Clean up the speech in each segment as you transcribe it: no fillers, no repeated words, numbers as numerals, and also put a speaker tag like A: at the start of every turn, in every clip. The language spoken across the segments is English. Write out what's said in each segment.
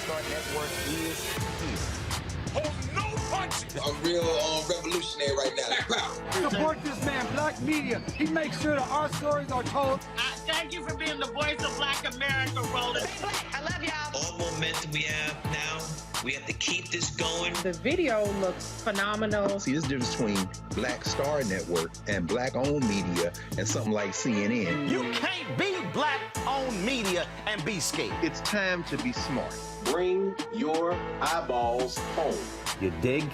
A: Star Network is here.
B: Hold no punches.
C: I'm real revolutionary right now.
D: Support this man, Black Media. He makes sure that our stories are told.
E: Thank you for being the voice of Black America, Roland.
F: I love y'all.
G: All momentum we have now, we have to keep this going.
H: The video looks phenomenal.
I: See, this difference between Black Star Network and Black-owned media and something like CNN.
A: You can't be Black-owned media and be scared.
I: It's time to be smart.
J: Bring your eyeballs home.
A: You dig?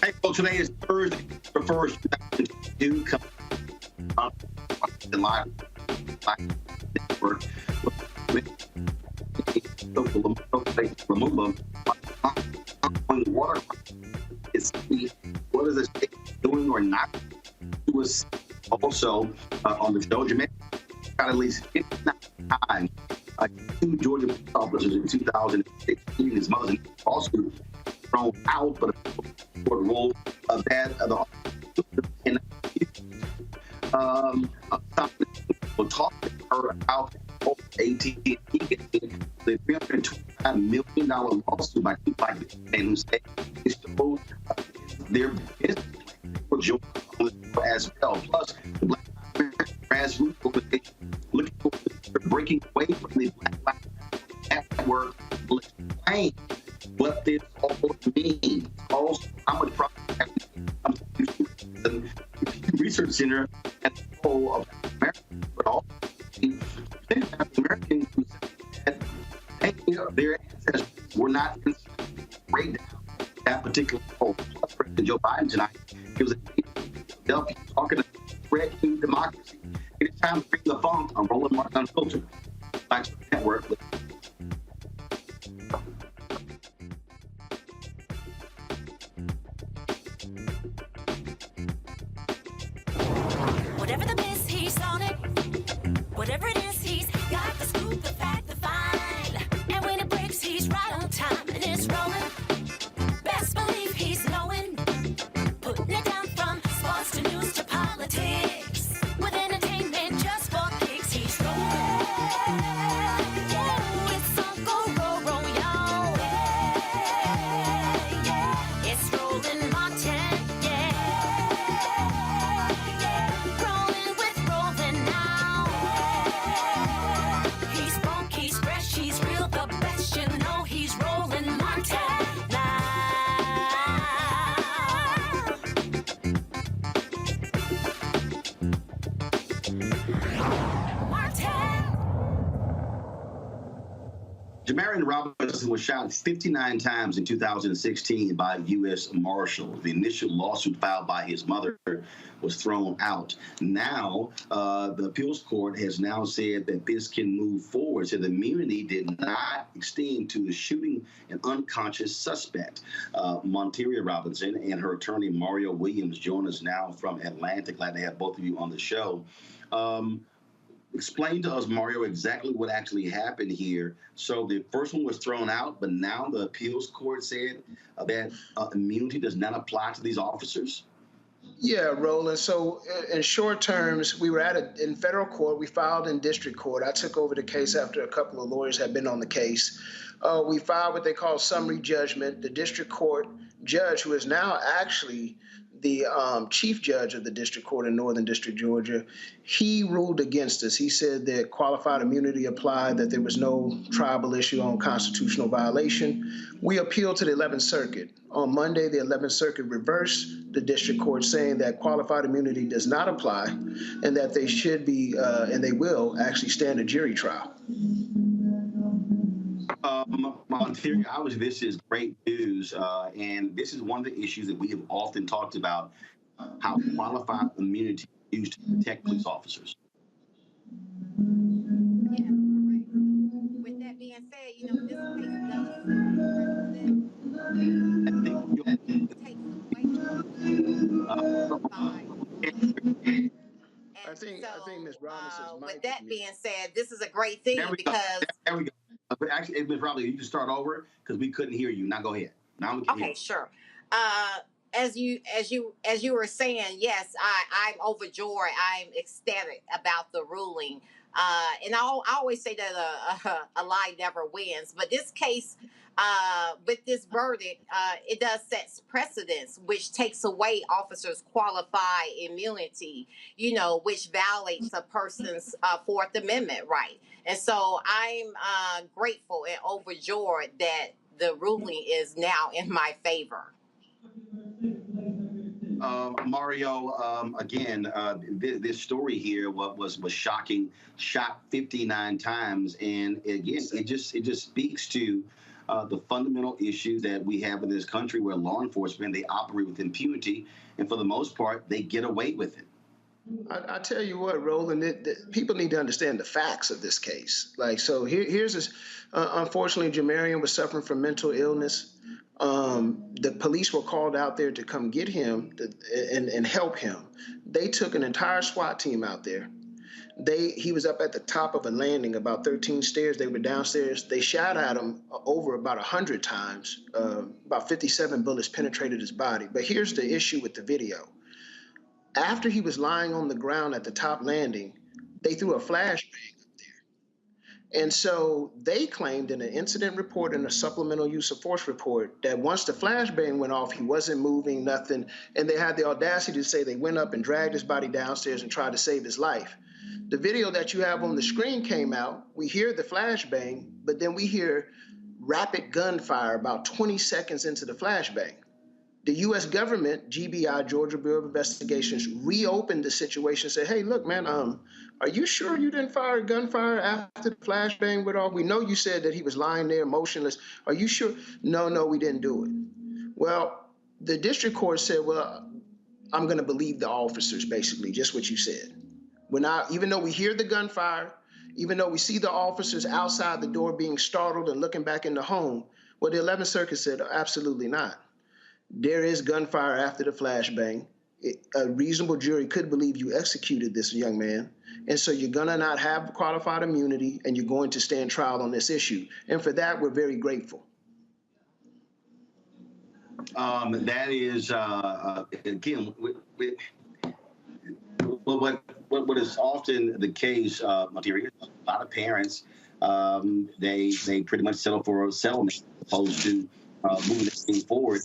J: Hey, folks, today is Thursday, the 1st, 2022. Come up the live network with Lumumba on the water. What is the state doing or not? It was also on the show. Jamarion got at least 59 times. Two Georgia police officers in 2016. His mother's lawsuit thrown out, but for the role of that of the we'll talk to her about AT&T the $325 million lawsuit by and who said it's their business for Georgia as well. Plus, the Black grassroots organization looking for breaking away from the Black network will explain what this all means. Also, how much profit comes to the Research Center at the whole of America, but also Americans who said that their ancestors were not break down that particular poll. Plus, President Joe Biden tonight, he was talking about threat to democracy. It is time to bring the funk on Roland Martin Unfiltered. Black Star Network.
K: Whatever the miss, he's on it. Whatever it is, he's got the scoop, the fact, the find. And when it breaks, he's right on time and it's rolling. Best believe he's knowing. Putting it down from sports to news to politics. With entertainment just for kicks, he's rolling. Yeah, it's Uncle Roro, y'all. Yeah, it's Roland Martin.
J: Jamarion Robinson was shot 59 times in 2016 by U.S. Marshals. The initial lawsuit filed by his mother was thrown out. Now, the appeals court has now said that this can move forward. So the immunity did not extend to the shooting an unconscious suspect. Monteria Robinson and her attorney, Mario Williams, join us now from Atlanta. Glad to have both of you on the show. Explain to us, Mario, exactly what actually happened here. So the first one was thrown out, but now the appeals court said that immunity does not apply to these officers?
L: Yeah, Roland. So in short terms, we were in federal court. We filed in district court. I took over the case after a couple of lawyers had been on the case. We filed what they call summary judgment. The district court judge, who is now actually the chief judge of the district court in Northern District, Georgia, he ruled against us. He said that qualified immunity applied, that there was no tribal issue on constitutional violation. We appealed to the 11th Circuit. On Monday, the 11th Circuit reversed the district court, saying that qualified immunity does not apply and that they should be, and they will actually stand a jury trial.
J: Monteria, obviously this is great news, and this is one of the issues that we have often talked about, how qualified immunity is used to protect police officers.
M: Yeah, correct. So with that being said, this case does take away
L: think Ms. Robinson's mic
M: with that
L: is
M: being said, this is a great thing because
J: There we go. But actually, Ms. Robinson, you can start over because we couldn't hear you. Now go ahead. Now we can hear you.
M: sure. As you were saying, yes, I'm overjoyed. I'm ecstatic about the ruling. And I always say that a lie never wins. But this case, with this verdict, it does set precedents, which takes away officers' qualified immunity, which violates a person's Fourth Amendment right. And so I'm grateful and overjoyed that the ruling is now in my favor.
J: Mario, again, this story here was shocking, shot 59 times, and again, it just speaks to the fundamental issue that we have in this country, where law enforcement, they operate with impunity, and for the most part, they get away with it.
L: I tell you what, Roland, people need to understand the facts of this case. So here's this. Unfortunately, Jamarion was suffering from mental illness. The police were called out there to come get him and help him. They took an entire SWAT team out there. He was up at the top of a landing, about 13 stairs. They were downstairs. They shot at him over about 100 times. About 57 bullets penetrated his body. But here's the issue with the video. After he was lying on the ground at the top landing, they threw a flashbang up there. And so they claimed in an incident report and a supplemental use of force report that once the flashbang went off, he wasn't moving, nothing. And they had the audacity to say they went up and dragged his body downstairs and tried to save his life. The video that you have on the screen came out. We hear the flashbang, but then we hear rapid gunfire about 20 seconds into the flashbang. The U.S. government, GBI, Georgia Bureau of Investigations, reopened the situation and said, hey, look, man, are you sure you didn't fire gunfire after the flashbang went off? We know you said that he was lying there motionless. Are you sure? No, we didn't do it. Well, the district court said, well, I'm going to believe the officers, basically, just what you said. Even though we hear the gunfire, even though we see the officers outside the door being startled and looking back in the home, well, the 11th Circuit said, absolutely not. There is gunfire after the flashbang. A reasonable jury could believe you executed this young man. And so you're going to not have qualified immunity, and you're going to stand trial on this issue. And for that, we're very grateful.
J: That is, again, what is often the case, Materia, a lot of parents, they pretty much settle for a settlement as opposed to moving this thing forward.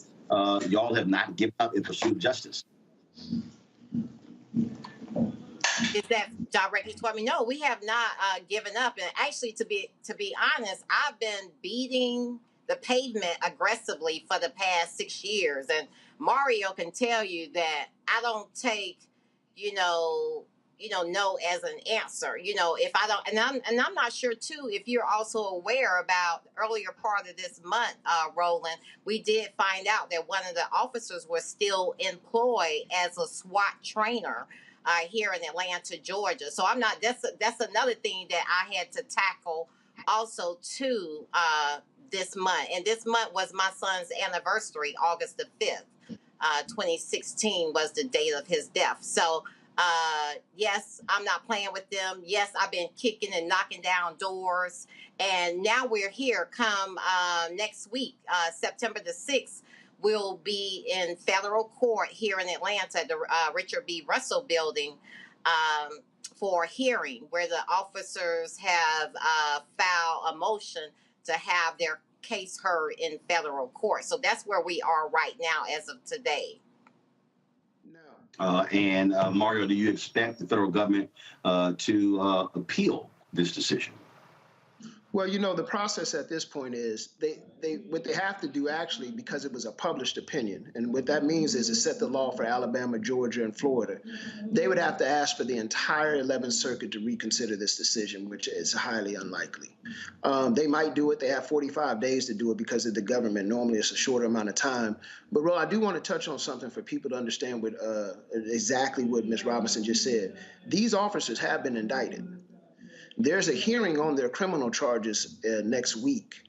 J: Y'all have not given up in pursuit of justice.
M: Is that directly to me? No, we have not given up. And actually, to be honest, I've been beating the pavement aggressively for the past 6 years. And Mario can tell you that I don't take, no as an answer. If I don't, and I'm not sure too if you're also aware about the earlier part of this month, Roland, we did find out that one of the officers was still employed as a SWAT trainer here in Atlanta, Georgia. So I'm not. That's another thing that I had to tackle also too this month. And this month was my son's anniversary, August the 5th, 2016 was the date of his death. So. Yes, I'm not playing with them. Yes, I've been kicking and knocking down doors. And now we're here. Come next week, September the 6th, we'll be in federal court here in Atlanta, the Richard B. Russell building, for a hearing where the officers have filed a motion to have their case heard in federal court. So that's where we are right now as of today.
J: And Mario, do you expect the federal government to appeal this decision?
L: Well, the process at this point is what they have to do actually, because it was a published opinion, and what that means is it set the law for Alabama, Georgia, and Florida. They would have to ask for the entire 11th Circuit to reconsider this decision, which is highly unlikely. They might do it. They have 45 days to do it because of the government. Normally, it's a shorter amount of time. But, Ro, I do want to touch on something for people to understand exactly what Ms. Robinson just said. These officers have been indicted. There's a hearing on their criminal charges next week.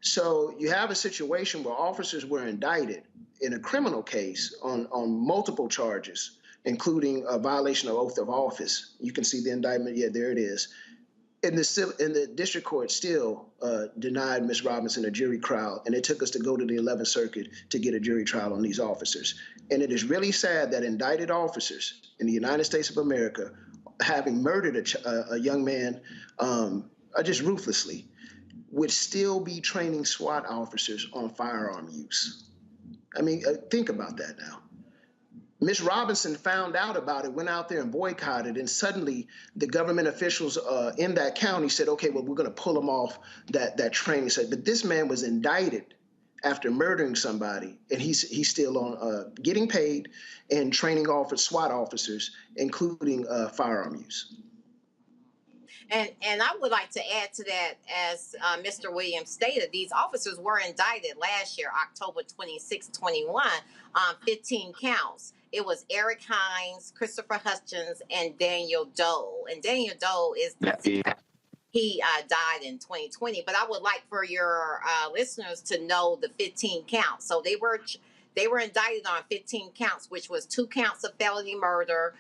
L: So you have a situation where officers were indicted in a criminal case on multiple charges. including a violation of oath of office. You can see the indictment. Yeah, there it is. And the district court still denied Ms. Robinson a jury trial, and it took us to go to the 11th Circuit to get a jury trial on these officers. And it is really sad that indicted officers in the United States of America, having murdered a young man just ruthlessly, would still be training SWAT officers on firearm use. I mean, think about that now. Ms. Robinson found out about it, went out there and boycotted, and suddenly the government officials in that county said, okay, well, we're going to pull him off that training. But this man was indicted after murdering somebody, and he's still on getting paid and training SWAT officers, including firearm use.
M: And I would like to add to that, as Mr. Williams stated, these officers were indicted last year, October 26, 21, on 15 counts. It was Eric Hines, Christopher Hutchins, and Daniel Doe. And Daniel Doe is he died in 2020. But I would like for your listeners to know the 15 counts. So they were indicted on 15 counts, which was 2 counts of felony murder,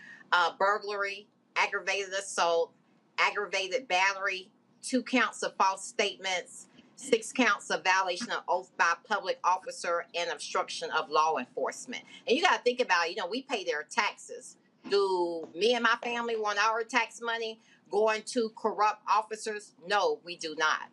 M: burglary, aggravated assault, aggravated battery, 2 counts of false statements, 6 counts of violation of oath by public officer, and obstruction of law enforcement. And you got to think about, we pay their taxes. Do me and my family want our tax money going to corrupt officers? No, we do not.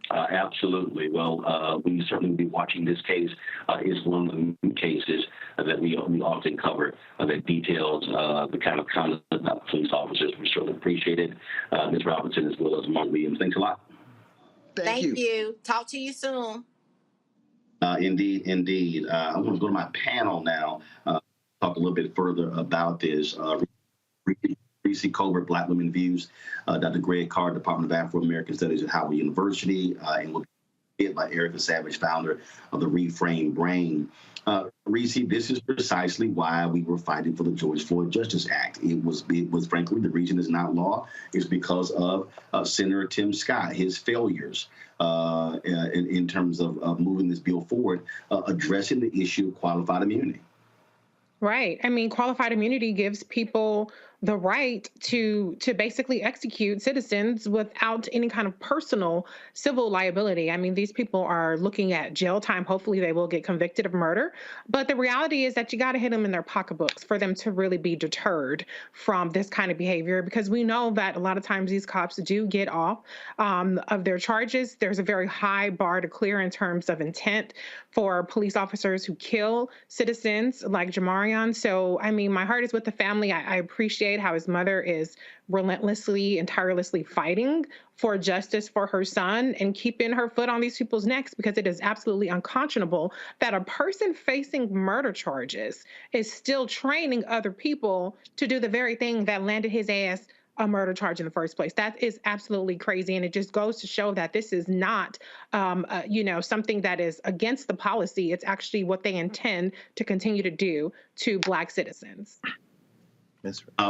F: Absolutely. Well, we certainly will be watching this case. It's one of the cases that we often cover that details the kind of conduct of police officers. We certainly appreciate it. Ms. Robinson, as well as Mark Williams. Thanks a lot.
L: Thank you.
M: Talk to you soon.
N: Indeed. I want to go to my panel now, talk a little bit further about this. Reese Colbert, Black Women Views, Dr. Greg Carr, Department of Afro-American Studies at Howard University, and will be by Erica Savage, founder of the Reframe Brain. Reese, this is precisely why we were fighting for the George Floyd Justice Act. It was frankly, the reason it's not law is because of Senator Tim Scott, his failures in terms of moving this bill forward, addressing the issue of qualified immunity.
H: Right. I mean, qualified immunity gives people the right to basically execute citizens without any kind of personal civil liability. I mean, these people are looking at jail time. Hopefully they will get convicted of murder. But the reality is that you got to hit them in their pocketbooks for them to really be deterred from this kind of behavior, because we know that a lot of times these cops do get off of their charges. There's a very high bar to clear in terms of intent for police officers who kill citizens like Jamarion. So, I mean, my heart is with the family. I appreciate how his mother is relentlessly and tirelessly fighting for justice for her son and keeping her foot on these people's necks, because it is absolutely unconscionable that a person facing murder charges is still training other people to do the very thing that landed his ass a murder charge in the first place. That is absolutely crazy. And it just goes to show that this is not, something that is against the policy. It's actually what they intend to continue to do to Black citizens.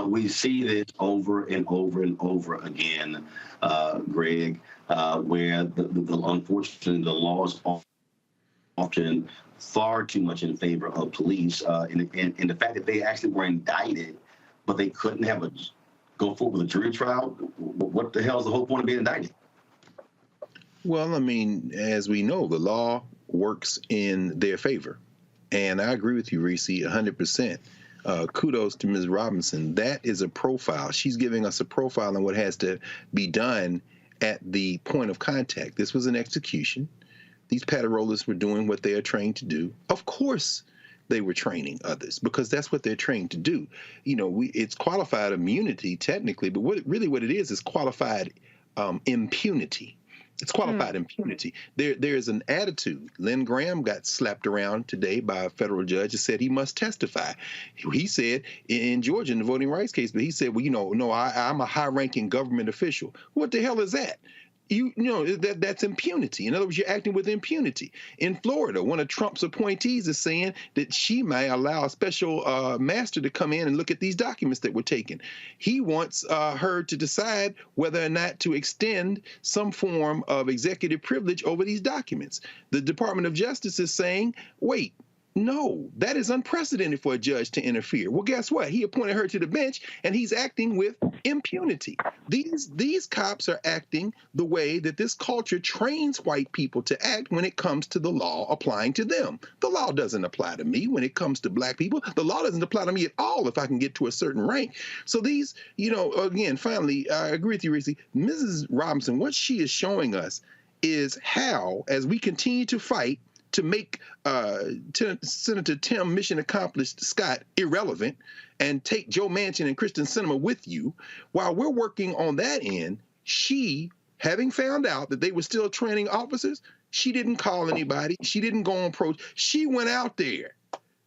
N: We see this over and over and over again, Greg, where unfortunately the laws are often far too much in favor of police, and the fact that they actually were indicted, but they couldn't have go forward with a jury trial. What the hell is the whole point of being indicted?
I: Well, I mean, as we know, the law works in their favor, and I agree with you, Reese, 100%. Kudos to Ms. Robinson. That is a profile. She's giving us a profile on what has to be done at the point of contact. This was an execution. These patrollers were doing what they are trained to do. Of course, they were training others because that's what they're trained to do. It's qualified immunity technically, but what it is qualified impunity. It's qualified impunity. There's an attitude. Lynn Graham got slapped around today by a federal judge and said he must testify. He said in Georgia in the voting rights case, but he said, well, no, I'm a high-ranking government official. What the hell is that? That's impunity. In other words, you're acting with impunity. In Florida, one of Trump's appointees is saying that she may allow a special master to come in and look at these documents that were taken. He wants her to decide whether or not to extend some form of executive privilege over these documents. The Department of Justice is saying, wait, No, that is unprecedented for a judge to interfere. Well, guess what? He appointed her to the bench, and he's acting with impunity. These cops are acting the way that this culture trains white people to act when it comes to the law applying to them. The law doesn't apply to me when it comes to black people. The law doesn't apply to me at all if I can get to a certain rank. So these, again, finally, I agree with you, Reese. Mrs. Robinson, what she is showing us is how, as we continue to fight to make Senator Tim Mission Accomplished Scott irrelevant and take Joe Manchin and Kristen Sinema with you, while we're working on that end, she, having found out that they were still training officers, she didn't call anybody. She didn't go on approach. She went out there.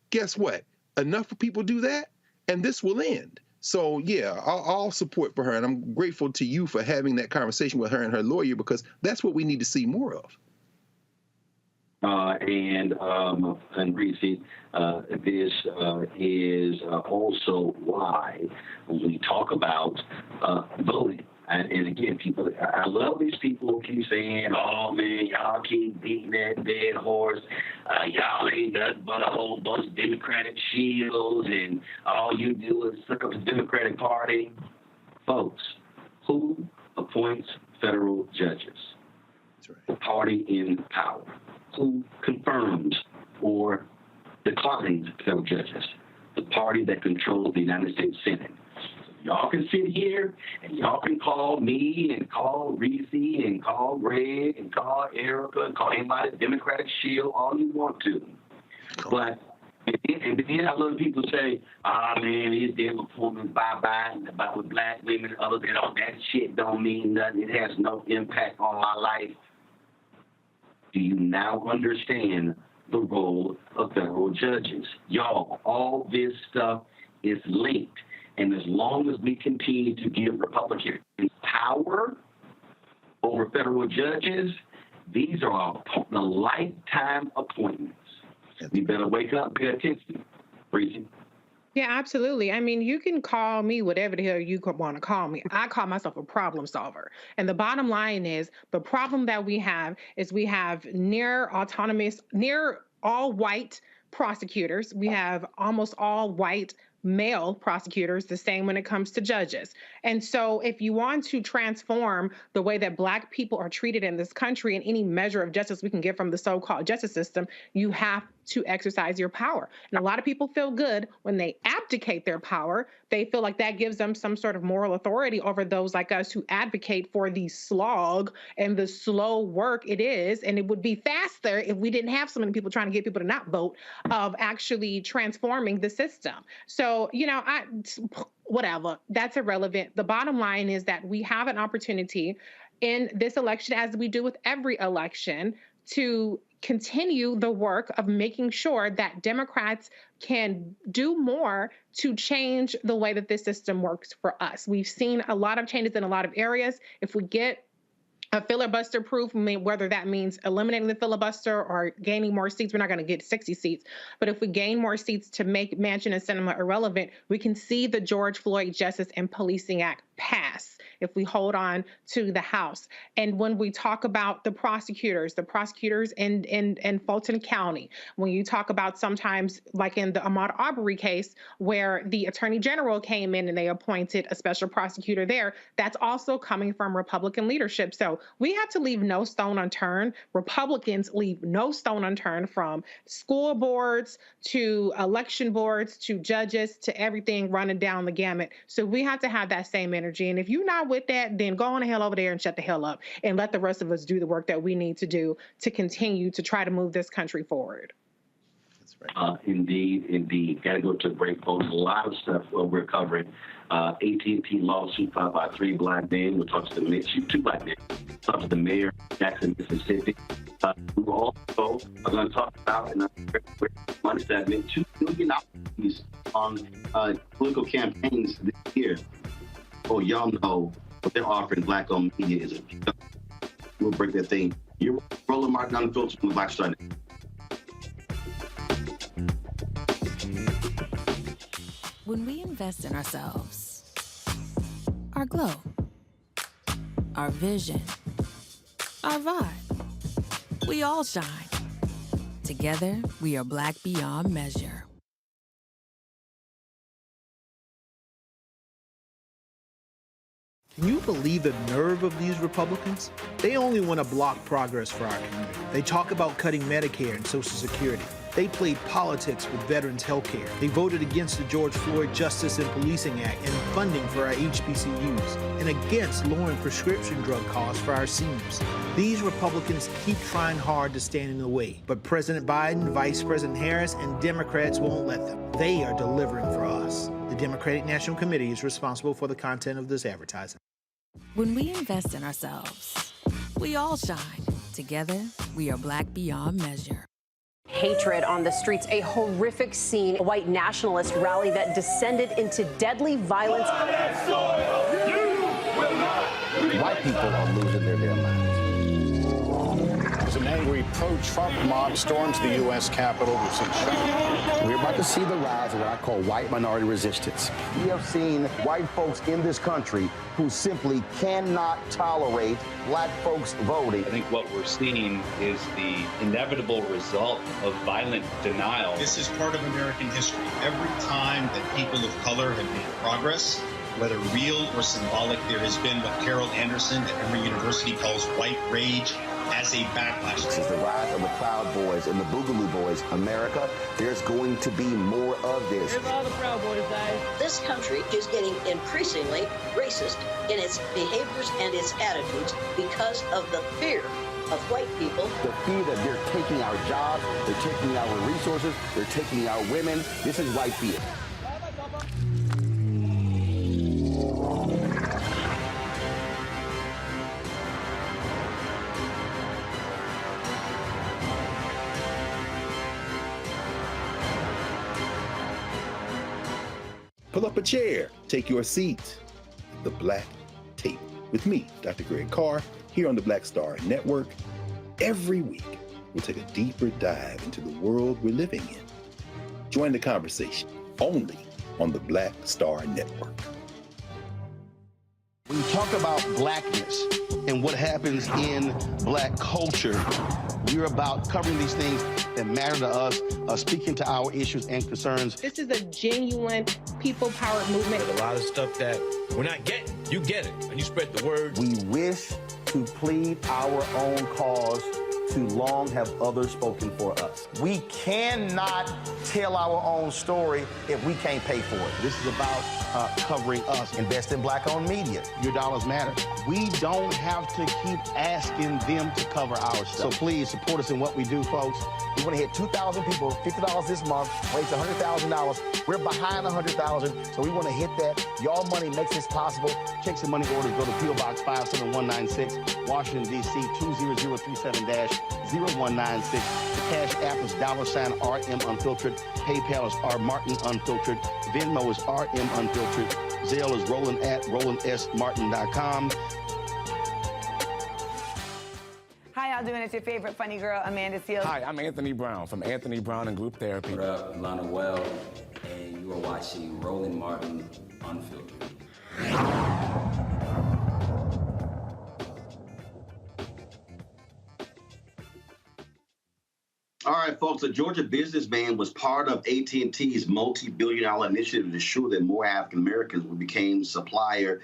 I: Guess what? Enough of people do that, and this will end. So, yeah, all support for her, and I'm grateful to you for having that conversation with her and her lawyer, because that's what we need to see more of.
F: And Reese, this is also why when we talk about voting, and again, people, I love these people who keep saying, "Oh man, y'all keep beating that dead horse. Y'all ain't nothing but a whole bunch of Democratic shields, and all you do is suck up the Democratic Party." Folks, who appoints federal judges?
I: That's right.
F: The party in power. Who confirms or declines federal judges? The party that controls the United States Senate. So y'all can sit here and y'all can call me and call Reese and call Greg and call Erica and call anybody Democratic shield all you want to. But and then I love people say, man, it's their performance by Biden about with black women, other than all that shit don't mean nothing. It has no impact on my life. Do you now understand the role of federal judges? Y'all, all this stuff is linked. And as long as we continue to give Republicans power over federal judges, these are the lifetime appointments. We better wake up and pay attention. Breezy.
H: Yeah, absolutely. I mean, you can call me whatever the hell you want to call me. I call myself a problem solver. And the bottom line is the problem that we have is we have near all white prosecutors. We have almost all white male prosecutors, the same when it comes to judges. And so if you want to transform the way that black people are treated in this country and any measure of justice we can get from the so-called justice system, you have to exercise your power. And a lot of people feel good when they abdicate their power. They feel like that gives them some sort of moral authority over those like us who advocate for the slog and the slow work it is. And it would be faster if we didn't have so many people trying to get people to not vote, of actually transforming the system. So, whatever, that's irrelevant. The bottom line is that we have an opportunity in this election, as we do with every election, to continue the work of making sure that Democrats can do more to change the way that this system works for us. We've seen a lot of changes in a lot of areas. If we get a filibuster proof, whether that means eliminating the filibuster or gaining more seats, we're not going to get 60 seats. But if we gain more seats to make Manchin and Sinema irrelevant, we can see the George Floyd Justice and Policing Act pass if we hold on to the House. And when we talk about the prosecutors in Fulton County, when you talk about sometimes like in the Ahmaud Arbery case where the Attorney General came in and they appointed a special prosecutor there, that's also coming from Republican leadership. So we have to leave no stone unturned. Republicans leave no stone unturned, from school boards to election boards to judges to everything running down the gamut. So we have to have that same energy. And if you're not with that, then go on the hell over there and shut the hell up and let the rest of us do the work that we need to do to continue to try to move this country forward.
I: That's right.
F: Indeed. Got to go to the break, folks. A lot of stuff we're covering. AT&T lawsuit filed by 3 black men. We'll talk to the 2 black men. We'll talk to the mayor of Jackson, Mississippi. We will also going to talk about in a quick money segment $2 billion on political campaigns this year. Oh, y'all know what they're offering black-owned media is a joke. We'll break that thing. You're Roland Martin on the filter from the Black Star.
O: When we invest in ourselves, our glow, our vision, our vibe, we all shine. Together, we are Black beyond measure.
P: Can you believe the nerve of these Republicans? They only want to block progress for our community. They talk about cutting Medicare and Social Security. They played politics with veterans' health care. They voted against the George Floyd Justice and Policing Act and funding for our HBCUs, and against lowering prescription drug costs for our seniors. These Republicans keep trying hard to stand in the way, but President Biden, Vice President Harris, and Democrats won't let them. They are delivering for us. The Democratic National Committee is responsible for the content of this advertising.
O: When we invest in ourselves, we all shine. Together, we are Black beyond measure.
Q: Hatred on the streets, a horrific scene, a white nationalist rally that descended into deadly violence.
A: White people are losing their damn minds.
R: As an angry pro-Trump mob storms the U.S. Capitol,
A: We're about to see the rise of what I call white minority resistance. We have seen white folks in this country who simply cannot tolerate black folks voting.
S: I think what we're seeing is the inevitable result of violent denial.
T: This is part of American history. Every time that people of color have made progress, whether real or symbolic, there has been what Carol Anderson at Emory University calls white rage as a backlash.
A: This is the rise of the Proud Boys and the Boogaloo Boys. America, there's going to be more of this.
U: Here's all the Proud Boys, guys.
V: This country is getting increasingly racist in its behaviors and its attitudes because of the fear of white people.
A: The fear that they're taking our jobs, they're taking our resources, they're taking our women. This is white fear.
I: Pull up a chair, take your seat. The Black Tape with me, Dr. Greg Carr, here on the Black Star Network. Every week, we'll take a deeper dive into the world we're living in. Join the conversation only on the Black Star Network.
A: When you talk about blackness and what happens in black culture, we're about covering these things that matter to us, speaking to our issues and concerns.
H: This is a genuine people-powered movement.
B: A lot of stuff that we're not getting, you get it, and you spread the word.
A: We wish to plead our own cause. Too long have others spoken for us. We cannot tell our own story if we can't pay for it. This is about covering us. Invest in black-owned media. Your dollars matter. We don't have to keep asking them to cover our stuff. So please support us in what we do, folks. We want to hit 2,000 people, $50 this month, raise $100,000. We're behind 100,000, so we want to hit that. Y'all money makes this possible. Check some money orders. Go to P.O. Box 57196, Washington, D.C. 20037-0196. The Cash App is $RM Unfiltered. PayPal is R Martin Unfiltered. Venmo is RM Unfiltered. Zelle is Roland at RolandSMartin.com.
W: How y'all doing? It's your favorite funny girl, Amanda Seals.
X: Hi, I'm Anthony Brown from Anthony Brown and Group Therapy.
Y: What up, Lana Well, and you are watching Roland Martin Unfiltered.
N: All right, folks, a Georgia businessman was part of AT&T's multi-billion-dollar initiative to ensure that more African Americans became suppliers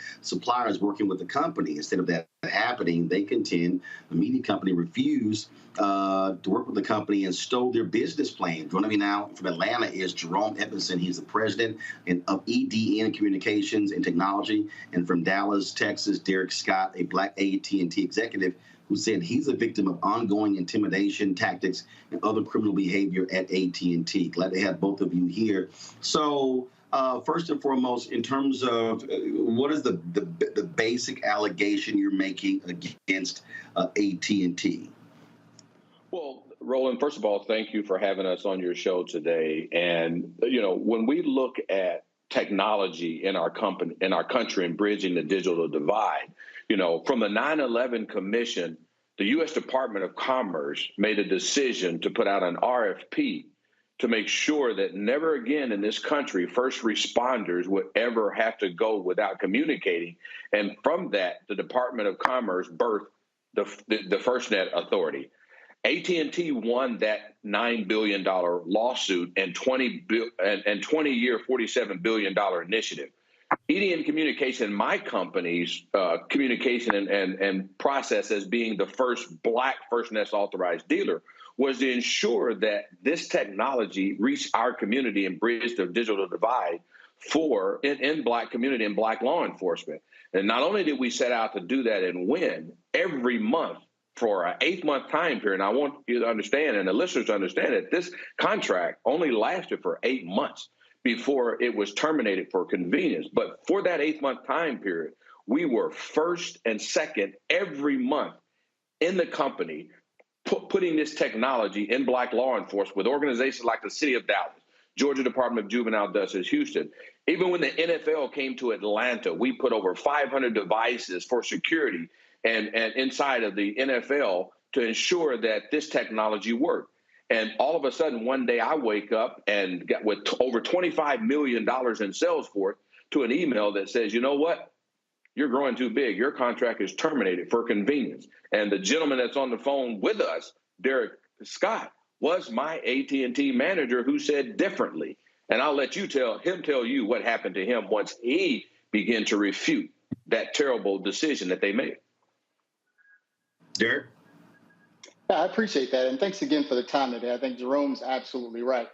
N: working with the company. Instead of that happening, they contend the media company refused to work with the company and stole their business plan. Joining me now from Atlanta is Jerome Edmondson. He's the president of EDN Communications and Technology. And from Dallas, Texas, Derek Scott, a black AT&T executive, who said he's a victim of ongoing intimidation tactics and other criminal behavior at AT&T. Glad to have both of you here. So first and foremost, in terms of what is the basic allegation you're making against AT&T?
Z: Well, Roland, first of all, thank you for having us on your show today. And, you know, when we look at technology in our country and bridging the digital divide, you know, from the 9/11 Commission, the U.S. Department of Commerce made a decision to put out an RFP to make sure that never again in this country first responders would ever have to go without communicating. And from that, the Department of Commerce birthed the FirstNet Authority. AT&T won that $9 billion lawsuit and 20-year, $47 billion initiative. EDM Communication, my company's communication and process as being the first Black FirstNet authorized dealer, was to ensure that this technology reached our community and bridged the digital divide in Black community and Black law enforcement. And not only did we set out to do that and win every month for an 8-month time period, and I want you to understand and the listeners to understand that this contract only lasted for 8 months before it was terminated for convenience. But for that 8-month time period, we were first and second every month in the company, putting this technology in Black law enforcement with organizations like the City of Dallas, Georgia Department of Juvenile Justice, Houston. Even when the NFL came to Atlanta, we put over 500 devices for security and inside of the NFL to ensure that this technology worked. And all of a sudden, one day I wake up and got with over $25 million in Salesforce to an email that says, you know what? You're growing too big. Your contract is terminated for convenience. And the gentleman that's on the phone with us, Derek Scott, was my AT&T manager who said differently. And I'll let you tell you what happened to him once he began to refute that terrible decision that they made.
N: Derek?
C: Yeah, I appreciate that. And thanks again for the time today. I think Jerome's absolutely right.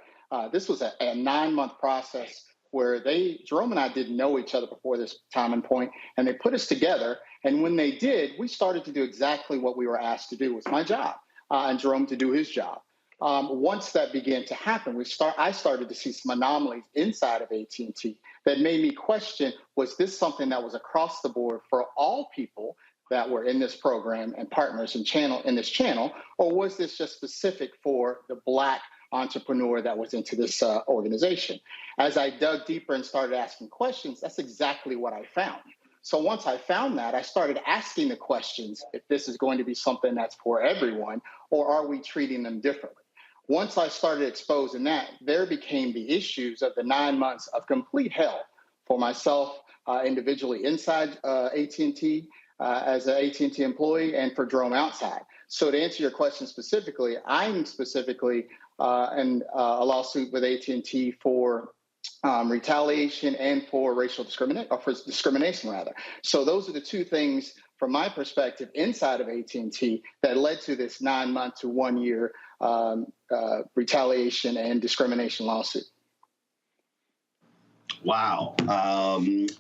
C: This was a 9-month process where Jerome and I didn't know each other before this time and point, and they put us together. And when they did, we started to do exactly what we were asked to do. It was my job, and Jerome to do his job. Once that began to happen, I started to see some anomalies inside of AT&T that made me question, was this something that was across the board for all people that were in this program and partners in this channel, or was this just specific for the Black entrepreneur that was into this organization? As I dug deeper and started asking questions, that's exactly what I found. So once I found that, I started asking the questions, if this is going to be something that's for everyone, or are we treating them differently? Once I started exposing that, there became the issues of the 9 months of complete hell for myself individually inside AT&T, as an AT&T employee, and for Jerome outside. So to answer your question specifically, I'm specifically in a lawsuit with AT&T for retaliation and for discrimination rather. So those are the two things from my perspective inside of AT&T that led to this 9-month to 1 year retaliation and discrimination lawsuit.
N: Wow.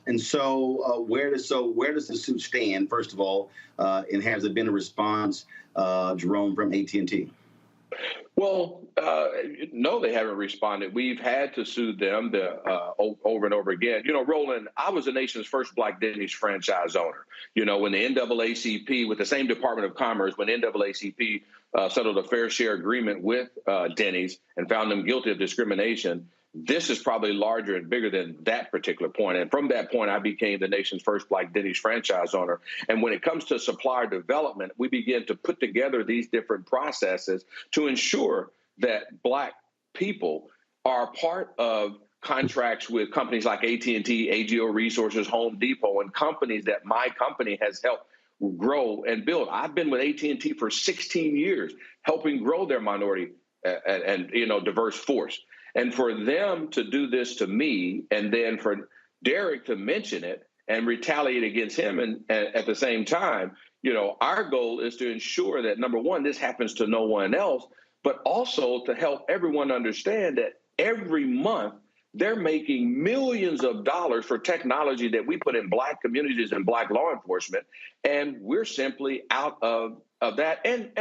N: And so where does the suit stand, first of all, and has there been a response, Jerome, from AT&T?
Z: Well, no, they haven't responded. We've had to sue them over and over again. You know, Roland, I was the nation's first Black Denny's franchise owner. You know, when the NAACP, with the same Department of Commerce, when NAACP settled a fair share agreement with Denny's and found them guilty of discrimination, this is probably larger and bigger than that particular point. And from that point, I became the nation's first Black Denny's franchise owner. And when it comes to supplier development, we begin to put together these different processes to ensure that Black people are part of contracts with companies like AT&T, AGO Resources, Home Depot, and companies that my company has helped grow and build. I've been with AT&T for 16 years, helping grow their minority and diverse force. And for them to do this to me, and then for Derek to mention it and retaliate against him, and at the same time, you know, our goal is to ensure that, number one, this happens to no one else, but also to help everyone understand that every month they're making millions of dollars for technology that we put in Black communities and Black law enforcement, and we're simply out of that. And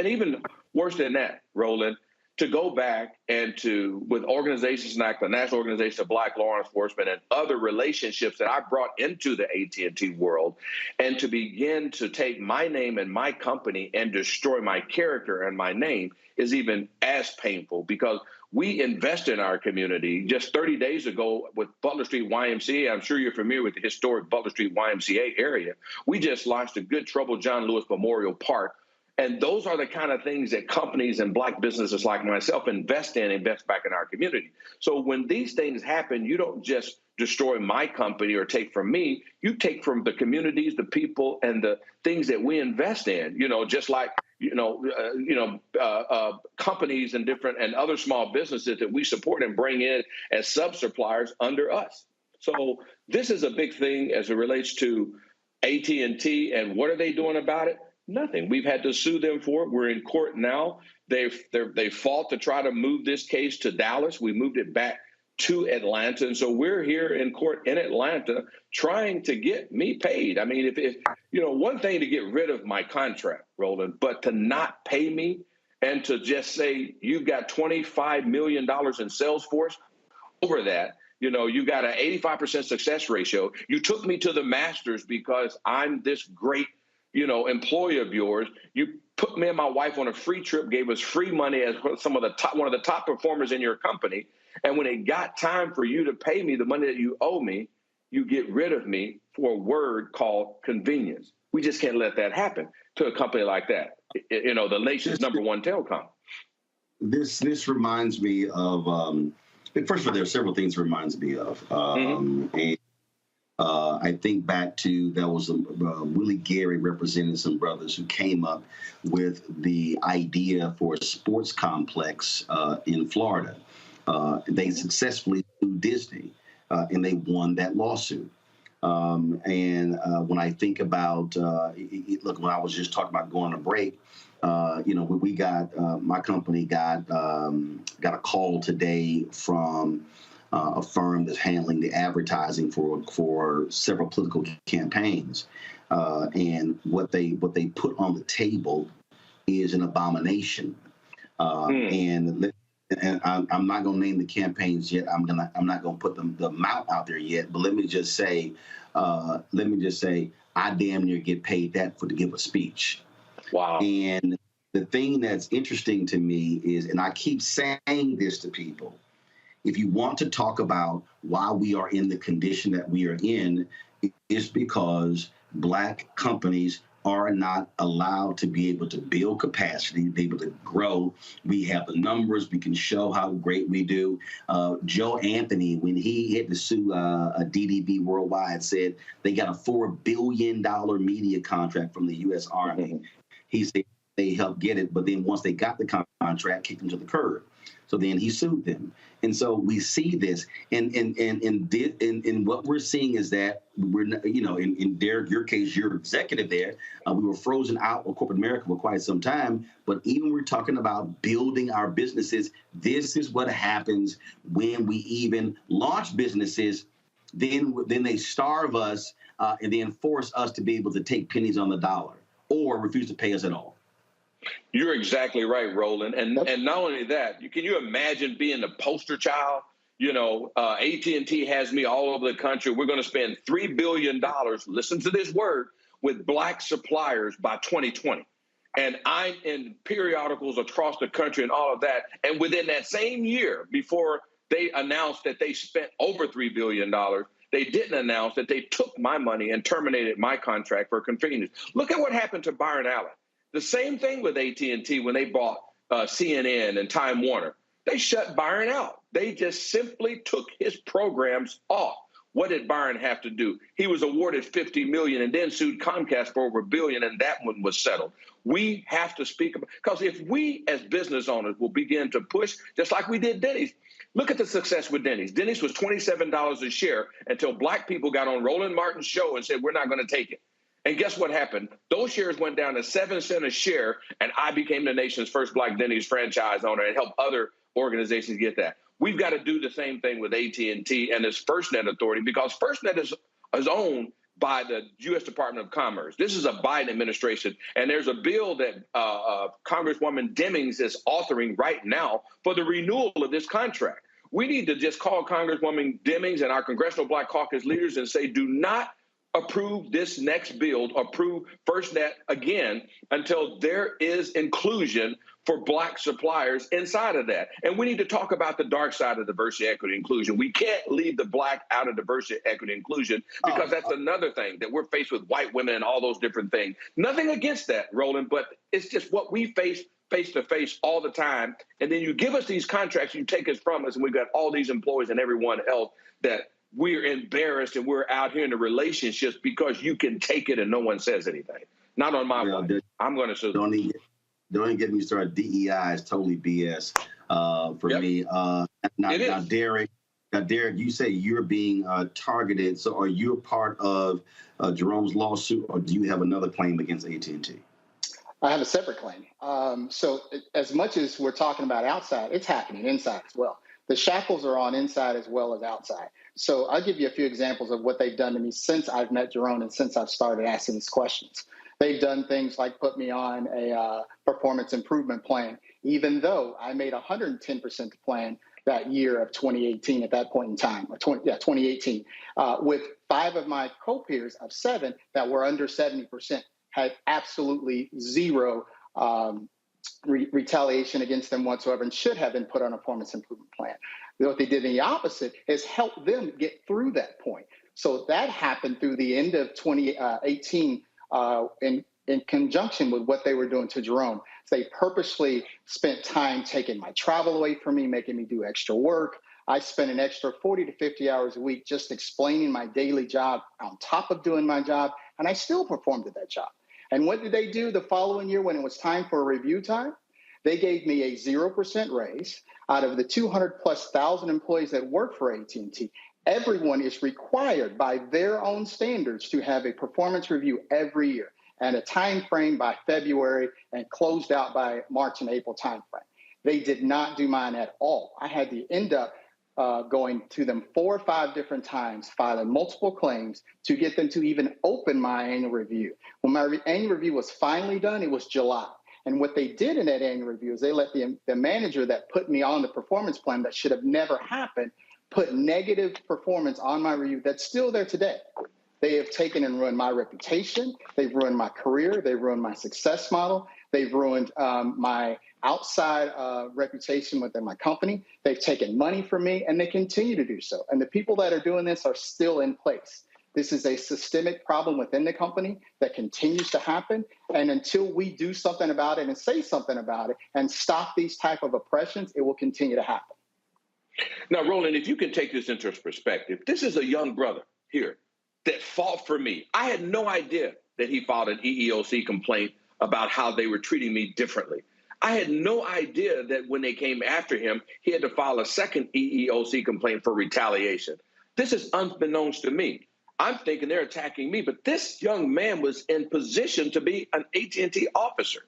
Z: even worse than that, Roland, to go back and with organizations like the National Organization of Black Law Enforcement and other relationships that I brought into the AT&T world, and to begin to take my name and my company and destroy my character and my name is even as painful, because we invest in our community. Just 30 days ago with Butler Street YMCA, I'm sure you're familiar with the historic Butler Street YMCA area, we just launched a Good Trouble John Lewis Memorial Park. And those are the kind of things that companies and Black businesses like myself invest back in our community. So when these things happen, you don't just destroy my company or take from me, you take from the communities, the people, and the things that we invest in. You know, just like companies and other small businesses that we support and bring in as sub-suppliers under us. So this is a big thing as it relates to AT&T, and what are they doing about it? Nothing. We've had to sue them for it. We're in court now. They fought to try to move this case to Dallas. We moved it back to Atlanta, and so we're here in court in Atlanta trying to get me paid. I mean, if one thing to get rid of my contract, Roland, but to not pay me and to just say you've got $25 million in sales force over that. You got an 85% success ratio. You took me to the Masters because I'm this great, employee of yours. You put me and my wife on a free trip, gave us free money as one of the top performers in your company. And when it got time for you to pay me the money that you owe me, you get rid of me for a word called convenience. We just can't let that happen to a company like that. The nation's #1 telecom.
N: This reminds me of. First of all, there are several things it reminds me of. And I think back to that was Willie Gary representing some brothers who came up with the idea for a sports complex in Florida. They successfully sued Disney, and they won that lawsuit. And when I think about, look, when I was just talking about going on a break, we got my company got a call today from a firm that's handling the advertising for several political campaigns, and what they put on the table is an abomination. And I'm not going to name the campaigns yet. I'm not going to put the amount out there yet. But let me just say, I damn near get paid that to give a speech.
Z: Wow.
N: And the thing that's interesting to me is, and I keep saying this to people, if you want to talk about why we are in the condition that we are in, it's because Black companies are not allowed to be able to build capacity, be able to grow. We have the numbers. We can show how great we do. Joe Anthony, when he had to sue a DDB Worldwide, said they got a $4 billion media contract from the U.S. Army. He said they helped get it, but then once they got the contract, kicked them to the curb. So then he sued them. And so we see this, and what we're seeing is that we're, in Derek, your case, you're executive there. We were frozen out of corporate America for quite some time. But even we're talking about building our businesses. This is what happens when we even launch businesses. Then they starve us and then force us to be able to take pennies on the dollar or refuse to pay us at all.
Z: You're exactly right, Roland. And not only that, can you imagine being the poster child? AT&T has me all over the country. We're going to spend $3 billion, listen to this word, with Black suppliers by 2020. And I'm in periodicals across the country and all of that. And within that same year, before they announced that they spent over $3 billion, they didn't announce that they took my money and terminated my contract for convenience. Look at what happened to Byron Allen. The same thing with AT&T when they bought CNN and Time Warner. They shut Byron out. They just simply took his programs off. What did Byron have to do? He was awarded $50 million and then sued Comcast for over $1 billion, and that one was settled. We have to speak about, because if we as business owners will begin to push, just like we did Denny's. Look at the success with Denny's. Denny's was $27 a share until Black people got on Roland Martin's show and said, we're not going to take it. And guess what happened? Those shares went down to 7 cents a share, and I became the nation's first Black Denny's franchise owner and helped other organizations get that. We've got to do the same thing with AT&T and its FirstNet authority, because FirstNet is owned by the U.S. Department of Commerce. This is a Biden administration, and there's a bill that Congresswoman Demings is authoring right now for the renewal of this contract. We need to just call Congresswoman Demings and our Congressional Black Caucus leaders and say, do not approve this next bill, approve FirstNet again until there is inclusion for Black suppliers inside of that. And we need to talk about the dark side of diversity, equity, inclusion. We can't leave the Black out of diversity, equity, inclusion, because that's another thing that we're faced with, white women and all those different things. Nothing against that, Roland, but it's just what we face to face all the time. And then you give us these contracts, you take us from us, and we've got all these employees and everyone else that we're embarrassed and we're out here in the relationships because you can take it and no one says anything. Not on my watch. I'm going to sue them.
N: don't even get me started. DEI is totally BS for me. Now, Derek, you say you're being targeted. So are you a part of Jerome's lawsuit, or do you have another claim against AT&T?
C: I have a separate claim. So as much as we're talking about outside, it's happening inside as well. The shackles are on inside as well as outside. So I'll give you a few examples of what they've done to me since I've met Jerome and since I've started asking these questions. They've done things like put me on a performance improvement plan, even though I made 110% plan that year of 2018 at that point in time, 2018, with 5 of my co-peers of 7 that were under 70%. Had absolutely zero retaliation against them whatsoever and should have been put on a performance improvement plan. What they did in the opposite is help them get through that point. So that happened through the end of 2018 in conjunction with what they were doing to Jerome. They purposely spent time taking my travel away from me, making me do extra work. I spent an extra 40 to 50 hours a week just explaining my daily job on top of doing my job, and I still performed at that job. And what did they do the following year when it was time for a review time? They gave me a 0% raise. Out of the 200,000+ employees that work for AT&T, everyone is required by their own standards to have a performance review every year and a time frame by February and closed out by March and April time frame. They did not do mine at all. I had to end up going to them 4 or 5 different times, filing multiple claims to get them to even open my annual review. When my annual review was finally done, it was July. And what they did in that annual review is they let the manager that put me on the performance plan that should have never happened put negative performance on my review that's still there today. They have taken and ruined my reputation. They've ruined my career. They've ruined my success model. They've ruined my outside reputation within my company. They've taken money from me, and they continue to do so. And the people that are doing this are still in place. This is a systemic problem within the company that continues to happen. And until we do something about it and say something about it and stop these type of oppressions, it will continue to happen.
Z: Now, Roland, if you can take this into perspective, this is a young brother here that fought for me. I had no idea that he filed an EEOC complaint about how they were treating me differently. I had no idea that when they came after him, he had to file a second EEOC complaint for retaliation. This is unbeknownst to me. I'm thinking they're attacking me, but this young man was in position to be an AT&T officer,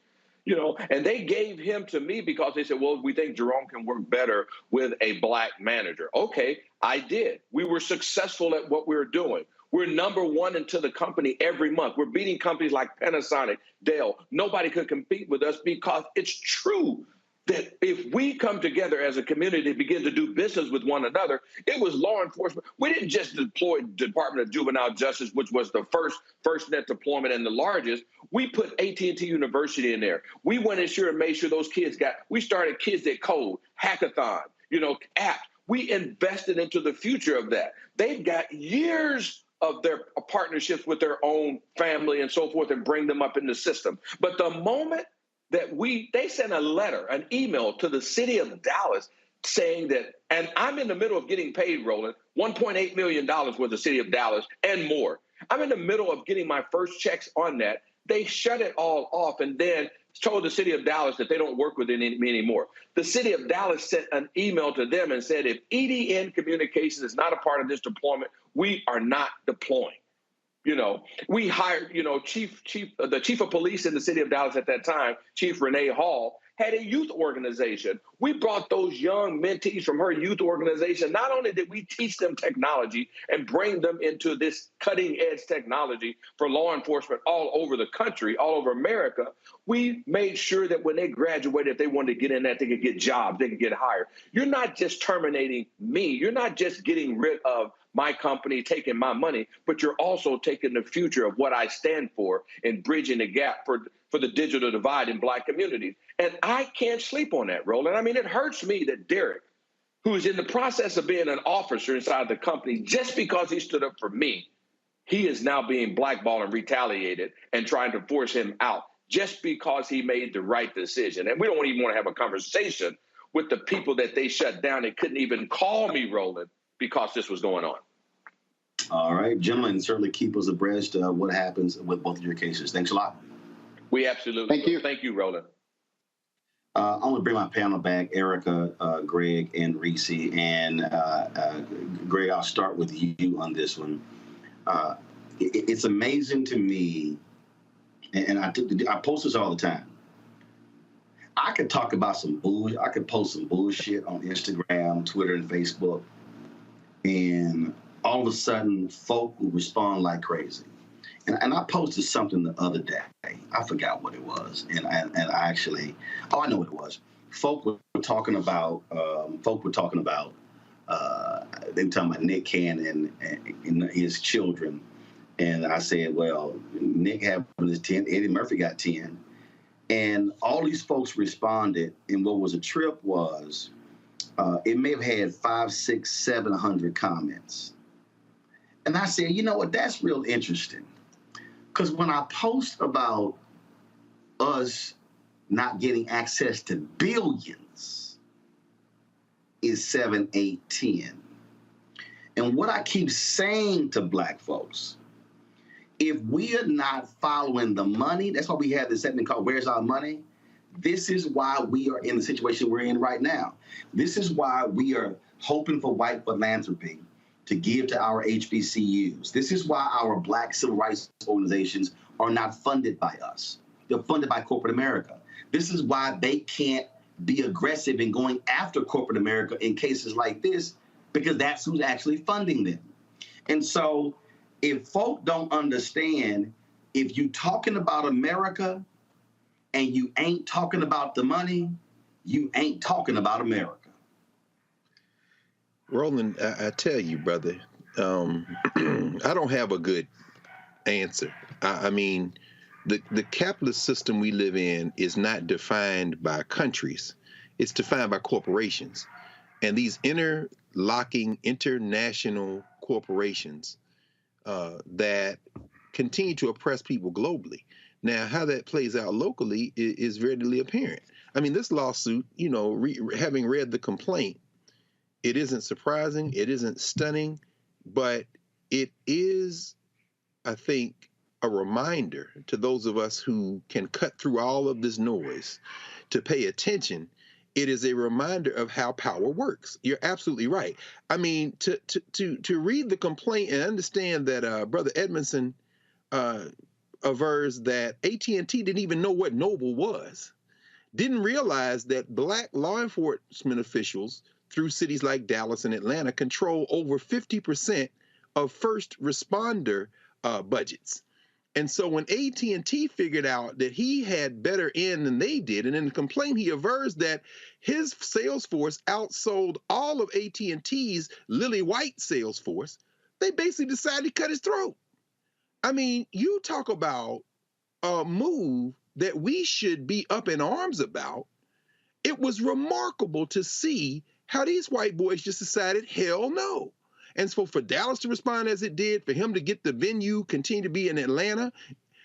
Z: you know, and they gave him to me because they said, well, we think Jerome can work better with a black manager. Okay, I did. We were successful at what we were doing. We're #1 into the company every month. We're beating companies like Panasonic, Dell. Nobody could compete with us because it's true that if we come together as a community, begin to do business with one another, it was law enforcement. We didn't just deploy Department of Juvenile Justice, which was the first net deployment and the largest. We put AT&T University in there. We went in and made sure those kids we started Kids That Code, hackathon, you know, app. We invested into the future of that. They've got years of their partnerships with their own family and so forth and bring them up in the system. But the moment that they sent a letter, an email to the city of Dallas saying that, and I'm in the middle of getting paid, Roland, $1.8 million with the city of Dallas and more. I'm in the middle of getting my first checks on that. They shut it all off and then told the city of Dallas that they don't work with me anymore. The city of Dallas sent an email to them and said, if EDN Communications is not a part of this deployment, we are not deploying. You know, we hired, you know, the chief of police in the city of Dallas at that time, Chief Renee Hall, had a youth organization. We brought those young mentees from her youth organization. Not only did we teach them technology and bring them into this cutting edge technology for law enforcement all over the country, all over America, we made sure that when they graduated, if they wanted to get in that, they could get jobs, they could get hired. You're not just terminating me. You're not just getting rid of my company, taking my money, but you're also taking the future of what I stand for and bridging the gap for the digital divide in black communities. And I can't sleep on that, Roland. I mean, it hurts me that Derek, who is in the process of being an officer inside the company, just because he stood up for me, he is now being blackballed and retaliated and trying to force him out just because he made the right decision. And we don't even want to have a conversation with the people that they shut down and couldn't even call me, Roland, because this was going on.
N: All right, gentlemen, certainly keep us abreast of what happens with both of your cases. Thanks a lot.
Z: We absolutely.
C: Thank you.
Z: Thank you, Roland.
N: I'm going to bring my panel back, Erica, Greg, and Reese. And Greg, I'll start with you on this one. It's amazing to me, and I post this all the time. I could talk about some bullshit. I could post some bullshit on Instagram, Twitter, and Facebook, and all of a sudden, folk will respond like crazy. And I posted something the other day. I forgot what it was, and I actually, I know what it was. Folk were talking about. They were talking about Nick Cannon and his children, and I said, well, Nick had his 10, Eddie Murphy got 10. And all these folks responded, and what was a trip was, it may have had 500, 600, 700 comments. And I said, you know what, that's real interesting. Because when I post about us not getting access to billions, is 7, 8, 10. And what I keep saying to Black folks, if we are not following the money, that's why we have this segment called Where's Our Money? This is why we are in the situation we're in right now. This is why we are hoping for white philanthropy to give to our HBCUs. This is why our Black civil rights organizations are not funded by us. They're funded by corporate America. This is why they can't be aggressive in going after corporate America in cases like this, because that's who's actually funding them. And so, if folk don't understand, if you talking about America and you ain't talking about the money, you ain't talking about America.
I: Roland, I tell you, brother, I don't have a good answer. I mean, the capitalist system we live in is not defined by countries. It's defined by corporations. And these interlocking international corporations that continue to oppress people globally. Now, how that plays out locally is readily apparent. I mean, this lawsuit, you know, having read the complaint, it isn't surprising, it isn't stunning, but it is, I think, a reminder to those of us who can cut through all of this noise to pay attention. It is a reminder of how power works. You're absolutely right. I mean, to read the complaint and understand that Brother Edmondson avers that AT&T didn't even know what Noble was, didn't realize that Black law enforcement officials through cities like Dallas and Atlanta control over 50% of first responder budgets. And so when AT&T figured out that he had better in than they did, and in the complaint he avers that his sales force outsold all of AT&T's Lily White sales force, they basically decided to cut his throat. I mean, you talk about a move that we should be up in arms about. It was remarkable to see how these white boys just decided, hell no. And so for Dallas to respond as it did, for him to get the venue, continue to be in Atlanta,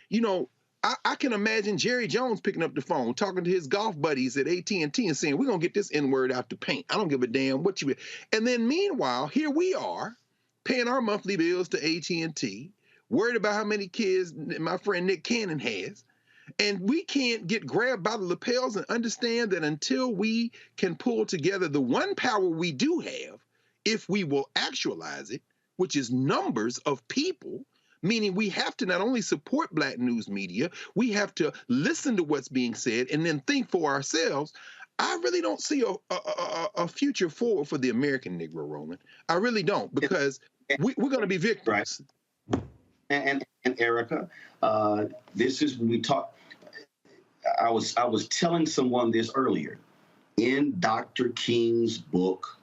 I: you know, I can imagine Jerry Jones picking up the phone, talking to his golf buddies at AT&T and saying, we're going to get this N-word out the paint. I don't give a damn what you... And then meanwhile, here we are paying our monthly bills to AT&T, worried about how many kids my friend Nick Cannon has. And we can't get grabbed by the lapels and understand that until we can pull together the one power we do have, if we will actualize it, which is numbers of people, meaning we have to not only support Black news media, we have to listen to what's being said and then think for ourselves. I really don't see a future forward for the American Negro, Roland. I really don't, because we're going to be victims.
N: Right. And Erica, this is when we talk. I was telling someone this earlier. In Dr. King's book,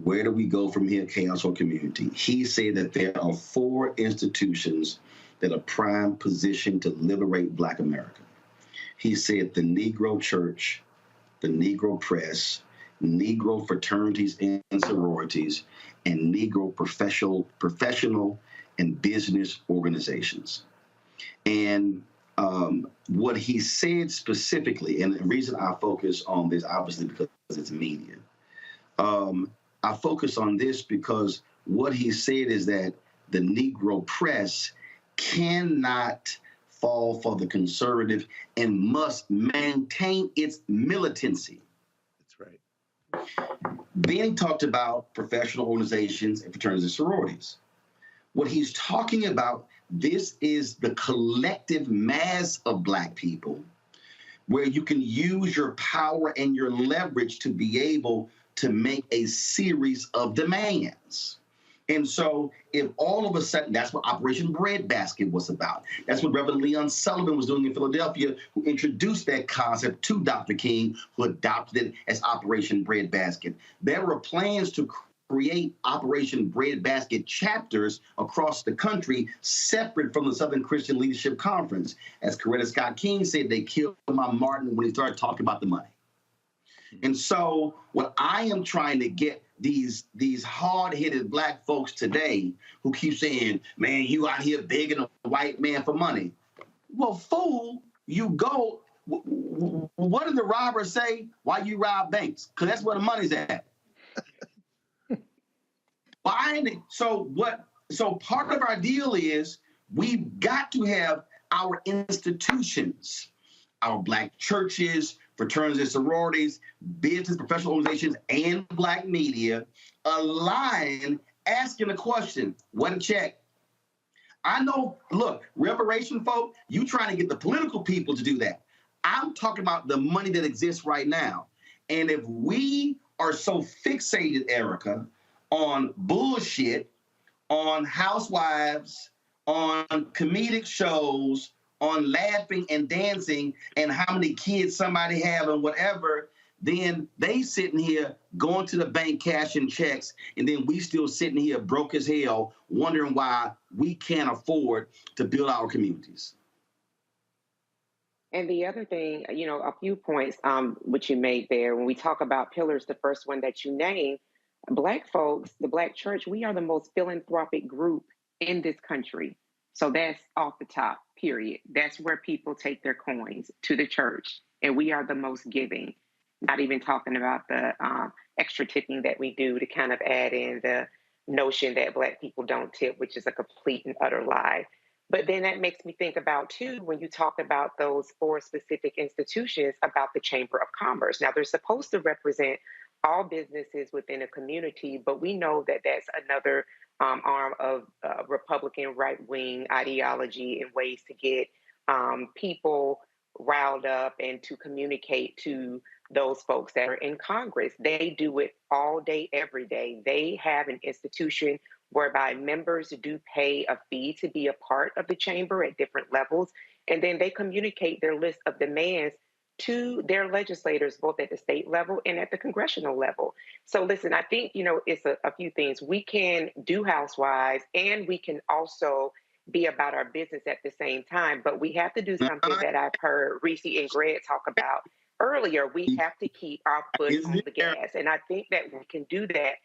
N: Where Do We Go From Here, Chaos or Community? He said that there are 4 institutions that are prime positioned to liberate Black America. He said the Negro Church, the Negro Press, Negro fraternities and sororities, and Negro professional and business organizations. And what he said specifically, and the reason I focus on this, obviously because it's media, I focus on this because what he said is that the Negro press cannot fall for the conservative and must maintain its militancy.
I: That's right.
N: Then he talked about professional organizations and fraternities and sororities. What he's talking about, this is the collective mass of Black people where you can use your power and your leverage to be able to make a series of demands. And so if all of a sudden, that's what Operation Breadbasket was about. That's what Reverend Leon Sullivan was doing in Philadelphia, who introduced that concept to Dr. King, who adopted it as Operation Breadbasket. There were plans to create Operation Breadbasket chapters across the country, separate from the Southern Christian Leadership Conference. As Coretta Scott King said, they killed my Martin when he started talking about the money. And so what I am trying to get these hard-headed Black folks today who keep saying, man, you out here begging a white man for money. Well, fool, you go. What did the robbers say? Why you rob banks? Because that's where the money's at. So part of our deal is we've got to have our institutions, our Black churches, fraternities and sororities, business, professional organizations, and Black media align, asking the question, what a check. I know, look, reparation folk, you trying to get the political people to do that. I'm talking about the money that exists right now. And if we are so fixated, Erica, on bullshit, on housewives, on comedic shows, on laughing and dancing and how many kids somebody have and whatever, then they sitting here going to the bank cashing checks, and then we still sitting here broke as hell wondering why we can't afford to build our communities.
D: And the other thing, you know, a few points which you made there, when we talk about pillars, the first one that you named, Black folks, the Black church, we are the most philanthropic group in this country. So that's off the top, period. That's where people take their coins, to the church. And we are the most giving, not even talking about the extra tipping that we do to kind of add in the notion that Black people don't tip, which is a complete and utter lie. But then that makes me think about, too, when you talk about those 4 specific institutions, about the Chamber of Commerce. Now, they're supposed to represent all businesses within a community, but we know that that's another arm of Republican right-wing ideology and ways to get people riled up and to communicate to those folks that are in Congress. They do it all day, every day. They have an institution whereby members do pay a fee to be a part of the chamber at different levels, and then they communicate their list of demands to their legislators, both at the state level and at the congressional level. So listen, I think, you know, it's a few things. We can do housewives and we can also be about our business at the same time, but we have to do something that I've heard Reese and Greg talk about earlier. We have to keep our foot on the gas. And I think that we can do that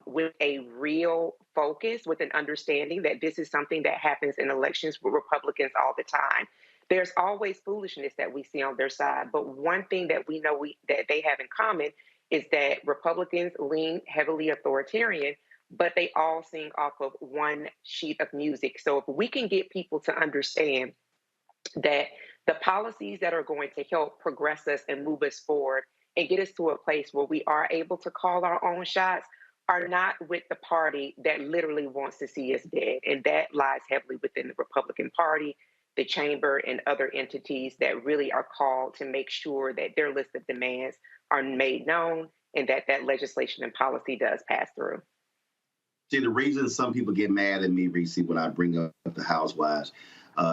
D: with a real focus, with an understanding that this is something that happens in elections with Republicans all the time. There's always foolishness that we see on their side. But one thing that we know that they have in common is that Republicans lean heavily authoritarian, but they all sing off of one sheet of music. So if we can get people to understand that the policies that are going to help progress us and move us forward and get us to a place where we are able to call our own shots are not with the party that literally wants to see us dead. And that lies heavily within the Republican Party, the chamber, and other entities that really are called to make sure that their list of demands are made known and that that legislation and policy does pass through.
N: See, the reason some people get mad at me, Reese, when I bring up the housewives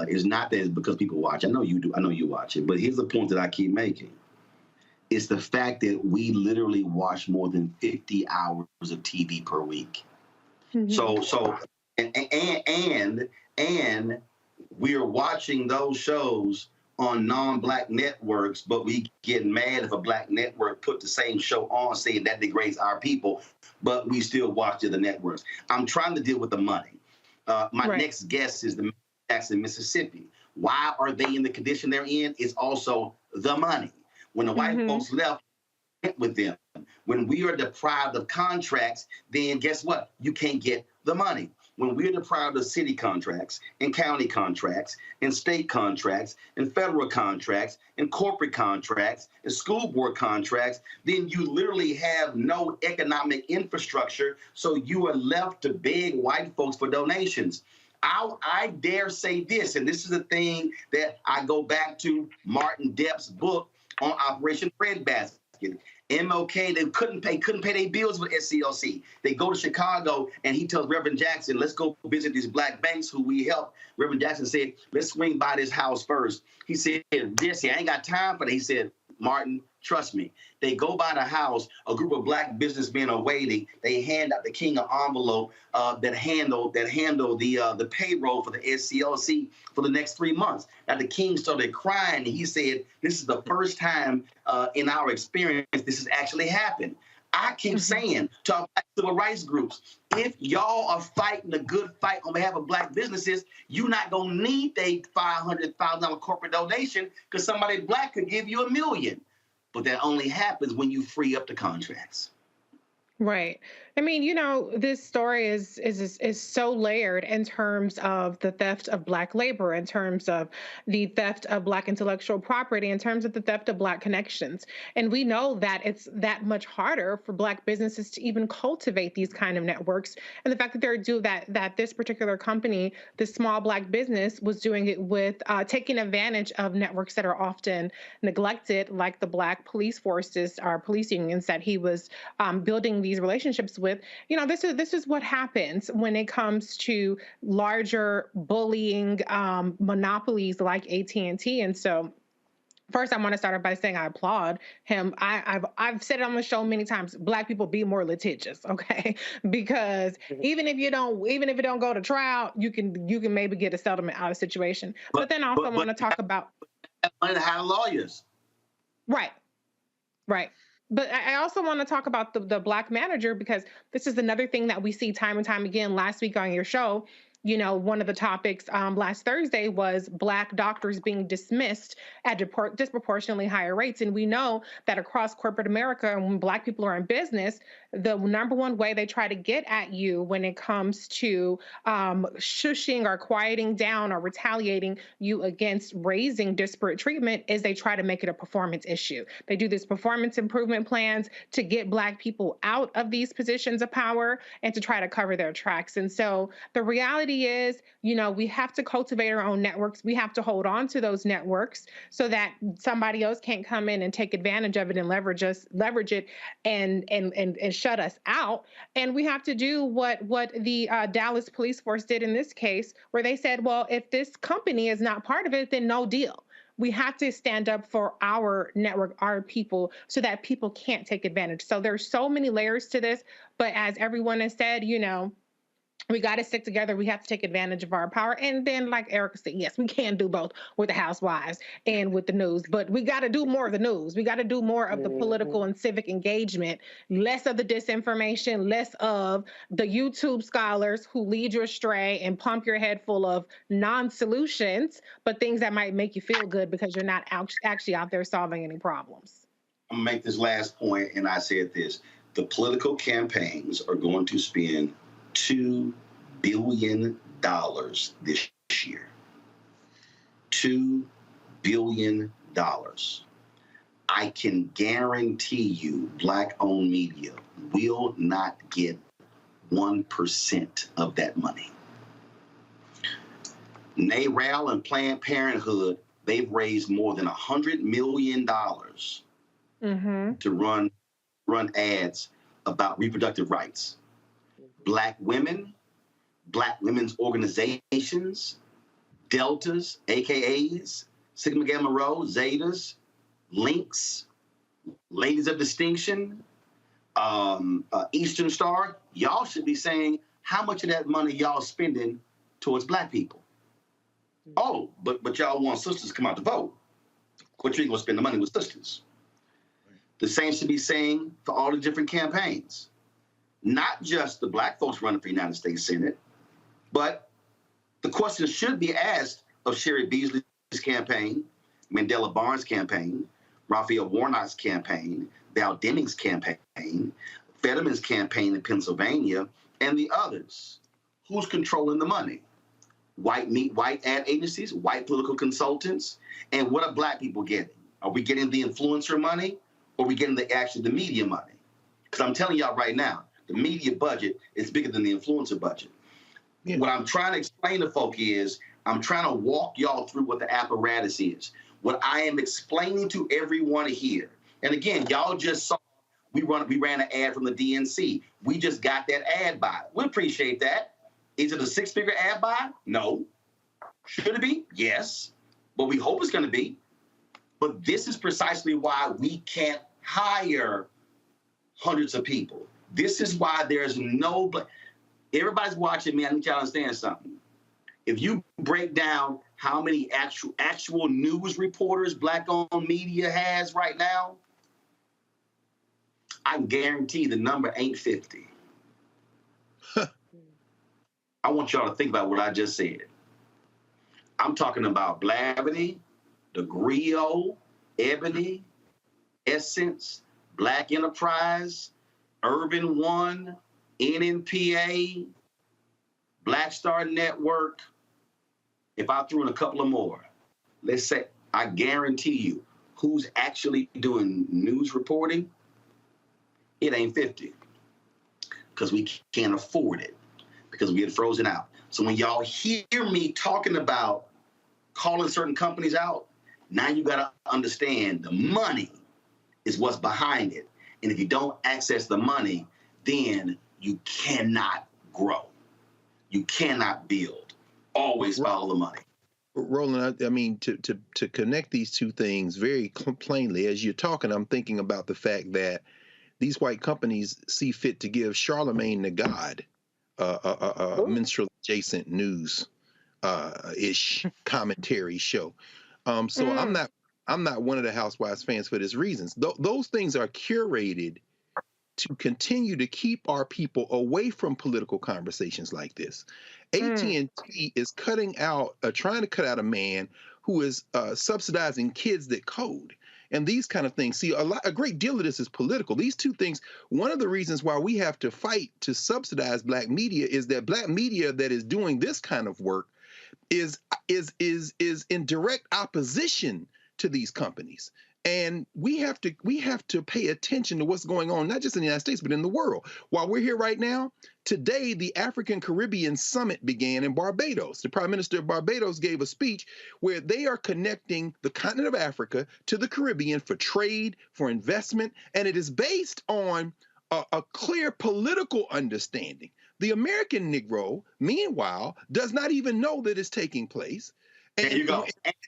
N: is not that it's because people watch. I know you do. I know you watch it. But here's the point that I keep making. It's the fact that we literally watch more than 50 hours of TV per week. Mm-hmm. And we are watching those shows on non-Black networks, but we get mad if a Black network put the same show on, saying that degrades our people, but we still watch the other networks. I'm trying to deal with the money. My next guest is the Jackson, Mississippi. Why are they in the condition they're in? It's also the money. When the white folks left with them, when we are deprived of contracts, then guess what? You can't get the money. when we're deprived of city contracts and county contracts and state contracts and federal contracts and corporate contracts and school board contracts, then you literally have no economic infrastructure. So you are left to beg white folks for donations. I dare say this, and this is the thing that I go back to Martin Depp's book on Operation Breadbasket. MLK, they couldn't pay their bills with SCLC. They go to Chicago, and he tells Reverend Jackson, let's go visit these black banks who we help. Reverend Jackson said, let's swing by this house first. He said, Jesse, I ain't got time for that. He said, Martin, trust me. They go by the house, a group of black businessmen are waiting. They hand out the king an envelope that handle the payroll for the SCLC for the next 3 months. Now the king started crying, and he said, this is the first time in our experience this has actually happened. I keep saying to our black civil rights groups, if y'all are fighting a good fight on behalf of black businesses, you're not going to need a $500,000 corporate donation because somebody black could give you $1 million. But that only happens when you free up the contracts.
H: Right. I mean, you know, this story is so layered in terms of the theft of black labor, in terms of the theft of black intellectual property, in terms of the theft of black connections. And we know that it's that much harder for black businesses to even cultivate these kind of networks. And the fact that that this particular company, this small black business, was doing it with taking advantage of networks that are often neglected, like the black police forces, our police unions that he was building these relationships with. You know, this is what happens when it comes to larger bullying monopolies like AT&T. And so first, I want to start off by saying I applaud him. I've said it on the show many times. Black people, be more litigious, okay? Because even if it don't go to trial, you can maybe get a settlement out of the situation. But then I also want to talk about
N: hire lawyers.
H: Right. But I also want to talk about the black manager, because this is another thing that we see time and time again. Last week on your show, you know, one of the topics last Thursday was black doctors being dismissed at disproportionately higher rates. And we know that across corporate America, when black people are in business, the number one way they try to get at you when it comes to shushing or quieting down or retaliating you against raising disparate treatment is they try to make it a performance issue. They do this performance improvement plans to get black people out of these positions of power and to try to cover their tracks. And so the reality is, you know, we have to cultivate our own networks. We have to hold on to those networks so that somebody else can't come in and take advantage of it and leverage it and shut us out. And we have to do what the Dallas police force did in this case, where they said, well, if this company is not part of it, then no deal. We have to stand up for our network, our people, so that people can't take advantage. So there's so many layers to this. But as everyone has said, you know, we got to stick together. We have to take advantage of our power. And then, like Erica said, yes, we can do both with the housewives and with the news. But we got to do more of the news. We got to do more of the political and civic engagement, less of the disinformation, less of the YouTube scholars who lead you astray and pump your head full of non-solutions, but things that might make you feel good because you're not actually out there solving any problems.
N: I'm going to make this last point, and I said this. The political campaigns are going to spend $2 billion this year. $2 billion. I can guarantee you black-owned media will not get 1% of that money. NARAL and Planned Parenthood, they've raised more than $100 million to run ads about reproductive rights. Black women, black women's organizations, Deltas, AKAs, Sigma Gamma Rho, Zetas, Links, Ladies of Distinction, Eastern Star, y'all should be saying how much of that money y'all spending towards black people. Oh, but y'all want sisters to come out to vote. But you ain't gonna spend the money with sisters. The same should be saying for all the different campaigns. Not just the black folks running for the United States Senate, but the question should be asked of Sherry Beasley's campaign, Mandela Barnes' campaign, Raphael Warnock's campaign, Val Deming's campaign, Fetterman's campaign in Pennsylvania, and the others. who's controlling the money? White ad agencies, white political consultants, and what are black people getting? Are we getting the influencer money, or are we getting the media money? Because I'm telling y'all right now, the media budget is bigger than the influencer budget. Yeah. What I'm trying to explain to folk is, I'm trying to walk y'all through what the apparatus is. What I am explaining to everyone here, and again, y'all just saw we ran an ad from the DNC. We just got that ad buy. We appreciate that. Is it a six-figure ad buy? No. Should it be? Yes. But we hope it's going to be. But this is precisely why we can't hire hundreds of people. This is why there's no... Everybody's watching me. I need y'all to understand something. If you break down how many actual news reporters Black-owned media has right now, I guarantee the number ain't 50. I want y'all to think about what I just said. I'm talking about Blavity, The Griot, Ebony, Essence, Black Enterprise, Urban One, NNPA, Black Star Network. If I threw in a couple of more, let's say, I guarantee you, who's actually doing news reporting? It ain't 50, because we can't afford it, because we get frozen out. So when y'all hear me talking about calling certain companies out, now you got to understand the money is what's behind it. And if you don't access the money, then you cannot grow. You cannot build. Always follow the money.
I: Roland, I mean, to connect these two things very plainly, as you're talking, I'm thinking about the fact that these white companies see fit to give Charlemagne the God a minstrel adjacent news ish commentary show. So I'm not one of the Housewives fans for this reasons. Those things are curated to continue to keep our people away from political conversations like this. AT&T is trying to cut out a man who is subsidizing kids that code. And these kind of things. See, a great deal of this is political. These two things, one of the reasons why we have to fight to subsidize black media is that black media that is doing this kind of work is in direct opposition to these companies. And we have to pay attention to what's going on, not just in the United States, but in the world. While we're here right now, today, the African Caribbean Summit began in Barbados. The Prime Minister of Barbados gave a speech where they are connecting the continent of Africa to the Caribbean for trade, for investment, and it is based on a clear political understanding. The American Negro, meanwhile, does not even know that it's taking place. And
N: there you go.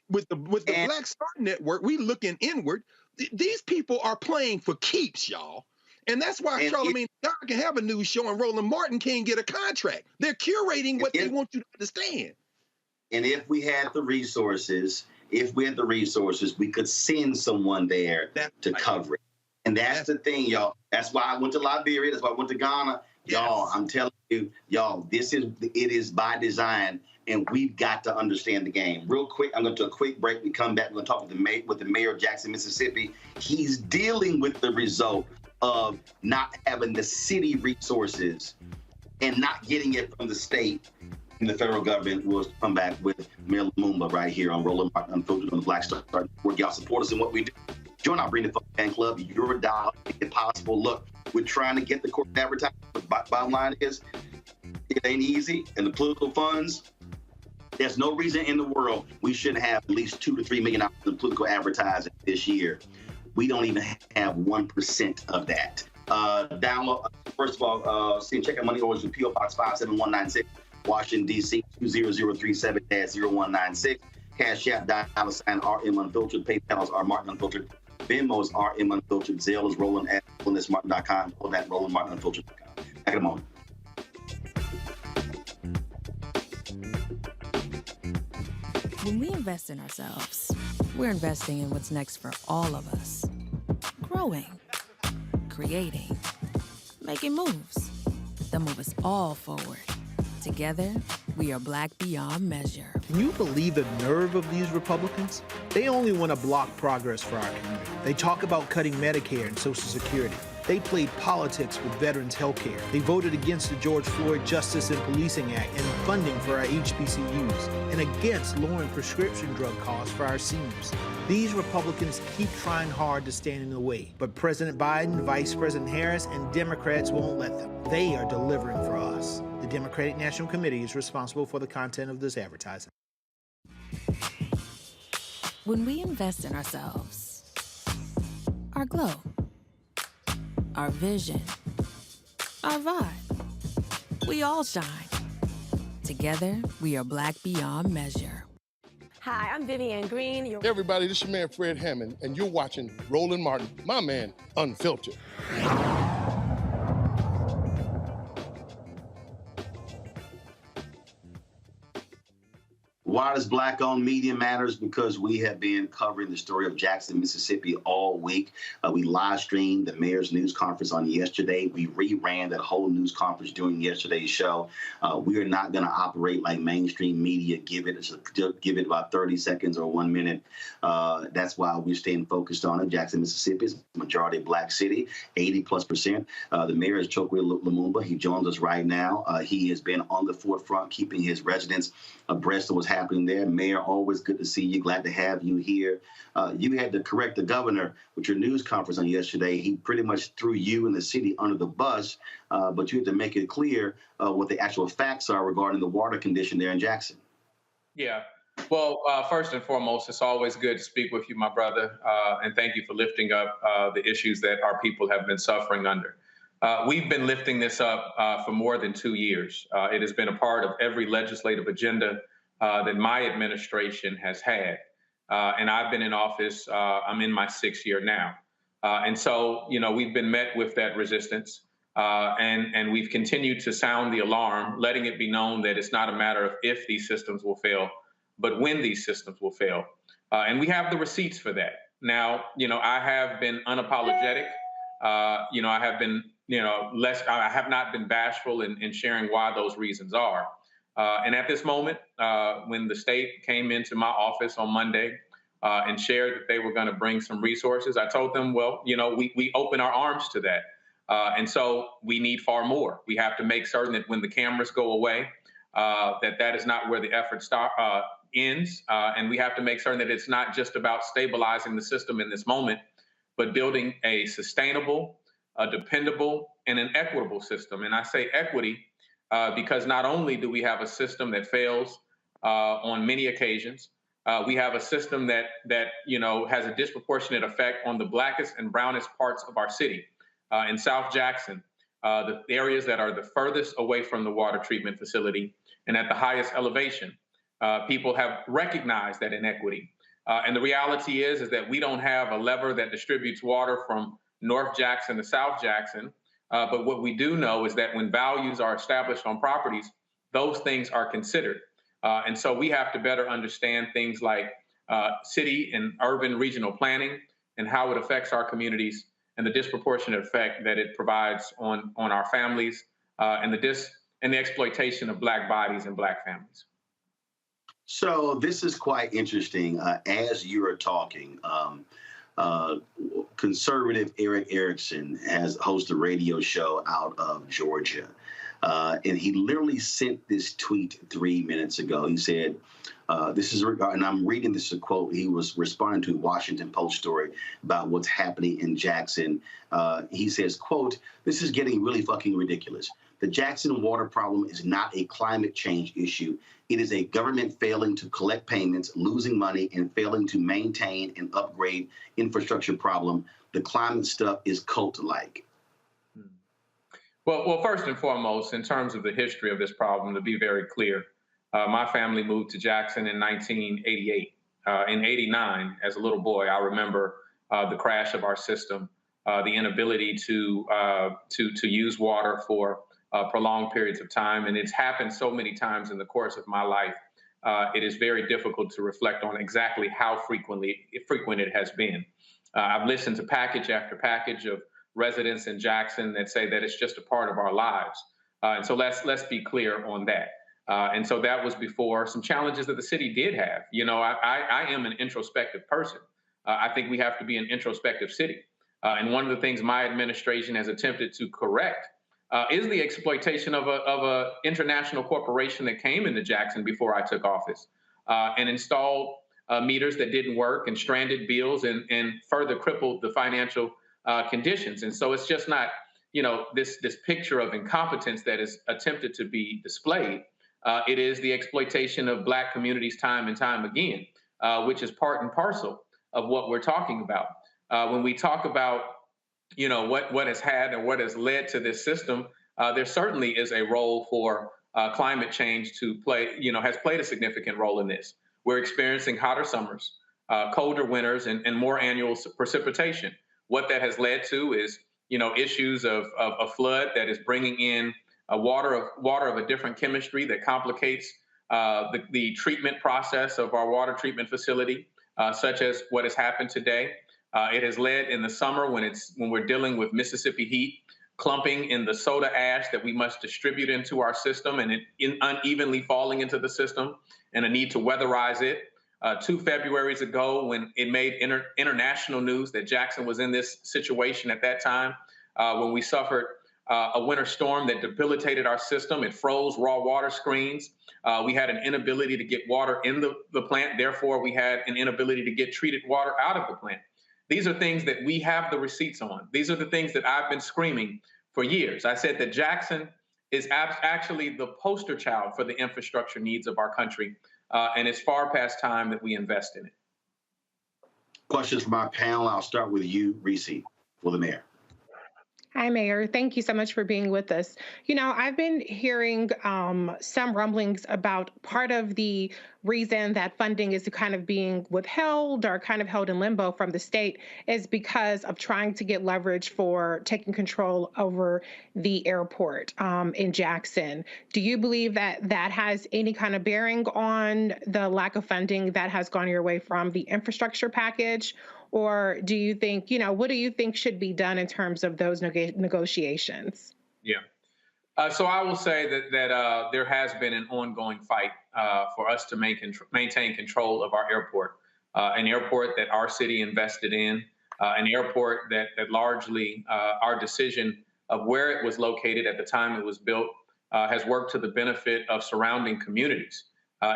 I: With the Black Star Network, we looking inward. These people are playing for keeps, y'all. And that's why Charlemagne God can have a news show and Roland Martin can't get a contract. They're curating what they want you to understand.
N: And if we had the resources, we could send someone there to cover it. And that's the thing, y'all. That's why I went to Liberia. That's why I went to Ghana. Yes. Y'all, I'm telling you, y'all, it is by design. And we've got to understand the game. Real quick, I'm going to do a quick break. We come back. We're going to talk with the mayor of Jackson, Mississippi. He's dealing with the result of not having the city resources and not getting it from the state and the federal government. We'll come back with Mayor Lumumba right here on Roland Martin Unfiltered on the Black Star Network. Y'all support us in what we do. Join our Bring the Fun Fan Club. Your dollar, if possible. Look, we're trying to get the corporate advertising. But bottom line is, it ain't easy. And the political funds, there's no reason in the world we shouldn't have at least $2 to $3 million in political advertising this year. We don't even have 1% of that. Download, first of all, check out money orders with P.O. Box 57196, Washington, D.C. 20037-0196. Cash App, $RM Unfiltered. PayPal is R Martin Unfiltered. Venmo is RM Unfiltered. Zelle is Roland at RolandMartin.com or that RolandMartinUnfiltered.com. Back in a moment.
O: When we invest in ourselves, we're investing in what's next for all of us. Growing, creating, making moves that move us all forward. Together, we are Black beyond measure.
P: Can you believe the nerve of these Republicans? They only want to block progress for our community. They talk about cutting Medicare and Social Security. They played politics with veterans' health care. They voted against the George Floyd Justice and Policing Act and funding for our HBCUs, and against lowering prescription drug costs for our seniors. These Republicans keep trying hard to stand in the way, but President Biden, Vice President Harris, and Democrats won't let them. They are delivering for us. The Democratic National Committee is responsible for the content of this advertising.
O: When we invest in ourselves, our glow, our vision, our vibe, we all shine. Together, we are Black beyond measure.
E: Hi, I'm Vivian Green.
G: Hey everybody, this is your man Fred Hammond, and you're watching Roland Martin, my man, Unfiltered.
N: Why does Black-owned media matters? Because we have been covering the story of Jackson, Mississippi all week. We live streamed the mayor's news conference on yesterday. We reran that whole news conference during yesterday's show. We are not going to operate like mainstream media. Give it about 30 seconds or 1 minute. That's why we're staying focused on it. Jackson, Mississippi is a majority Black city, 80+%. The mayor is Chokwe Lumumba. He joins us right now. He has been on the forefront, keeping his residents abreast of what's happening there. Mayor, always good to see you. Glad to have you here. You had to correct the governor with your news conference on yesterday. He pretty much threw you and the city under the bus, but you had to make it clear what the actual facts are regarding the water condition there in Jackson.
J: Yeah. Well, first and foremost, it's always good to speak with you, my brother, and thank you for lifting up the issues that our people have been suffering under. We've been lifting this up for more than 2 years. It has been a part of every legislative agenda that my administration has had. And I've been in office, I'm in my 6th year now. And so, we've been met with that resistance, and we've continued to sound the alarm, letting it be known that it's not a matter of if these systems will fail, but when these systems will fail. And we have the receipts for that. Now, I have been unapologetic. I have been I have not been bashful in sharing why those reasons are. And at this moment, when the state came into my office on Monday and shared that they were going to bring some resources, I told them, well, we open our arms to that. And so we need far more. We have to make certain that when the cameras go away, that is not where the effort ends. And we have to make certain that it's not just about stabilizing the system in this moment, but building a sustainable, a dependable, and an equitable system. And I say equity because not only do we have a system that fails on many occasions, we have a system that has a disproportionate effect on the blackest and brownest parts of our city. In South Jackson, the areas that are the furthest away from the water treatment facility and at the highest elevation, people have recognized that inequity. And the reality is that we don't have a lever that distributes water from North Jackson to South Jackson. But what we do know is that when values are established on properties, those things are considered. And so we have to better understand things like city and urban regional planning and how it affects our communities and the disproportionate effect that it provides on our families and the exploitation of Black bodies and Black families.
N: So this is quite interesting. As you are talking, conservative Eric Erickson has hosted a radio show out of Georgia. And he literally sent this tweet 3 minutes ago. He said, and I'm reading this a quote. He was responding to a Washington Post story about what's happening in Jackson. He says, quote, "This is getting really fucking ridiculous. The Jackson water problem is not a climate change issue. It is a government failing to collect payments, losing money, and failing to maintain and upgrade infrastructure problem. The climate stuff is cult-like."
J: Well, first and foremost, in terms of the history of this problem, to be very clear, my family moved to Jackson in 1988. In '89, as a little boy, I remember the crash of our system, the inability to use water for prolonged periods of time. And it's happened so many times in the course of my life. It is very difficult to reflect on exactly how frequent it has been. I've listened to package after package of residents in Jackson that say that it's just a part of our lives. And so let's be clear on that. And so that was before some challenges that the city did have. I am an introspective person. I think we have to be an introspective city. And one of the things my administration has attempted to correct is the exploitation of a international corporation that came into Jackson before I took office and installed meters that didn't work and stranded bills and further crippled the financial conditions. And so it's just not, this picture of incompetence that is attempted to be displayed. It is the exploitation of Black communities time and time again, which is part and parcel of what we're talking about. When we talk about, what has had and what has led to this system, there certainly is a role for climate change to play, has played a significant role in this. We're experiencing hotter summers, colder winters, and more annual precipitation. What that has led to is, issues of a flood that is bringing in water of a different chemistry that complicates the treatment process of our water treatment facility, such as what has happened today. It has led in the summer when we're dealing with Mississippi heat, clumping in the soda ash that we must distribute into our system and unevenly falling into the system, and a need to weatherize it. 2 Februaries ago, when it made international news that Jackson was in this situation at that time, when we suffered a winter storm that debilitated our system. It froze raw water screens. We had an inability to get water in the plant. Therefore, we had an inability to get treated water out of the plant. These are things that we have the receipts on. These are the things that I've been screaming for years. I said that Jackson is actually the poster child for the infrastructure needs of our country, and it's far past time that we invest in it.
N: Questions from our panel. I'll start with you, Reese, for the mayor.
H: Hi, Mayor. Thank you so much for being with us. I've been hearing some rumblings about part of the reason that funding is kind of being withheld or kind of held in limbo from the state is because of trying to get leverage for taking control over the airport in Jackson. Do you believe that that has any kind of bearing on the lack of funding that has gone your way from the infrastructure package? Or do you think, what do you think should be done in terms of those negotiations?
J: Yeah. So I will say that there has been an ongoing fight for us to maintain control of our airport, an airport that our city invested in, an airport that largely our decision of where it was located at the time it was built has worked to the benefit of surrounding communities.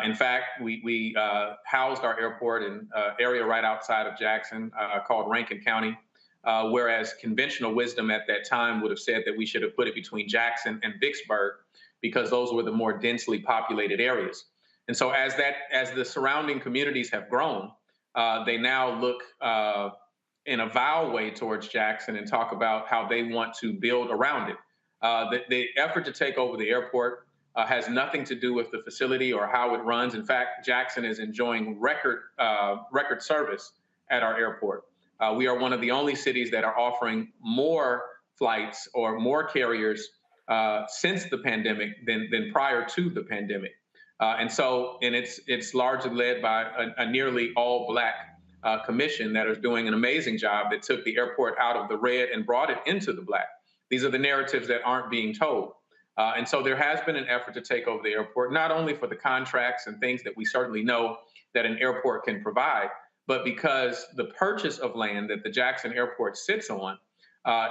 J: In fact, we housed our airport in an area right outside of Jackson called Rankin County, whereas conventional wisdom at that time would have said that we should have put it between Jackson and Vicksburg because those were the more densely populated areas. And so as the surrounding communities have grown, they now look in a vile way towards Jackson and talk about how they want to build around it. The effort to take over the airport has nothing to do with the facility or how it runs. In fact, Jackson is enjoying record service at our airport. We are one of the only cities that are offering more flights or more carriers since the pandemic than prior to the pandemic. And it's largely led by a nearly all Black commission that is doing an amazing job that took the airport out of the red and brought it into the Black. These are the narratives that aren't being told. And so there has been an effort to take over the airport, not only for the contracts and things that we certainly know that an airport can provide, but because the purchase of land that the Jackson Airport sits on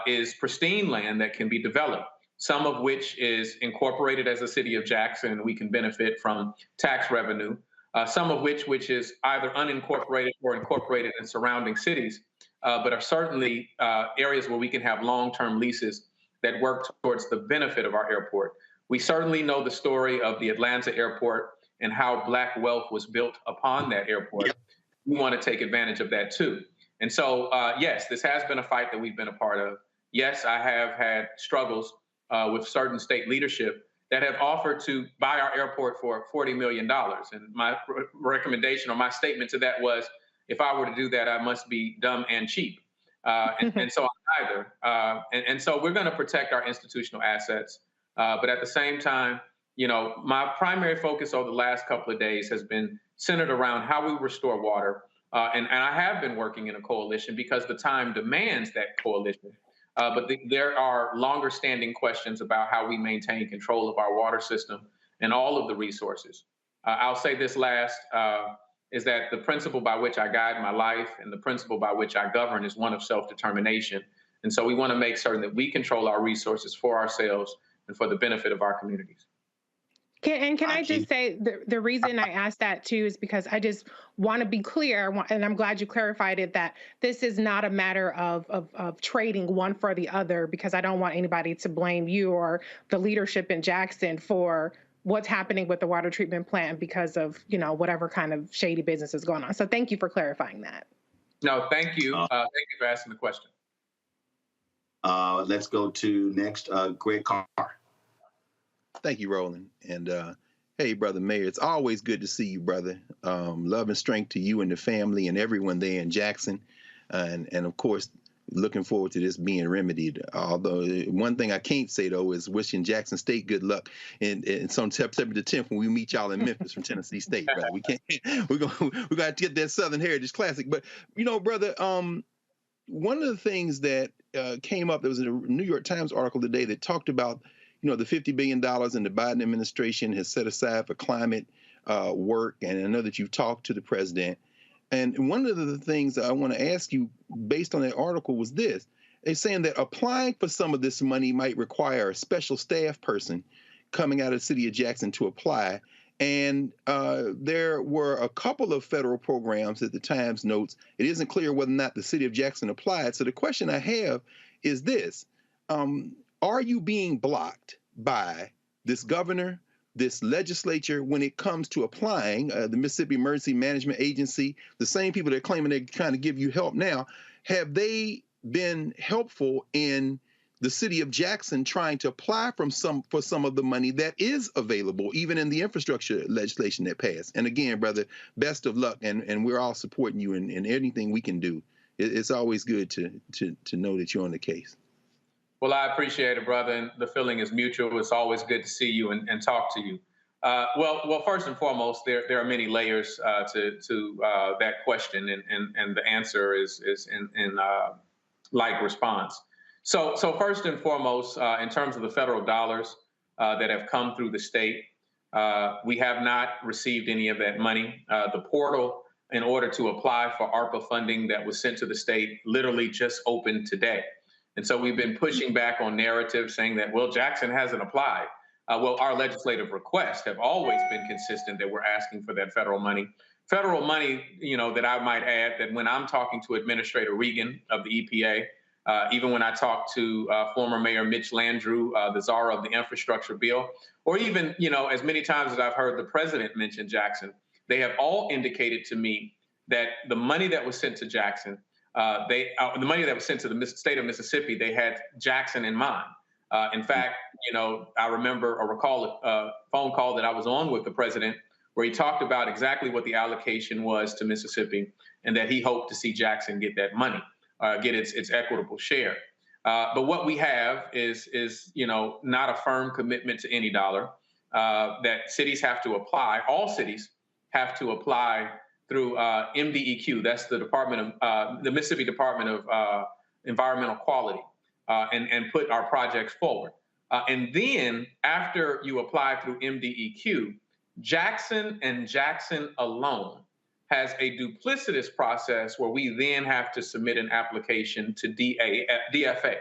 J: is pristine land that can be developed, some of which is incorporated as a city of Jackson, and we can benefit from tax revenue, some of which is either unincorporated or incorporated in surrounding cities, but are certainly areas where we can have long-term leases that work towards the benefit of our airport. We certainly know the story of the Atlanta airport and how Black wealth was built upon that airport. We want to take advantage of that too. And so, yes, this has been a fight that we've been a part of. Yes, I have had struggles with certain state leadership that have offered to buy our airport for $40 million. And my recommendation or my statement to that was, if I were to do that, I must be dumb and cheap. And so I'm neither. And so we're going to protect our institutional assets. But at the same time, my primary focus over the last couple of days has been centered around how we restore water. And I have been working in a coalition because the time demands that coalition. But there are longer standing questions about how we maintain control of our water system and all of the resources. I'll say this last, is that the principle by which I guide my life and the principle by which I govern is one of self-determination. And so we want to make certain that we control our resources for ourselves and for the benefit of our communities.
H: Can I just say the reason I asked that too is because I just want to be clear, and I'm glad you clarified it, that this is not a matter of trading one for the other, because I don't want anybody to blame you or the leadership in Jackson for what's happening with the water treatment plant because of, you know, whatever kind of shady business is going on. So thank you for clarifying that.
J: No, thank you. Thank you for asking the question.
N: Let's go to next, Greg Carr.
I: Thank you, Roland. And hey, Brother Mayor, it's always good to see you, brother. Love and strength to you and the family and everyone there in Jackson. And of course, looking forward to this being remedied. Although one thing I can't say, though, is wishing Jackson State good luck in some September the 10th when we meet y'all in Memphis from Tennessee State, brother. We got to get that Southern Heritage Classic. But, you know, brother, one of the things that came up, there was a New York Times article today that talked about, you know, the $50 billion in the Biden administration has set aside for climate work. And I know that you've talked to the president. And one of the things I want to ask you based on that article was this. They're saying that applying for some of this money might require a special staff person coming out of the city of Jackson to apply. And there were a couple of federal programs that the Times notes. It isn't clear whether or not the city of Jackson applied. So the question I have is this. Are you being blocked by this governor, this legislature, when it comes to applying? The Mississippi Emergency Management Agency, the same people that are claiming they're trying to give you help now, have they been helpful in the city of Jackson trying to apply for some of the money that is available, even in the infrastructure legislation that passed? And again, brother, best of luck, and we're all supporting you in anything we can do. It's always good to know that you're on the case.
J: Well, I appreciate it, brother, and the feeling is mutual. It's always good to see you and talk to you. Well, first and foremost, there are many layers to that question, and the answer is in like response. So first and foremost, in terms of the federal dollars that have come through the state, we have not received any of that money. The portal in order to apply for ARPA funding that was sent to the state literally just opened today. And so we've been pushing back on narrative saying that, well, Jackson hasn't applied. Well, our legislative requests have always been consistent that we're asking for that federal money. Federal money, you know, that I might add that when I'm talking to Administrator Regan of the EPA, even when I talk to former Mayor Mitch Landrieu, the czar of the infrastructure bill, or even, you know, as many times as I've heard the president mention Jackson, they have all indicated to me that the money that was sent to Jackson, the money that was sent to the state of Mississippi, they had Jackson in mind. In fact, you know, I remember or recall a phone call that I was on with the president where he talked about exactly what the allocation was to Mississippi and that he hoped to see Jackson get that money, get its equitable share. But what we have is, you know, not a firm commitment to any dollar, that cities have to apply. All cities have to apply through MDEQ. That's the the Mississippi Department of Environmental Quality, and put our projects forward. And then after you apply through MDEQ, Jackson and Jackson alone has a duplicitous process where we then have to submit an application to DFA,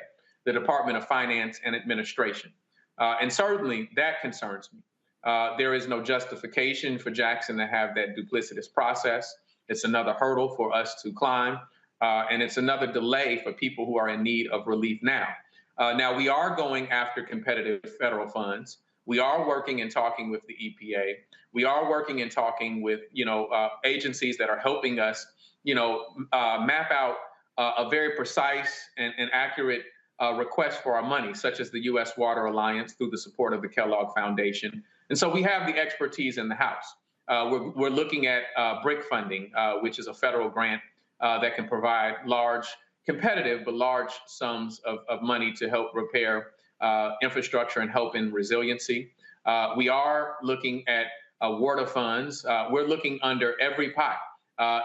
J: the Department of Finance and Administration. And certainly that concerns me. There is no justification for Jackson to have that duplicitous process. It's another hurdle for us to climb, and it's another delay for people who are in need of relief now. Now, we are going after competitive federal funds. We are working and talking with the EPA. We are working and talking with, you know, agencies that are helping us, you know, map out a very precise and accurate request for our money, such as the U.S. Water Alliance through the support of the Kellogg Foundation. And so we have the expertise in the House. We're looking at BRIC funding, which is a federal grant that can provide large, competitive, but large sums of money to help repair infrastructure and help in resiliency. We are looking at WARTA funds. We're looking under every pot.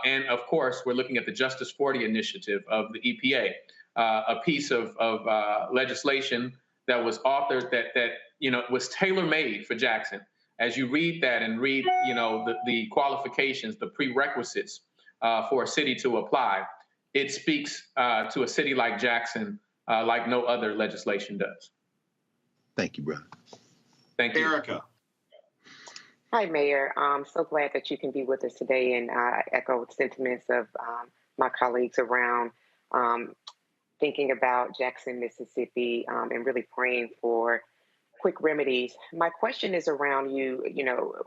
J: And of course, we're looking at the Justice 40 initiative of the EPA, a piece of legislation that was authored that you know, was tailor-made for Jackson as you read that and read, the qualifications, the prerequisites for a city to apply, it speaks to a city like Jackson like no other legislation does.
I: Thank you, brother.
J: Thank you.
N: Erica.
D: Hi, Mayor. I'm so glad that you can be with us today, and I echo sentiments of my colleagues around thinking about Jackson, Mississippi, and really praying for quick remedies. My question is around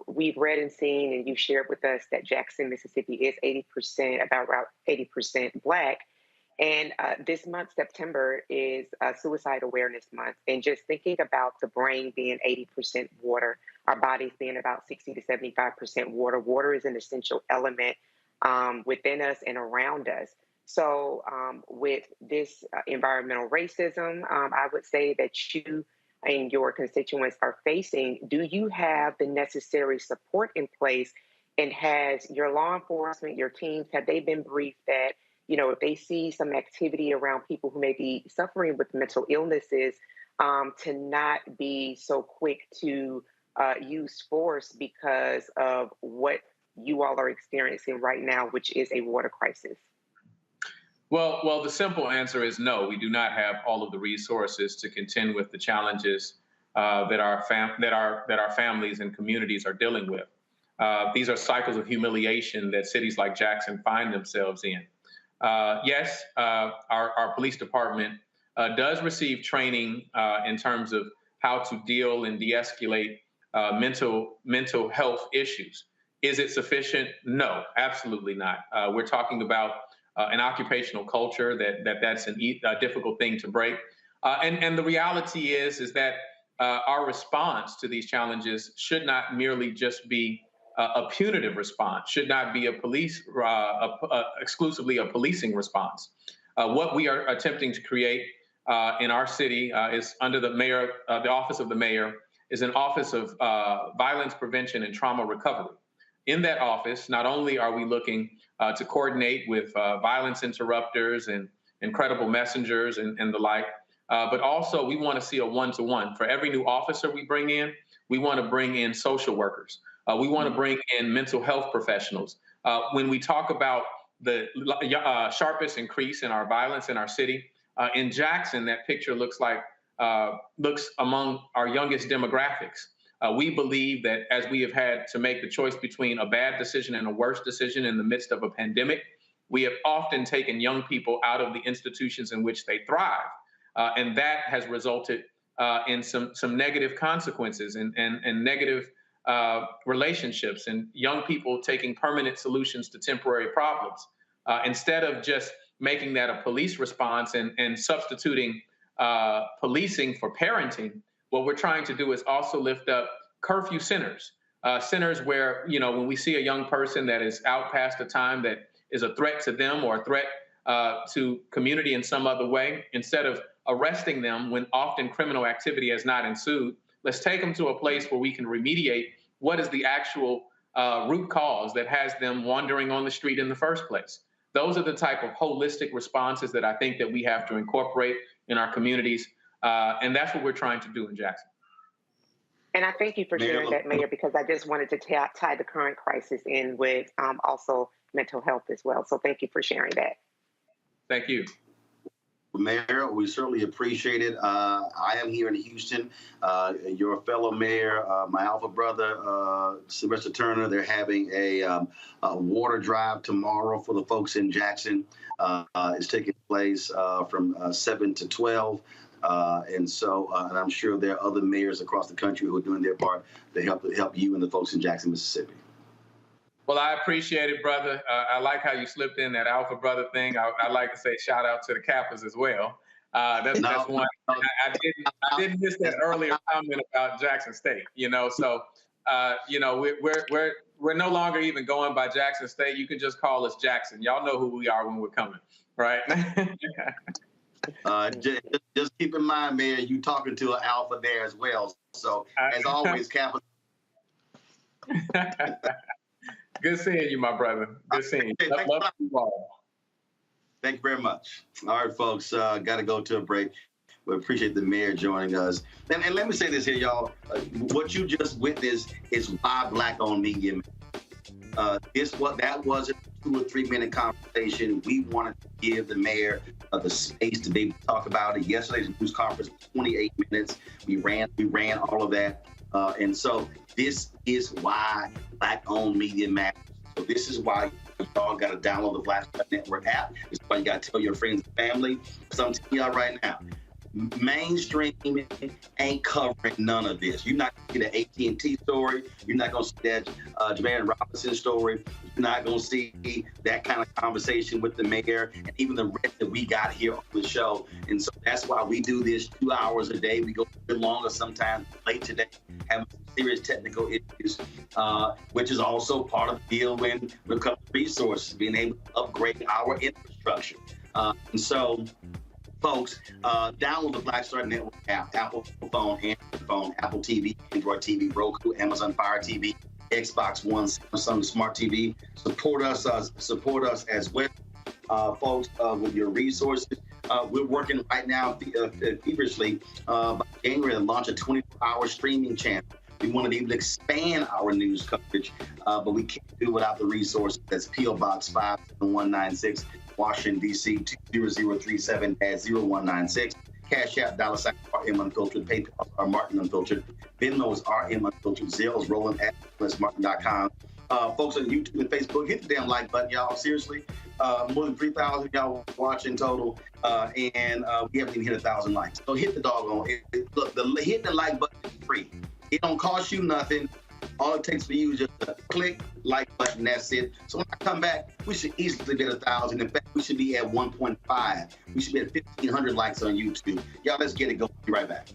D: we've read and seen, and you shared with us that Jackson, Mississippi is 80%, about 80% Black. And this month, September, is Suicide Awareness Month. And just thinking about the brain being 80% water, our bodies being about 60 to 75% water. Water is an essential element within us and around us. So with this environmental racism, I would say that you and your constituents are facing, do you have the necessary support in place? And has your law enforcement, your teams, have they been briefed that, if they see some activity around people who may be suffering with mental illnesses, to not be so quick to use force because of what you all are experiencing right now, which is a water crisis?
J: Well, the simple answer is no. We do not have all of the resources to contend with the challenges that our families and communities are dealing with. These are cycles of humiliation that cities like Jackson find themselves in. Yes, our police department does receive training in terms of how to deal and de-escalate mental health issues. Is it sufficient? No, absolutely not. We're talking about an occupational culture that's a difficult thing to break. And the reality is that our response to these challenges should not merely just be a punitive response, should not be exclusively a policing response. What we are attempting to create in our city is under the mayor, the office of the mayor, is an office of violence prevention and trauma recovery. In that office, not only are we looking to coordinate with violence interrupters and credible messengers and the like, but also we want to see a one-to-one. For every new officer we bring in, we want to bring in social workers. We want to bring in mental health professionals. When we talk about the sharpest increase in our violence in our city, in Jackson, that picture looks among our youngest demographics. We believe that as we have had to make the choice between a bad decision and a worse decision in the midst of a pandemic, we have often taken young people out of the institutions in which they thrive. And that has resulted in some negative consequences and negative relationships and young people taking permanent solutions to temporary problems. Instead of just making that a police response and substituting policing for parenting, what we're trying to do is also lift up curfew centers, centers where, when we see a young person that is out past a time that is a threat to them or a threat to community in some other way, instead of arresting them when often criminal activity has not ensued, let's take them to a place where we can remediate what is the actual root cause that has them wandering on the street in the first place. Those are the type of holistic responses that I think that we have to incorporate in our communities. And that's what we're trying to do in Jackson.
D: And I thank you for sharing that, Mayor, because I just wanted to tie the current crisis in with also mental health as well. So thank you for sharing that.
J: Thank you.
N: Mayor, we certainly appreciate it. I am here in Houston. Your fellow mayor, my alpha brother, Sylvester Turner, they're having a water drive tomorrow for the folks in Jackson. It's taking place from 7 to 12. And I'm sure there are other mayors across the country who are doing their part to help you and the folks in Jackson, Mississippi.
J: Well, I appreciate it, brother. I like how you slipped in that alpha brother thing. I like to say shout out to the Kappas as well. That's one. I didn't miss that earlier comment about Jackson State. So we're no longer even going by Jackson State. You can just call us Jackson. Y'all know who we are when we're coming, right?
N: Just keep in mind, Mayor, you talking to an alpha there as well. So as always, Kappa.
J: Good seeing you, my brother. Good seeing you. Love you all.
N: Thank you very much. All right, folks, got to go to a break. We appreciate the mayor joining us. And let me say this here, y'all. What you just witnessed is why Black-owned media. That wasn't a 2 or 3 minute conversation. We wanted to give the mayor the space to be able to talk about it. Yesterday's news conference was 28 minutes. We ran all of that. And so this is why Black-owned media matters. So this is why y'all got to download the Black Star Network app. This is why you got to tell your friends and family. Because I'm telling y'all right now, mainstream ain't covering none of this. You're not going to see the AT&T story. You're not going to see that Jamarion Robinson story. You're not going to see that kind of conversation with the mayor and even the rest that we got here on the show. And so that's why we do this 2 hours a day. We go a bit longer sometimes, late today, having some serious technical issues, which is also part of the deal when it comes to resources, being able to upgrade our infrastructure. And so, folks, download the Black Star Network app, Apple phone, Android phone, Apple TV, Android TV, Roku, Amazon Fire TV, Xbox One, Samsung Smart TV. Support us as well, folks, with your resources. We're working right now feverishly by January to launch a 24-hour streaming channel. We want to be able to expand our news coverage, but we can't do it without the resources. That's P.O. Box 57196. Washington, D.C. 20037-0196. Cash App, $RM Unfiltered. PayPal, R Martin Unfiltered. Venmo is RM Unfiltered. Zelle is Roland at Martin.com. Folks on YouTube and Facebook, hit the damn like button, y'all. Seriously. More than 3,000 y'all watching total, and we haven't even hit 1,000 likes. So hit the doggone. Look, hit the like button is free. It don't cost you nothing. All it takes for you is just a click, like button, that's it. So when I come back, we should easily be at 1,000. In fact, we should be at 1.5. We should be at 1,500 likes on YouTube. Y'all, let's get it going. Be right back.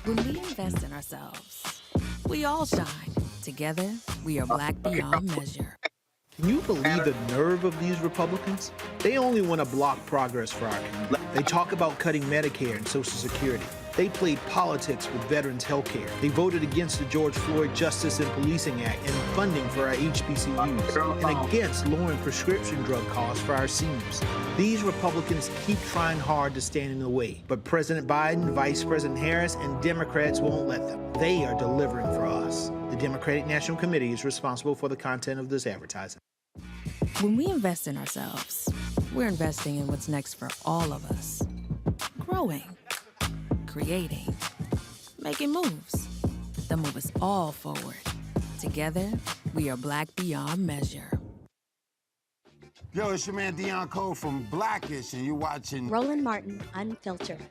O: When we invest in ourselves, we all shine. Together, we are Black beyond measure.
P: Can you believe the nerve of these Republicans? They only want to block progress for our community. They talk about cutting Medicare and Social Security. They played politics with veterans' health care. They voted against the George Floyd Justice and Policing Act and funding for our HBCUs, and against lowering prescription drug costs for our seniors. These Republicans keep trying hard to stand in the way, but President Biden, Vice President Harris, and Democrats won't let them. They are delivering for us. The Democratic National Committee is responsible for the content of this advertising.
O: When we invest in ourselves, we're investing in what's next for all of us. Growing, creating, making moves that move us all forward. Together, we are Black beyond measure.
F: Yo, it's your man Dion Cole from Blackish, and you're watching
E: Roland Martin Unfiltered.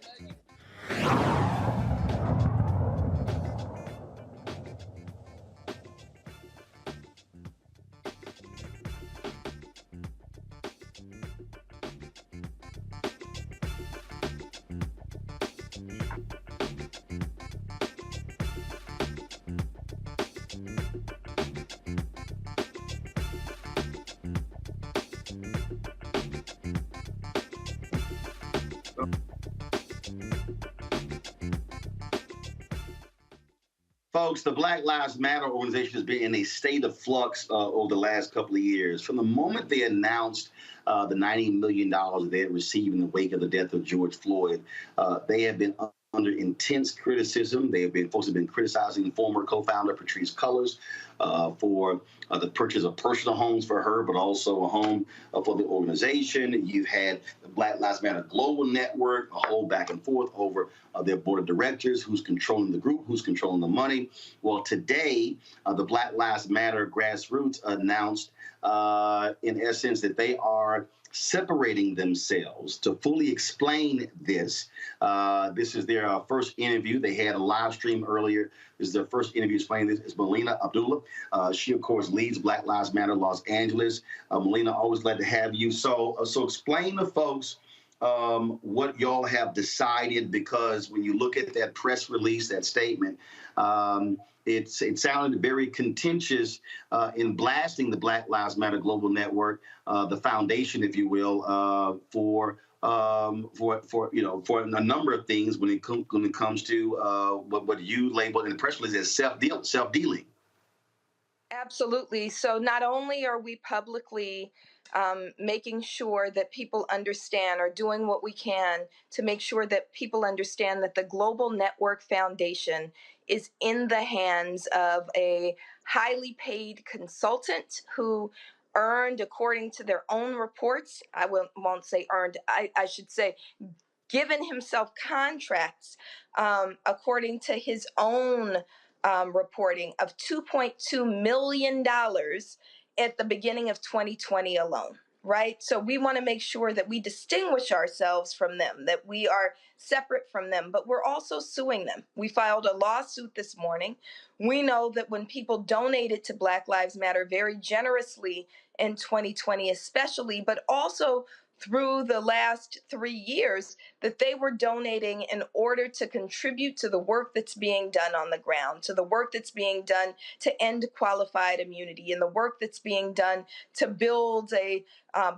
N: Folks, the Black Lives Matter organization has been in a state of flux over the last couple of years. From the moment they announced the $90 million they had received in the wake of the death of George Floyd, they have been under intense criticism. Folks have been criticizing former co-founder Patrisse Cullors for the purchase of personal homes for her, but also a home for the organization. You've had the Black Lives Matter Global Network, a whole back and forth over their board of directors, who's controlling the group, who's controlling the money. Well, today, the Black Lives Matter grassroots announced, in essence, that they are separating themselves to fully explain this. This is their first interview. They had a live stream earlier. This is their first interview explaining this. It's Melina Abdullah. She, of course, leads Black Lives Matter Los Angeles. Melina, always glad to have you. So explain to folks what y'all have decided, because when you look at that press release, that statement, it sounded very contentious in blasting the Black Lives Matter Global Network, the foundation, if you will, for a number of things when it comes to what you labeled in the press release as self-dealing.
K: Absolutely. So not only are we publicly making sure that people understand, or doing what we can to make sure that people understand that the Global Network Foundation is in the hands of a highly paid consultant who earned, according to their own reports, won't say earned, I should say given himself contracts, according to his own reporting, of $2.2 million at the beginning of 2020 alone. Right? So we want to make sure that we distinguish ourselves from them, that we are separate from them, but we're also suing them. We filed a lawsuit this morning. We know that when people donated to Black Lives Matter very generously in 2020, especially, but also through the last 3 years, that they were donating in order to contribute to the work that's being done on the ground, to the work that's being done to end qualified immunity, and the work that's being done to build a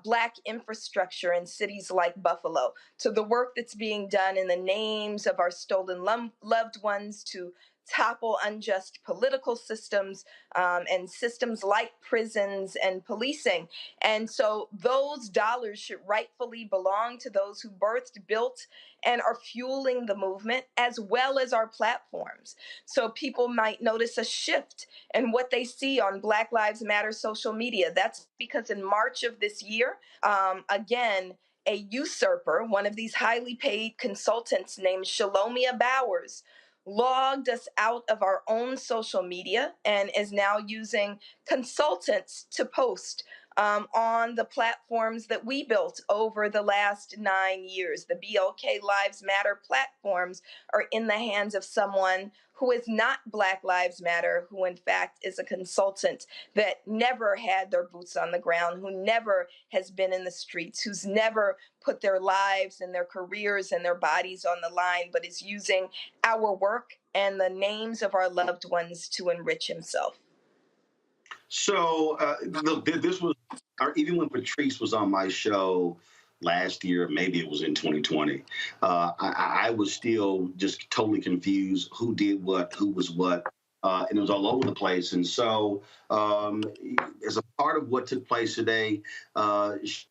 K: Black infrastructure in cities like Buffalo, to the work that's being done in the names of our stolen loved ones to topple unjust political systems and systems like prisons and policing. And so those dollars should rightfully belong to those who birthed, built, and are fueling the movement, as well as our platforms. So people might notice a shift in what they see on Black Lives Matter social media. That's because in March of this year, again, a usurper, one of these highly paid consultants named Shalomia Bowers, logged us out of our own social media and is now using consultants to post on the platforms that we built over the last 9 years. The BLK Lives Matter platforms are in the hands of someone who is not Black Lives Matter, who in fact is a consultant that never had their boots on the ground, who never has been in the streets, who's never put their lives and their careers and their bodies on the line, but is using our work and the names of our loved ones to enrich himself.
N: So, look, this was, or even when Patrice was on my show last year, maybe it was in 2020, I was still just totally confused who did what, who was what, and it was all over the place. And so, as a part of what took place today,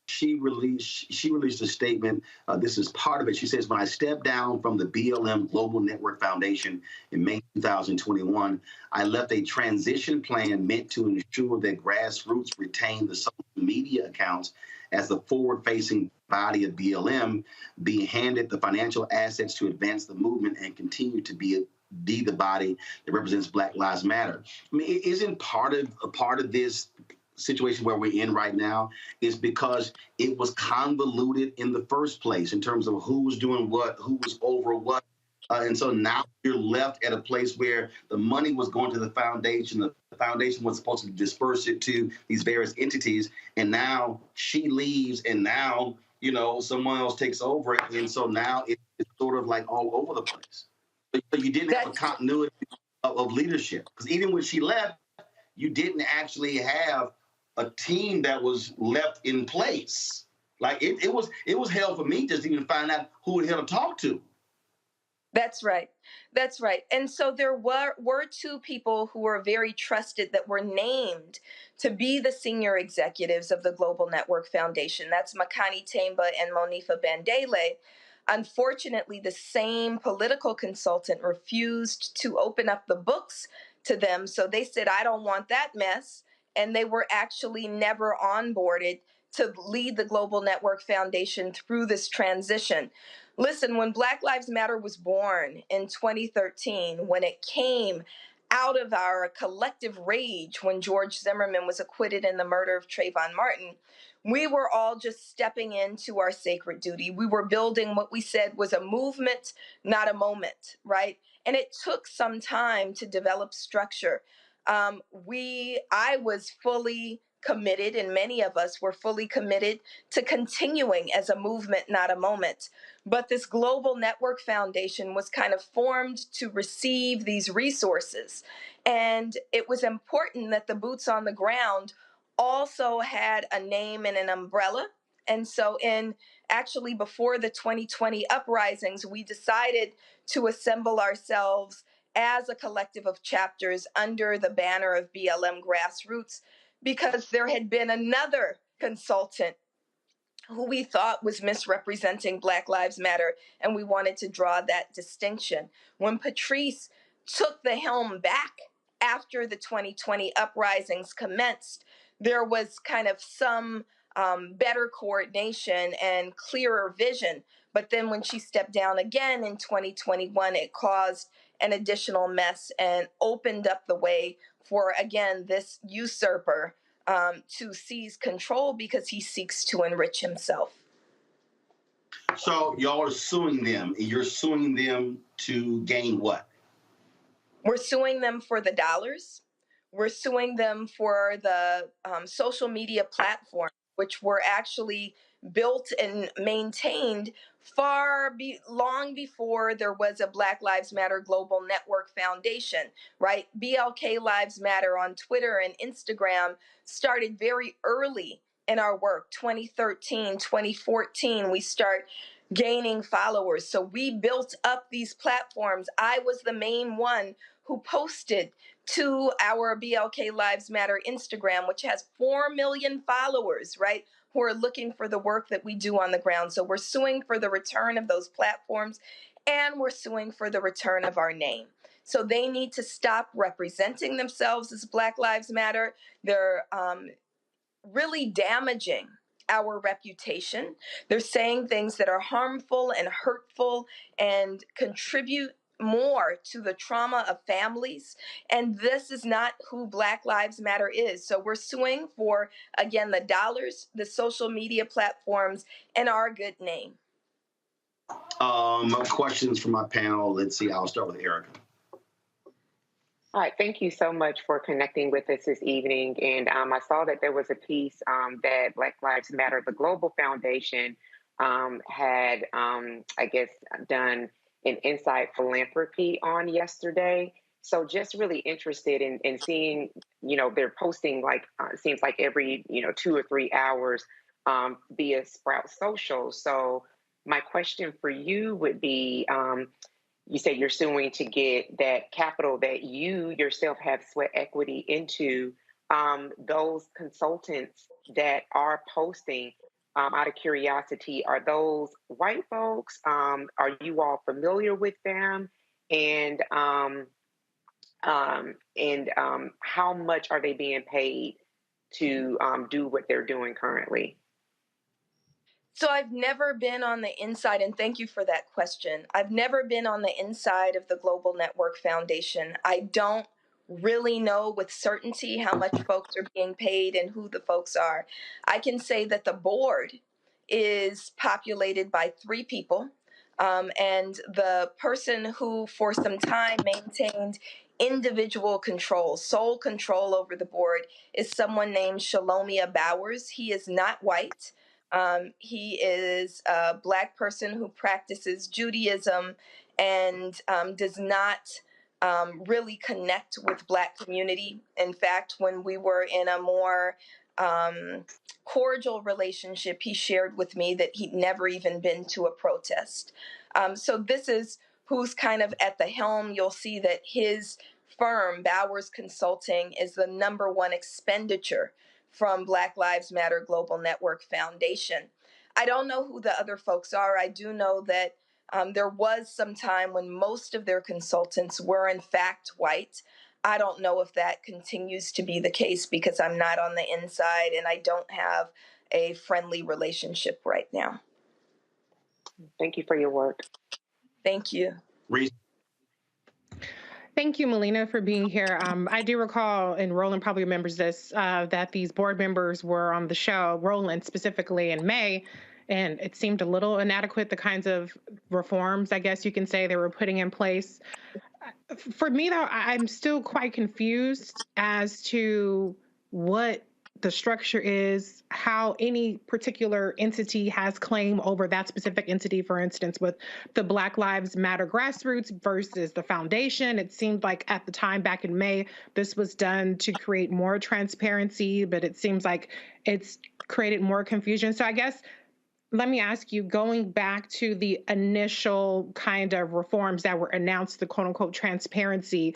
N: she released a statement. This is part of it. She says, "When I stepped down from the BLM Global Network Foundation in May 2021, I left a transition plan meant to ensure that grassroots retain the social media accounts as the forward-facing body of BLM, being handed the financial assets to advance the movement and continue to be the body that represents Black Lives Matter." I mean, isn't part of this situation where we're in right now is because it was convoluted in the first place in terms of who was doing what, who was over what. And so now you're left at a place where the money was going to the foundation. The foundation was supposed to disperse it to these various entities. And now she leaves, and now, you know, someone else takes over it. And so now it's sort of like all over the place. But you didn't have a continuity of leadership, because even when she left, you didn't actually have a team that was left in place. Like it was hell for me just to even find out who the hell to talk to.
K: That's right. That's right. And so there were two people who were very trusted that were named to be the senior executives of the Global Network Foundation. That's Makani Temba and Monifa Bandele. Unfortunately, the same political consultant refused to open up the books to them. So they said, "I don't want that mess." And they were actually never onboarded to lead the Global Network Foundation through this transition. Listen, when Black Lives Matter was born in 2013, when it came out of our collective rage when George Zimmerman was acquitted in the murder of Trayvon Martin, we were all just stepping into our sacred duty. We were building what we said was a movement, not a moment, right? And it took some time to develop structure. I was fully committed, and many of us were fully committed to continuing as a movement, not a moment. But this Global Network Foundation was kind of formed to receive these resources. And it was important that the boots on the ground also had a name and an umbrella. And so actually before the 2020 uprisings, we decided to assemble ourselves as a collective of chapters under the banner of BLM Grassroots, because there had been another consultant who we thought was misrepresenting Black Lives Matter, and we wanted to draw that distinction. When Patrice took the helm back after the 2020 uprisings commenced, there was kind of some better coordination and clearer vision. But then when she stepped down again in 2021, it caused an additional mess and opened up the way for, again, this usurper to seize control because he seeks to enrich himself.
N: So y'all are suing them. You're suing them to gain what?
K: We're suing them for the dollars. We're suing them for the social media platforms, which were actually built and maintained long before there was a Black Lives Matter Global Network Foundation, right? BLK Lives Matter on Twitter and Instagram started very early in our work. 2013, 2014, we start gaining followers. So we built up these platforms. I was the main one who posted to our BLK Lives Matter Instagram, which has 4 million followers, right, who are looking for the work that we do on the ground. So we're suing for the return of those platforms, and we're suing for the return of our name. So they need to stop representing themselves as Black Lives Matter. They're really damaging our reputation. They're saying things that are harmful and hurtful and contribute more to the trauma of families. And this is not who Black Lives Matter is. So we're suing for, again, the dollars, the social media platforms, and our good name.
N: Questions from my panel. Let's see. I'll start with Erica.
D: All right, thank you so much for connecting with us this evening. And I saw that there was a piece that Black Lives Matter, the Global Foundation, had, I guess, done an insight philanthropy on yesterday. So just really interested in seeing, they're posting like, it seems like every, 2 or 3 hours via Sprout Social. So my question for you would be, you say you're suing to get that capital that you yourself have sweat equity into. Those consultants that are posting, out of curiosity, are those white folks? Are you all familiar with them? And how much are they being paid to do what they're doing currently?
K: So I've never been on the inside, and thank you for that question. I've never been on the inside of the Global Network Foundation. I don't really know with certainty how much folks are being paid and who the folks are. I can say that the board is populated by 3 people, and the person who for some time maintained individual control, sole control over the board, is someone named Shalomia Bowers. He is not white. He is a Black person who practices Judaism and does not really connect with Black community. In fact, when we were in a more cordial relationship, he shared with me that he'd never even been to a protest. So this is who's kind of at the helm. You'll see that his firm, Bowers Consulting, is the #1 expenditure from Black Lives Matter Global Network Foundation. I don't know who the other folks are. I do know that there was some time when most of their consultants were in fact white. I don't know if that continues to be the case because I'm not on the inside and I don't have a friendly relationship right now.
D: Thank you for your work.
K: Thank you.
N: Reese.
H: Thank you, Melina, for being here. I do recall, and Roland probably remembers this, that these board members were on the show, Roland specifically, in May, and it seemed a little inadequate, the kinds of reforms, I guess you can say, they were putting in place. For me, though, I'm still quite confused as to what the structure is, how any particular entity has claim over that specific entity, for instance, with the Black Lives Matter grassroots versus the foundation. It seemed like at the time back in May, this was done to create more transparency, but it seems like it's created more confusion. So I guess let me ask you, going back to the initial kind of reforms that were announced, the quote unquote transparency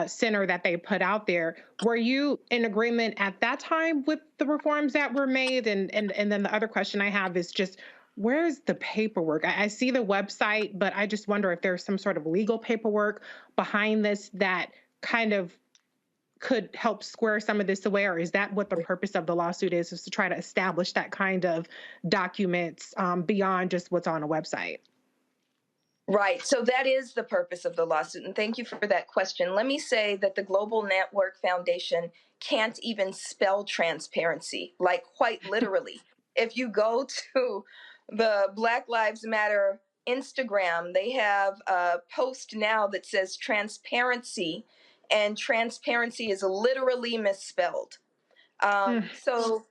H: center that they put out there, were you in agreement at that time with the reforms that were made? And then the other question I have is just, where's the paperwork? I see the website, but I just wonder if there's some sort of legal paperwork behind this that kind of could help square some of this away, or is that what the purpose of the lawsuit is to try to establish that kind of documents beyond just what's on a website?
K: Right. So that is the purpose of the lawsuit. And thank you for that question. Let me say that the Global Network Foundation can't even spell transparency, like quite literally. If you go to the Black Lives Matter Instagram, they have a post now that says transparency, and transparency is literally misspelled. So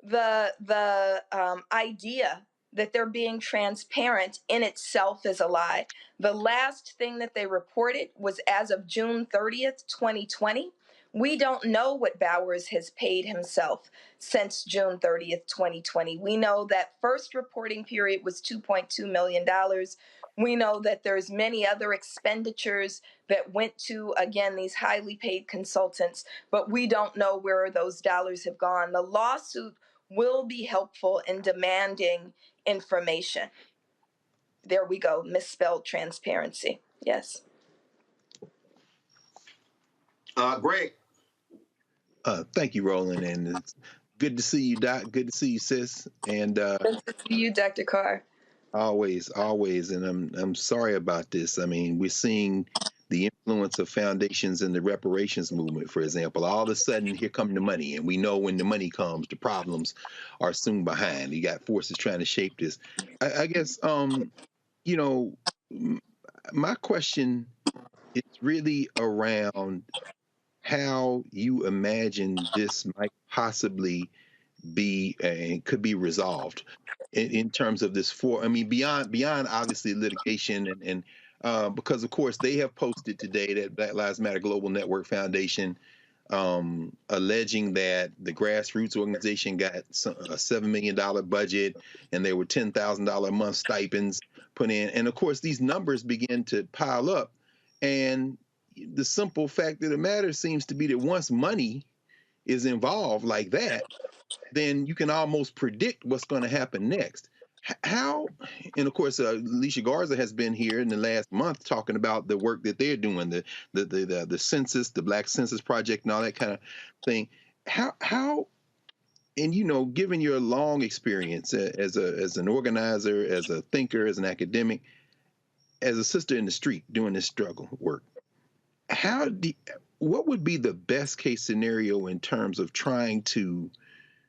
K: the idea that they're being transparent in itself is a lie. The last thing that they reported was as of June 30th, 2020. We don't know what Bowers has paid himself since June 30th, 2020. We know that first reporting period was $2.2 million. We know that there's many other expenditures that went to, again, these highly paid consultants, but we don't know where those dollars have gone. The lawsuit will be helpful in demanding information. There we go, misspelled transparency. Yes.
N: Greg.
I: Thank you, Roland, and it's good to see you, Doc. Good to see you, sis. And
K: Good to see you, Dr. Carr.
I: always, always. And I'm sorry about this. I mean, we're seeing the influence of foundations in the reparations movement, for example. All of a sudden, here come the money, and we know when the money comes, the problems are soon behind. You got forces trying to shape this. I guess, you know, my question is really around how you imagine this might possibly be and could be resolved in terms of this beyond obviously litigation and because of course they have posted today that Black Lives Matter Global Network Foundation alleging that the grassroots organization got a $7 million budget and there were $10,000 a month stipends put in, and of course these numbers begin to pile up, and the simple fact of the matter seems to be that once money is involved like that, then you can almost predict what's going to happen next. How, and of course, Alicia Garza has been here in the last month talking about the work that they're doing, the census, the Black Census Project, and all that kind of thing. How, and given your long experience as an organizer, as a thinker, as an academic, as a sister in the street doing this struggle work, what would be the best case scenario in terms of trying to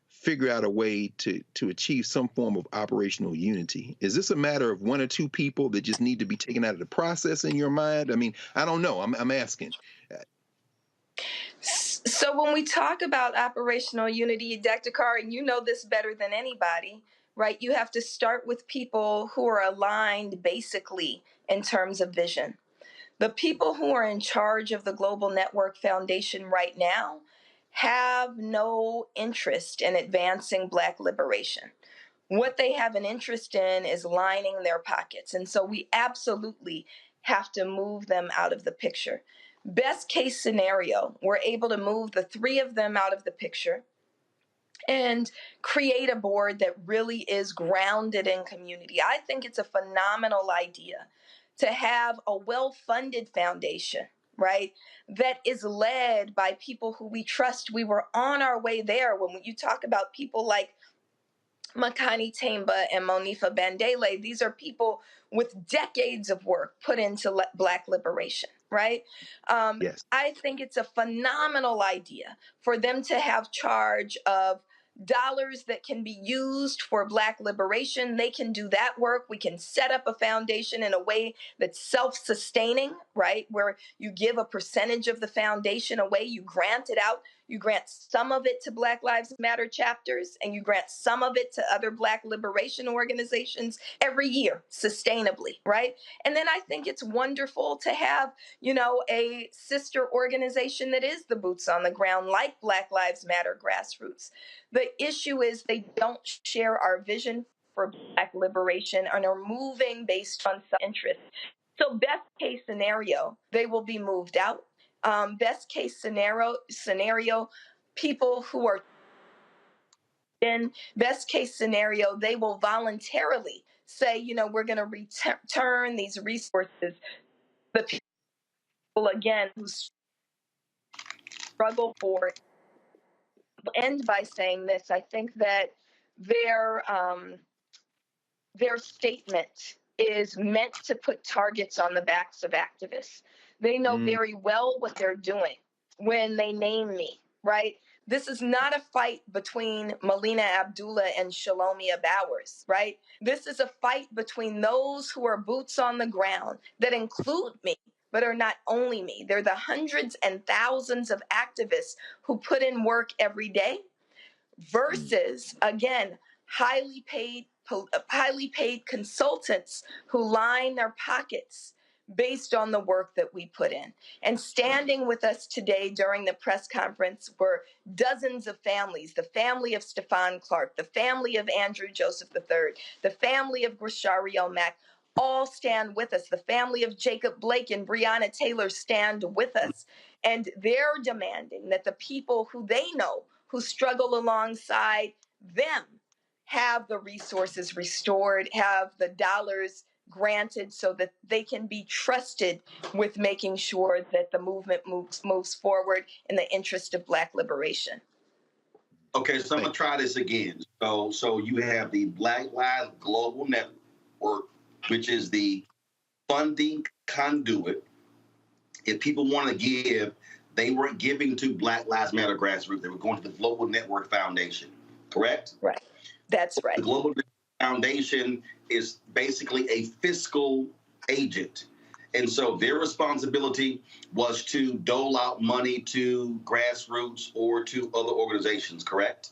I: figure out a way to achieve some form of operational unity? Is this a matter of one or two people that just need to be taken out of the process in your mind? I mean, I don't know. I'm asking.
K: So when we talk about operational unity, Dr. Carr, and you know this better than anybody, right? You have to start with people who are aligned basically in terms of vision. The people who are in charge of the Global Network Foundation right now have no interest in advancing Black liberation. What they have an interest in is lining their pockets. And so we absolutely have to move them out of the picture. Best case scenario, we're able to move the three of them out of the picture and create a board that really is grounded in community. I think it's a phenomenal idea to have a well-funded foundation, right, that is led by people who we trust. We were on our way there when you talk about people like Makani Temba and Monifa Bandele. These are people with decades of work put into Black liberation, right?
I: Yes.
K: I think it's a phenomenal idea for them to have charge of dollars that can be used for Black liberation. They can do that work. We can set up a foundation in a way that's self-sustaining, right? Where you give a percentage of the foundation away, you grant it out. You grant some of it to Black Lives Matter chapters, and you grant some of it to other Black liberation organizations every year, sustainably, right? And then I think it's wonderful to have, a sister organization that is the boots on the ground, like Black Lives Matter Grassroots. The issue is they don't share our vision for Black liberation and are moving based on self-interest. So best case scenario, they will be moved out. Best case scenario, people who are in best case scenario, they will voluntarily say, you know, we're going to return these resources. The people, again, who struggle for it. I'll end by saying this. I think that their statement is meant to put targets on the backs of activists. They know very well what they're doing when they name me, right? This is not a fight between Melina Abdullah and Shalomia Bowers, right? This is a fight between those who are boots on the ground that include me, but are not only me. They're the hundreds and thousands of activists who put in work every day versus, again, highly paid consultants who line their pockets based on the work that we put in. And standing with us today during the press conference were dozens of families, the family of Stephon Clark, the family of Andrew Joseph III, the family of Grishario Mack, all stand with us. The family of Jacob Blake and Breonna Taylor stand with us. And they're demanding that the people who they know, who struggle alongside them, have the resources restored, have the dollars granted so that they can be trusted with making sure that the movement moves forward in the interest of Black liberation.
N: Okay, so I'm gonna try this again. So you have the Black Lives Global Network, which is the funding conduit. If people want to give, they weren't giving to Black Lives Matter grassroots. They were going to the Global Network Foundation, correct?
K: Right. That's right.
N: The Global Network Foundation is basically a fiscal agent. And so their responsibility was to dole out money to grassroots or to other organizations, correct?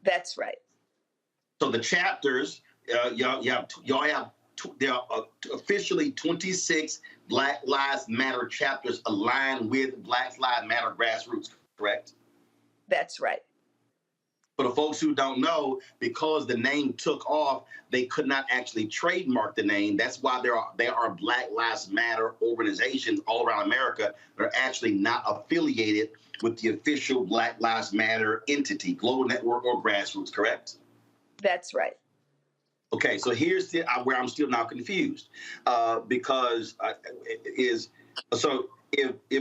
K: That's right.
N: So the chapters, y'all have there are officially 26 Black Lives Matter chapters aligned with Black Lives Matter grassroots, correct?
K: That's right.
N: For the folks who don't know, because the name took off, they could not actually trademark the name. That's why there are Black Lives Matter organizations all around America that are actually not affiliated with the official Black Lives Matter entity, Global Network or grassroots, correct?
K: That's right.
N: Okay, so here's where I'm still now confused, because if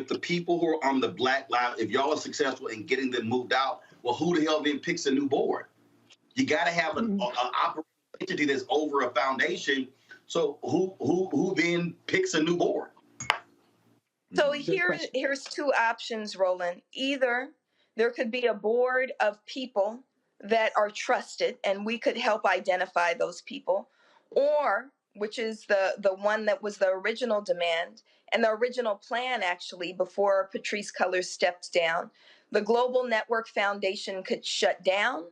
N: the people who are on the Black Lives, if y'all are successful in getting them moved out, well, who the hell then picks a new board? You got to have an operating entity that's over a foundation. So who then picks a new board?
K: So here's two options, Roland. Either there could be a board of people that are trusted, and we could help identify those people, or, which is the one that was the original demand and the original plan, actually, before Patrisse Cullors stepped down, the Global Network Foundation could shut down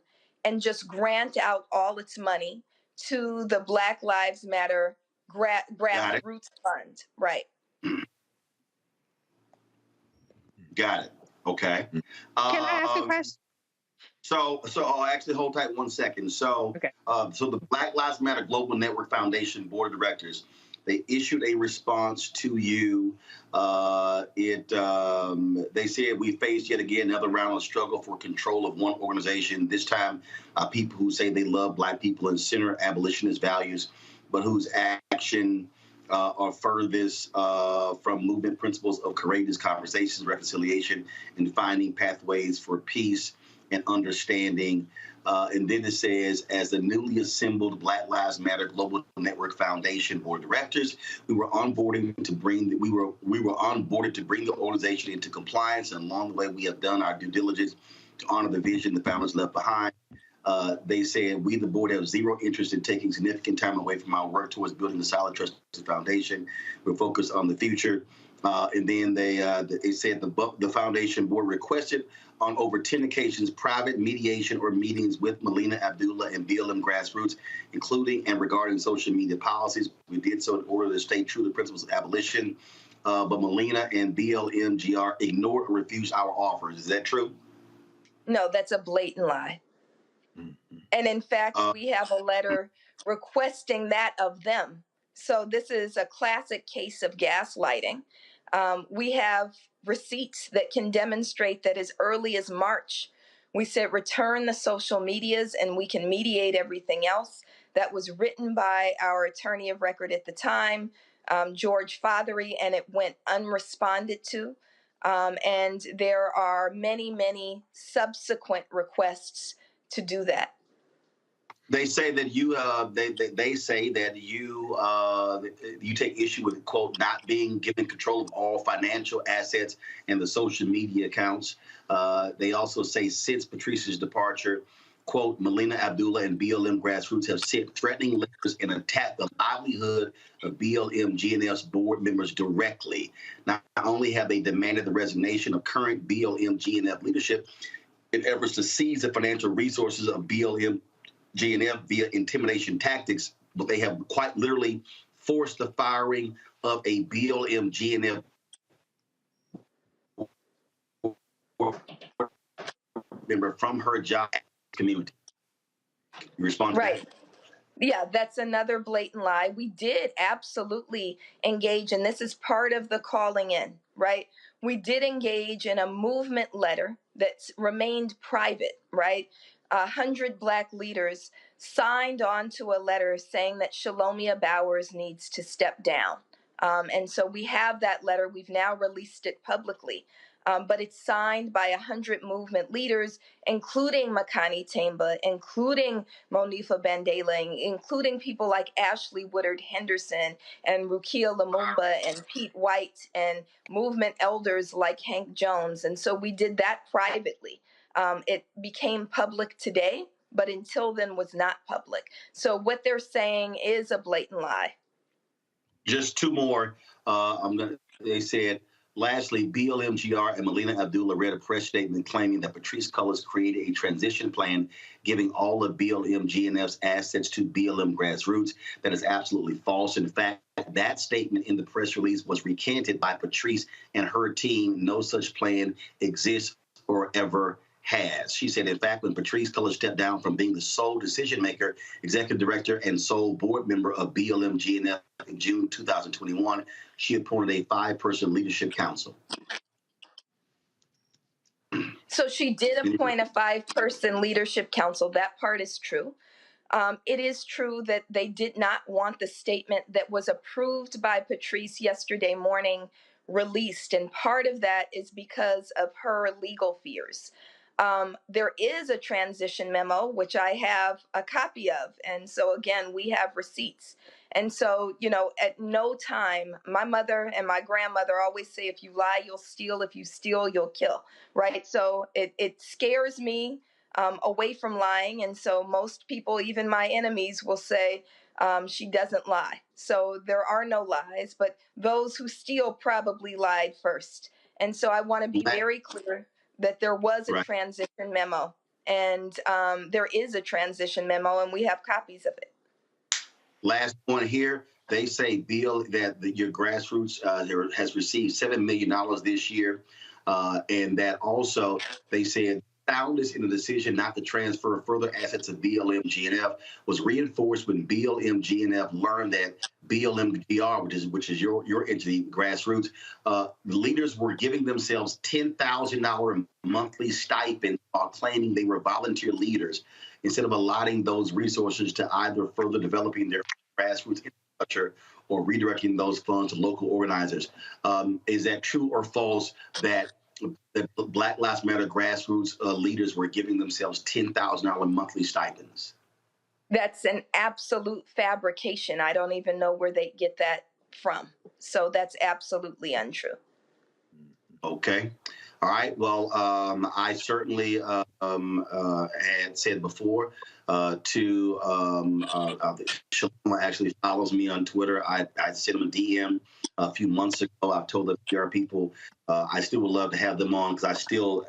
K: and just grant out all its money to the Black Lives Matter grassroots fund. Right.
N: Got it. Okay.
H: Can I ask a question?
N: So actually hold tight 1 second. So,
H: okay.
N: So the Black Lives Matter Global Network Foundation Board of Directors, they issued a response to you. They said we faced yet again another round of struggle for control of one organization. This time, people who say they love Black people and center abolitionist values, but whose action are furthest from movement principles of courageous conversations, reconciliation, and finding pathways for peace and understanding. And then it says, as the newly assembled Black Lives Matter Global Network Foundation Board of Directors, we were onboarded to bring the organization into compliance, and along the way we have done our due diligence to honor the vision the founders left behind. They said, we, the board, have zero interest in taking significant time away from our work towards building a solid, trusted foundation. We're focused on the future. And then they said the foundation board requested on over 10 occasions private mediation or meetings with Melina Abdullah and BLM grassroots, including and regarding social media policies. We did so in order to stay true to the principles of abolition. But Melina and BLM-GR ignored or refused our offers. Is that true?
K: No, that's a blatant lie. And in fact, we have a letter requesting that of them. So this is a classic case of gaslighting. We have receipts that can demonstrate that as early as March, we said return the social medias and we can mediate everything else. That was written by our attorney of record at the time, George Fothery, and it went unresponded to. And there are many, many subsequent requests to do that.
N: They say that you, they say that you take issue with, quote, not being given control of all financial assets and the social media accounts. They also say since Patrice's departure, quote, Melina Abdullah and BLM grassroots have sent threatening letters and attacked the livelihood of BLM GNF's board members directly. Not only have they demanded the resignation of current BLM GNF leadership in efforts to seize the financial resources of BLM GNF via intimidation tactics, but they have quite literally forced the firing of a BLM GNF member from her job community. You respond to
K: right. Yeah, that's another blatant lie. We did absolutely engage, and this is part of the calling in, right? We did engage in a movement letter that's remained private, right? 100 Black leaders signed on to a letter saying that Shalomia Bowers needs to step down. And so we have that letter. We've now released it publicly. But it's signed by 100 movement leaders, including Makani Temba, including Monifa Bandela, including people like Ashley Woodard Henderson and Rukia Lumumba and Pete White and movement elders like Hank Jones. And so we did that privately. It became public today, but until then was not public. So what they're saying is a blatant lie.
N: Just two more. They said, lastly, BLMGR and Melina Abdullah read a press statement claiming that Patrisse Cullors created a transition plan giving all of BLM GNF's assets to BLM grassroots. That is absolutely false. In fact, that statement in the press release was recanted by Patrisse and her team. No such plan exists or ever has. She said, in fact, when Patrisse Cullors stepped down from being the sole decision maker, executive director, and sole board member of BLM GNF in June 2021, she appointed a 5-person leadership council.
K: So she did appoint a 5-person leadership council. That part is true. It is true that they did not want the statement that was approved by Patrisse yesterday morning released. And part of that is because of her legal fears. There is a transition memo, which I have a copy of. And so, again, we have receipts. And so, you know, at no time, my mother and my grandmother always say, if you lie, you'll steal. If you steal, you'll kill. Right. So it scares me away from lying. And so most people, even my enemies, will say she doesn't lie. So there are no lies. But those who steal probably lied first. And so I want to be very clear that there was a transition memo, and there is a transition memo, and we have copies of it.
N: Last point here, they say, Bill, that your grassroots has received $7 million this year, and that also they said soundness in the decision not to transfer further assets of BLM GNF was reinforced when BLM GNF learned that BLM GR, which is your entity, grassroots, leaders were giving themselves $10,000 monthly stipend while claiming they were volunteer leaders instead of allotting those resources to either further developing their grassroots infrastructure or redirecting those funds to local organizers. Is that true or false that the Black Lives Matter grassroots leaders were giving themselves $10,000 monthly stipends?
K: That's an absolute fabrication. I don't even know where they get that from. So that's absolutely untrue.
N: Okay. All right. Well, I certainly had said before to Shalom actually follows me on Twitter. I sent him a DM a few months ago. I've told the PR people I still would love to have them on because I still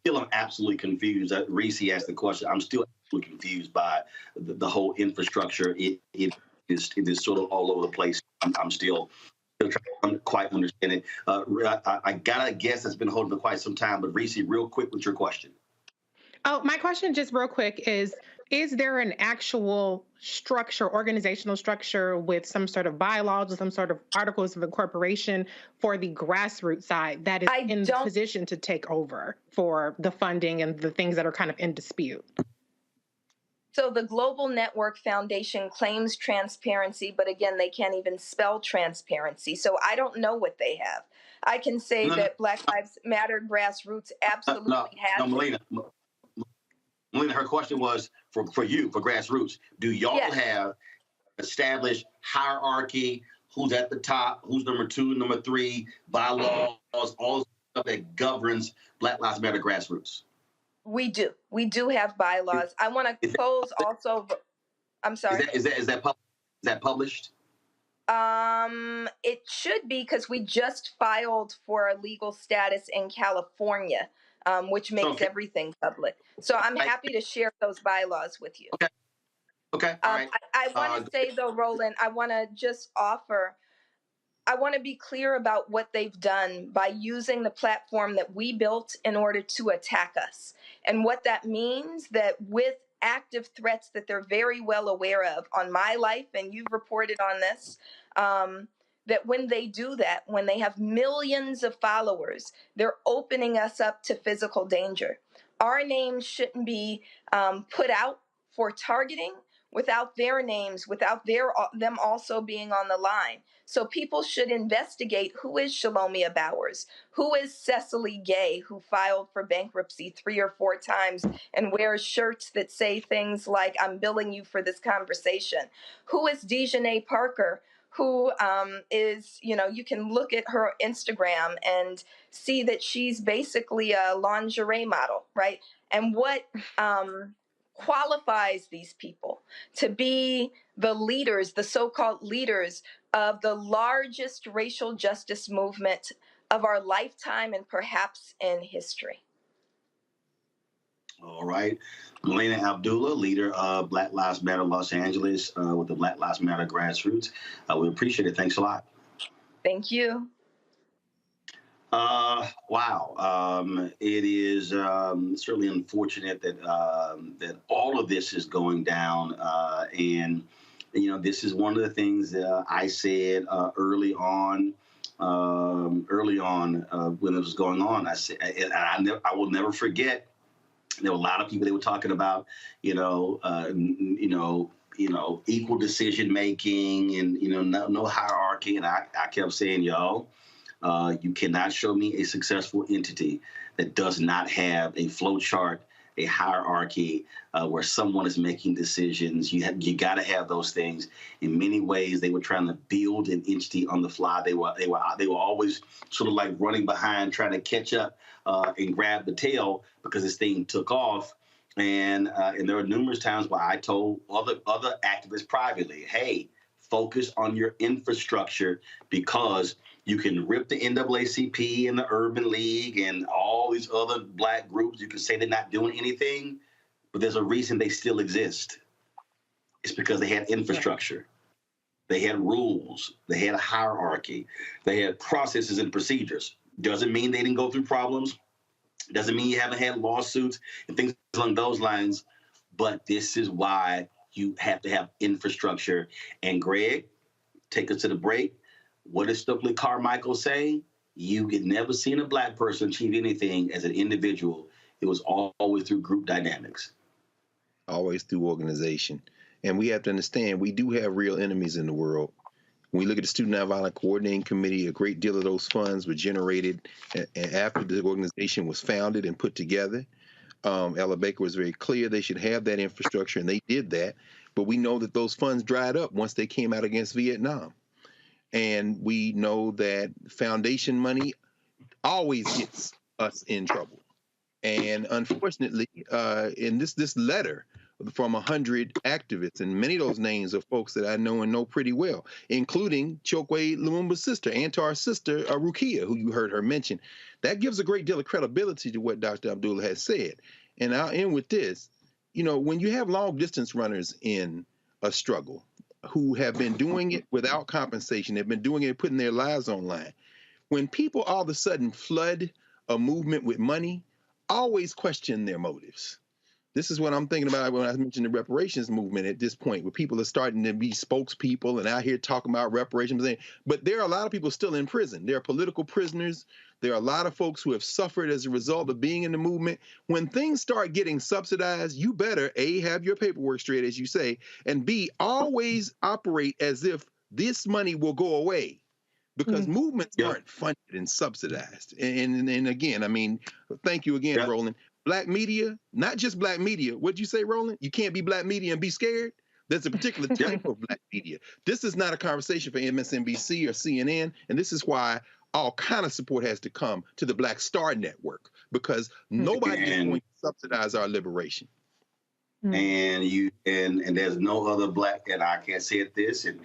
N: am absolutely confused. Reese asked the question. I'm still absolutely confused by the whole infrastructure. It is sort of all over the place. I'm still trying to quite understand it. I got a guess that's been holding for quite some time, but Reese, real quick with your question.
H: Oh, my question just real quick is there an actual structure, organizational structure with some sort of bylaws or some sort of articles of incorporation for the grassroots side that is in the position to take over for the funding and the things that are kind of in dispute?
K: So the Global Network Foundation claims transparency, but again, they can't even spell transparency. So I don't know what they have. I can say that Black Lives Matter grassroots absolutely has.
N: Melina, her question was for you, for grassroots. Do y'all have established hierarchy? Who's at the top? Who's number 2, number 3? Bylaws, all stuff that governs Black Lives Matter grassroots?
K: We do. We do have bylaws. I want to close also. I'm sorry.
N: Is that published?
K: It should be, because we just filed for a legal status in California, which makes everything public. So I'm happy to share those bylaws with you.
N: Okay. All right.
K: I want to say though, Roland, I want to be clear about what they've done by using the platform that we built in order to attack us. And what that means, that with active threats that they're very well aware of on my life, and you've reported on this, that when they do that, when they have millions of followers, they're opening us up to physical danger. Our names shouldn't be put out for targeting without their names, without them also being on the line. So people should investigate who is Shalomia Bowers, who is Cecily Gay, who filed for bankruptcy 3 or 4 times and wears shirts that say things like, I'm billing you for this conversation. Who is Dejanay Parker, who is, you can look at her Instagram and see that she's basically a lingerie model, right? And what qualifies these people to be the leaders, the so-called leaders of the largest racial justice movement of our lifetime and perhaps in history.
N: All right. Melina Abdullah, leader of Black Lives Matter Los Angeles with the Black Lives Matter grassroots. We appreciate it. Thanks a lot.
K: Thank you.
N: Wow. It is certainly unfortunate that that all of this is going down. And, this is one of the things that I said early on when it was going on. I said, and I will never forget. There were a lot of people that were talking about, equal decision making and no hierarchy. And I kept saying, y'all, you cannot show me a successful entity that does not have a flow chart, a hierarchy where someone is making decisions. You got to have those things. In many ways, they were trying to build an entity on the fly. They were always sort of like running behind, trying to catch up and grab the tail because this thing took off. And there were numerous times where I told other activists privately, hey, focus on your infrastructure, because you can rip the NAACP and the Urban League and all these other Black groups. You can say they're not doing anything, but there's a reason they still exist. It's because they had infrastructure. They had rules. They had a hierarchy. They had processes and procedures. Doesn't mean they didn't go through problems. Doesn't mean you haven't had lawsuits and things along those lines. But this is why you have to have infrastructure. And Greg, take us to the break. What does Stokely Carmichael say? You had never seen a Black person achieve anything as an individual. It was always through group dynamics.
I: Always through organization. And we have to understand, we do have real enemies in the world. When we look at the Student Nonviolent Coordinating Committee, a great deal of those funds were generated after the organization was founded and put together. Ella Baker was very clear they should have that infrastructure, and they did that. But we know that those funds dried up once they came out against Vietnam. And we know that foundation money always gets us in trouble. And unfortunately, in this letter from 100 activists, and many of those names are folks that I know and know pretty well, including Chokwe Lumumba's sister, Antar's sister, Rukia, who you heard her mention. That gives a great deal of credibility to what Dr. Abdullah has said. And I'll end with this. When you have long distance runners in a struggle who have been doing it without compensation, they've been doing it, putting their lives on line. When people all of a sudden flood a movement with money, always question their motives. This is what I'm thinking about when I mentioned the reparations movement at this point, where people are starting to be spokespeople and out here talking about reparations. But there are a lot of people still in prison. There are political prisoners. There are a lot of folks who have suffered as a result of being in the movement. When things start getting subsidized, you better, A, have your paperwork straight, as you say, and B, always operate as if this money will go away. Because movements aren't funded and subsidized. And again, I mean, thank you again, Roland. Black media, not just black media. What'd you say, Roland? You can't be black media and be scared? There's a particular type of black media. This is not a conversation for MSNBC or CNN, and this is why all kind of support has to come to the Black Star Network, because nobody is going to subsidize our liberation.
N: And there's no other black, and I can't say it this, and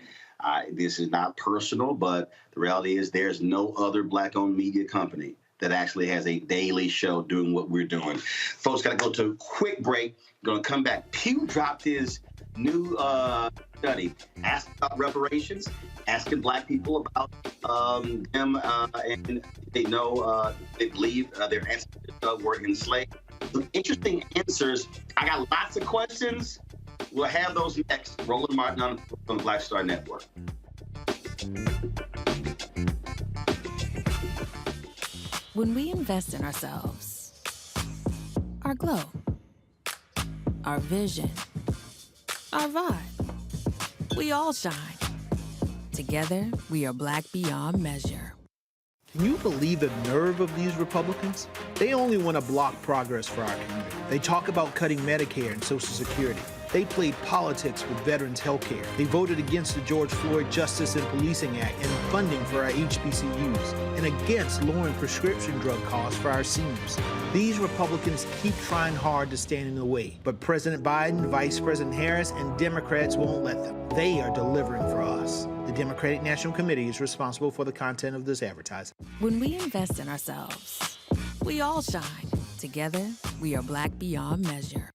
N: this is not personal, but the reality is there's no other black-owned media company that actually has a daily show doing what we're doing. Folks, got to go to a quick break. Going to come back. Pew dropped his new study, asking about reparations, asking black people about them, and they know they believe their ancestors were enslaved. Some interesting answers. I got lots of questions. We'll have those next. Roland Martin on the Black Star Network.
O: When we invest in ourselves, our glow, our vision, our vibe, we all shine. Together, we are black beyond measure.
P: Can you believe the nerve of these Republicans? They only want to block progress for our community. They talk about cutting Medicare and Social Security. They played politics with veterans' health care. They voted against the George Floyd Justice and Policing Act and funding for our HBCUs, and against lowering prescription drug costs for our seniors. These Republicans keep trying hard to stand in the way, but President Biden, Vice President Harris, and Democrats won't let them. They are delivering for us. The Democratic National Committee is responsible for the content of this advertising.
O: When we invest in ourselves, we all shine. Together, we are black beyond measure.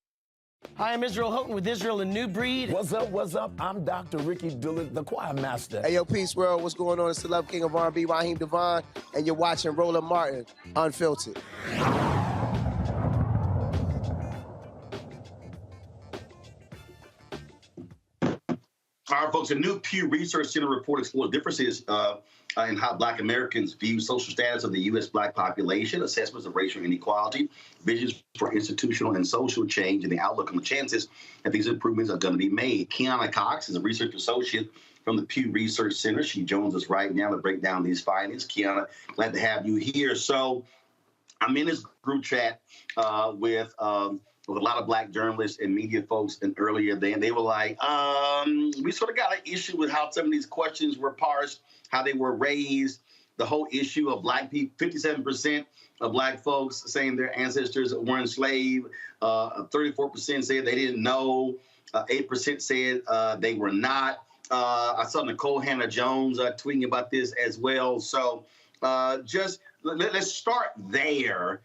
L: Hi, I'm Israel Houghton with Israel, a New Breed.
M: What's up, what's up? I'm Dr. Ricky Dillard, the choir master.
Q: Hey, yo, peace, world. What's going on? It's the Love King of R&B, Raheem Devon, and you're watching Roland Martin, Unfiltered.
N: All right, folks, a new Pew Research Center report explores differences in how Black Americans view social status of the U.S. Black population, assessments of racial inequality, visions for institutional and social change, and the outlook on the chances that these improvements are going to be made. Kiana Cox is a research associate from the Pew Research Center. She joins us right now to break down these findings. Kiana, glad to have you here. So I'm in this group chat with a lot of Black journalists and media folks, and earlier they were like, we sort of got an issue with how some of these questions were parsed, how they were raised, the whole issue of Black people, 57% of Black folks saying their ancestors were enslaved, 34% said they didn't know, 8% said they were not. I saw Nicole Hannah-Jones tweeting about this as well. So just let's start there.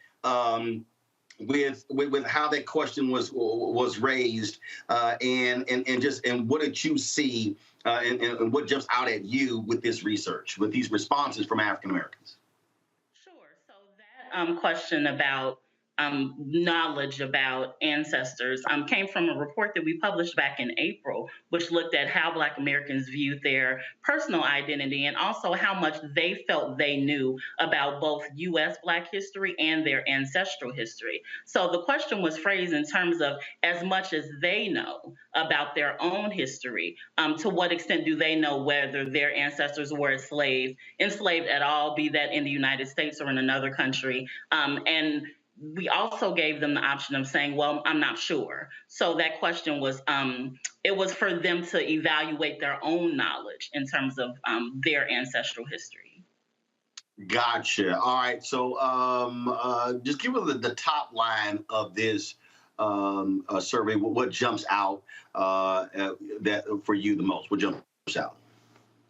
N: With how that question was raised, and what did you see, and what jumps out at you with this research, with these responses from African Americans?
R: Sure. So that question about knowledge about ancestors came from a report that we published back in April, which looked at how Black Americans viewed their personal identity and also how much they felt they knew about both U.S. Black history and their ancestral history. So the question was phrased in terms of as much as they know about their own history, to what extent do they know whether their ancestors were enslaved at all, be that in the United States or in another country, and we also gave them the option of saying, well, I'm not sure. So that question was, it was for them to evaluate their own knowledge in terms of their ancestral history.
N: Gotcha. All right. So just give us the top line of this survey. What jumps out that for you the most? What jumps out?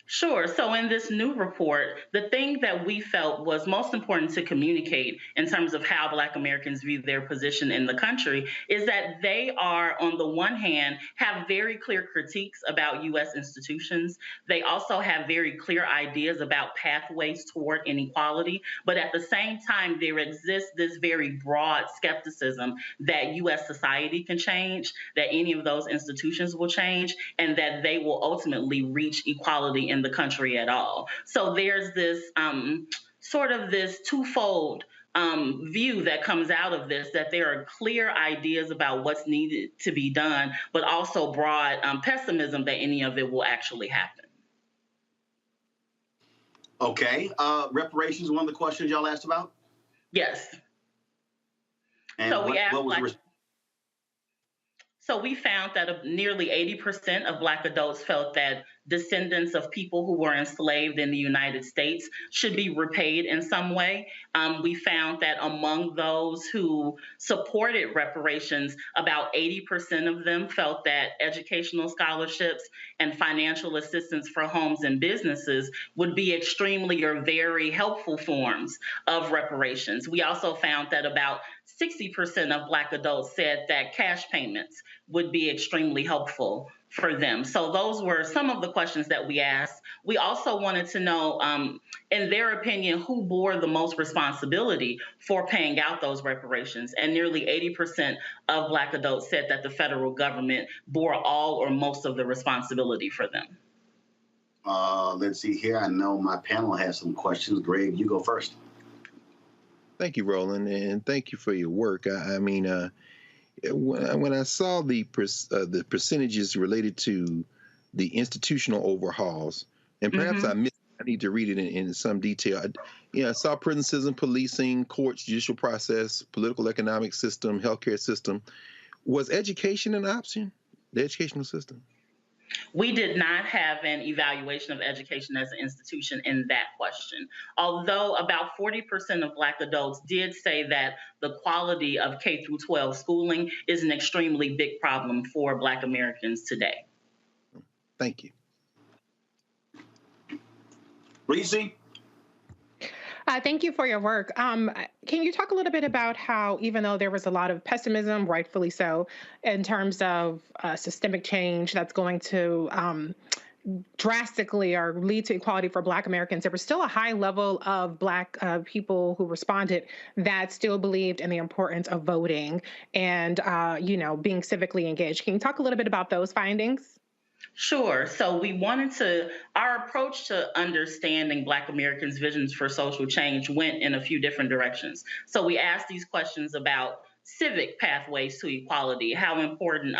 R: Sure. So in this new report, the thing that we felt was most important to communicate in terms of how Black Americans view their position in the country is that they are, on the one hand, have very clear critiques about U.S. institutions. They also have very clear ideas about pathways toward inequality. But at the same time, there exists this very broad skepticism that U.S. society can change, that any of those institutions will change, and that they will ultimately reach equality in the country at all. So there's this sort of this twofold view that comes out of this, that there are clear ideas about what's needed to be done, but also broad pessimism that any of it will actually happen.
N: Okay. Reparations, one of the questions y'all asked about?
R: Yes.
N: And
R: so we asked
N: what was
R: So we found that nearly 80% of Black adults felt that descendants of people who were enslaved in the United States should be repaid in some way. We found that among those who supported reparations, about 80% of them felt that educational scholarships and financial assistance for homes and businesses would be extremely or very helpful forms of reparations. We also found that about 60% of Black adults said that cash payments would be extremely helpful for them. So those were some of the questions that we asked. We also wanted to know, in their opinion, who bore the most responsibility for paying out those reparations. And nearly 80% of Black adults said that the federal government bore all or most of the responsibility for them.
N: Let's see here. I know my panel has some questions. Greg, you go first.
I: Thank you, Roland, and thank you for your work. I mean, when I saw the percentages related to the institutional overhauls, and perhaps I need to read it in some detail. I saw prison system, policing, courts, judicial process, political economic system, healthcare system. Was education an option? The educational system?
R: We did not have an evaluation of education as an institution in that question. Although about 40% of Black adults did say that the quality of K through 12 schooling is an extremely big problem for Black Americans today.
I: Thank you.
N: Reese?
H: Thank you for your work. Can you talk a little bit about how, even though there was a lot of pessimism, rightfully so, in terms of systemic change that's going to drastically or lead to equality for Black Americans, there was still a high level of Black people who responded that still believed in the importance of voting and, being civically engaged. Can you talk a little bit about those findings?
R: Sure. So our approach to understanding Black Americans' visions for social change went in a few different directions. So we asked these questions about civic pathways to equality, how important,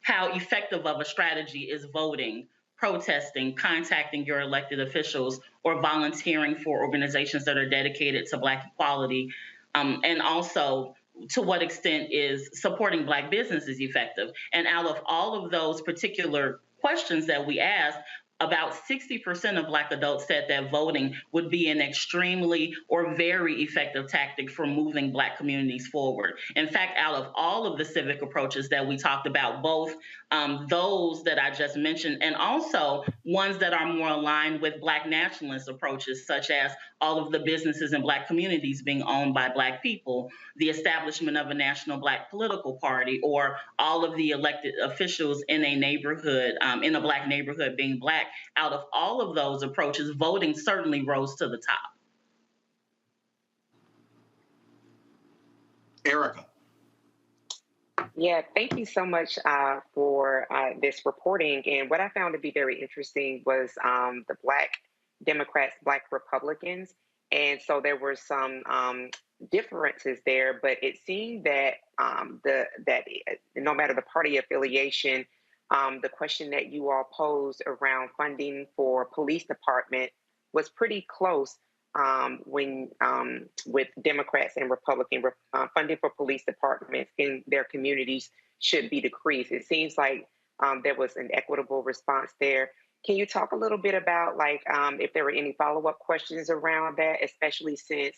R: how effective of a strategy is voting, protesting, contacting your elected officials, or volunteering for organizations that are dedicated to Black equality, and also to what extent is supporting Black businesses effective. And out of all of those particular questions that we asked, about 60% of Black adults said that voting would be an extremely or very effective tactic for moving Black communities forward. In fact, out of all of the civic approaches that we talked about, both those that I just mentioned and also ones that are more aligned with Black nationalist approaches, such as all of the businesses in Black communities being owned by Black people, the establishment of a national Black political party, or all of the elected officials in a neighborhood, in a Black neighborhood being Black. Out of all of those approaches, voting certainly rose to the top.
N: Erica.
D: Yeah, thank you so much for this reporting. And what I found to be very interesting was the Black Democrats, Black Republicans. And so there were some differences there, but it seemed that that no matter the party affiliation, the question that you all posed around funding for police department was pretty close with Democrats and Republicans. Funding for police departments in their communities should be decreased. It seems like there was an equitable response there. Can you talk a little bit about if there were any follow-up questions around that, especially since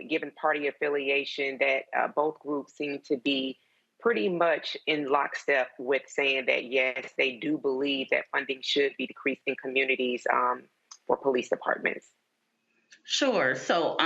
D: given party affiliation that both groups seem to be pretty much in lockstep with saying that, yes, they do believe that funding should be decreased in communities for police departments.
R: Sure. So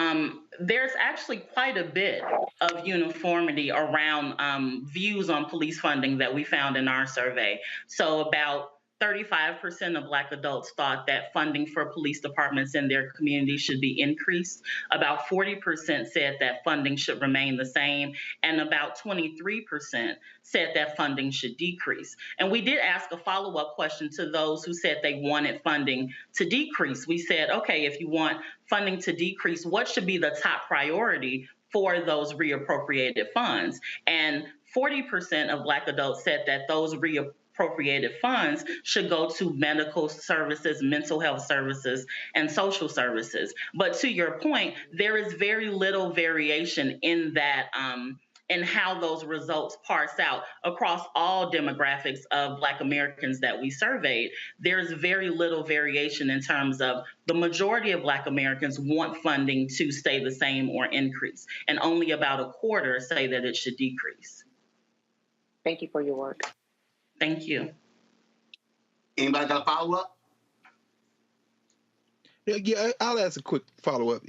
R: there's actually quite a bit of uniformity around views on police funding that we found in our survey. So about 35% of Black adults thought that funding for police departments in their community should be increased. About 40% said that funding should remain the same, and about 23% said that funding should decrease. And we did ask a follow-up question to those who said they wanted funding to decrease. We said, okay, if you want funding to decrease, what should be the top priority for those reappropriated funds? And 40% of Black adults said that those reappropriated funds should go to medical services, mental health services, and social services. But to your point, there is very little variation in that and how those results parse out across all demographics of Black Americans that we surveyed. There's very little variation in terms of the majority of Black Americans want funding to stay the same or increase, and only about a quarter say that it should decrease.
D: Thank you for your work.
R: Thank you.
N: Anybody got a follow-up?
I: Yeah, I'll ask a quick follow-up.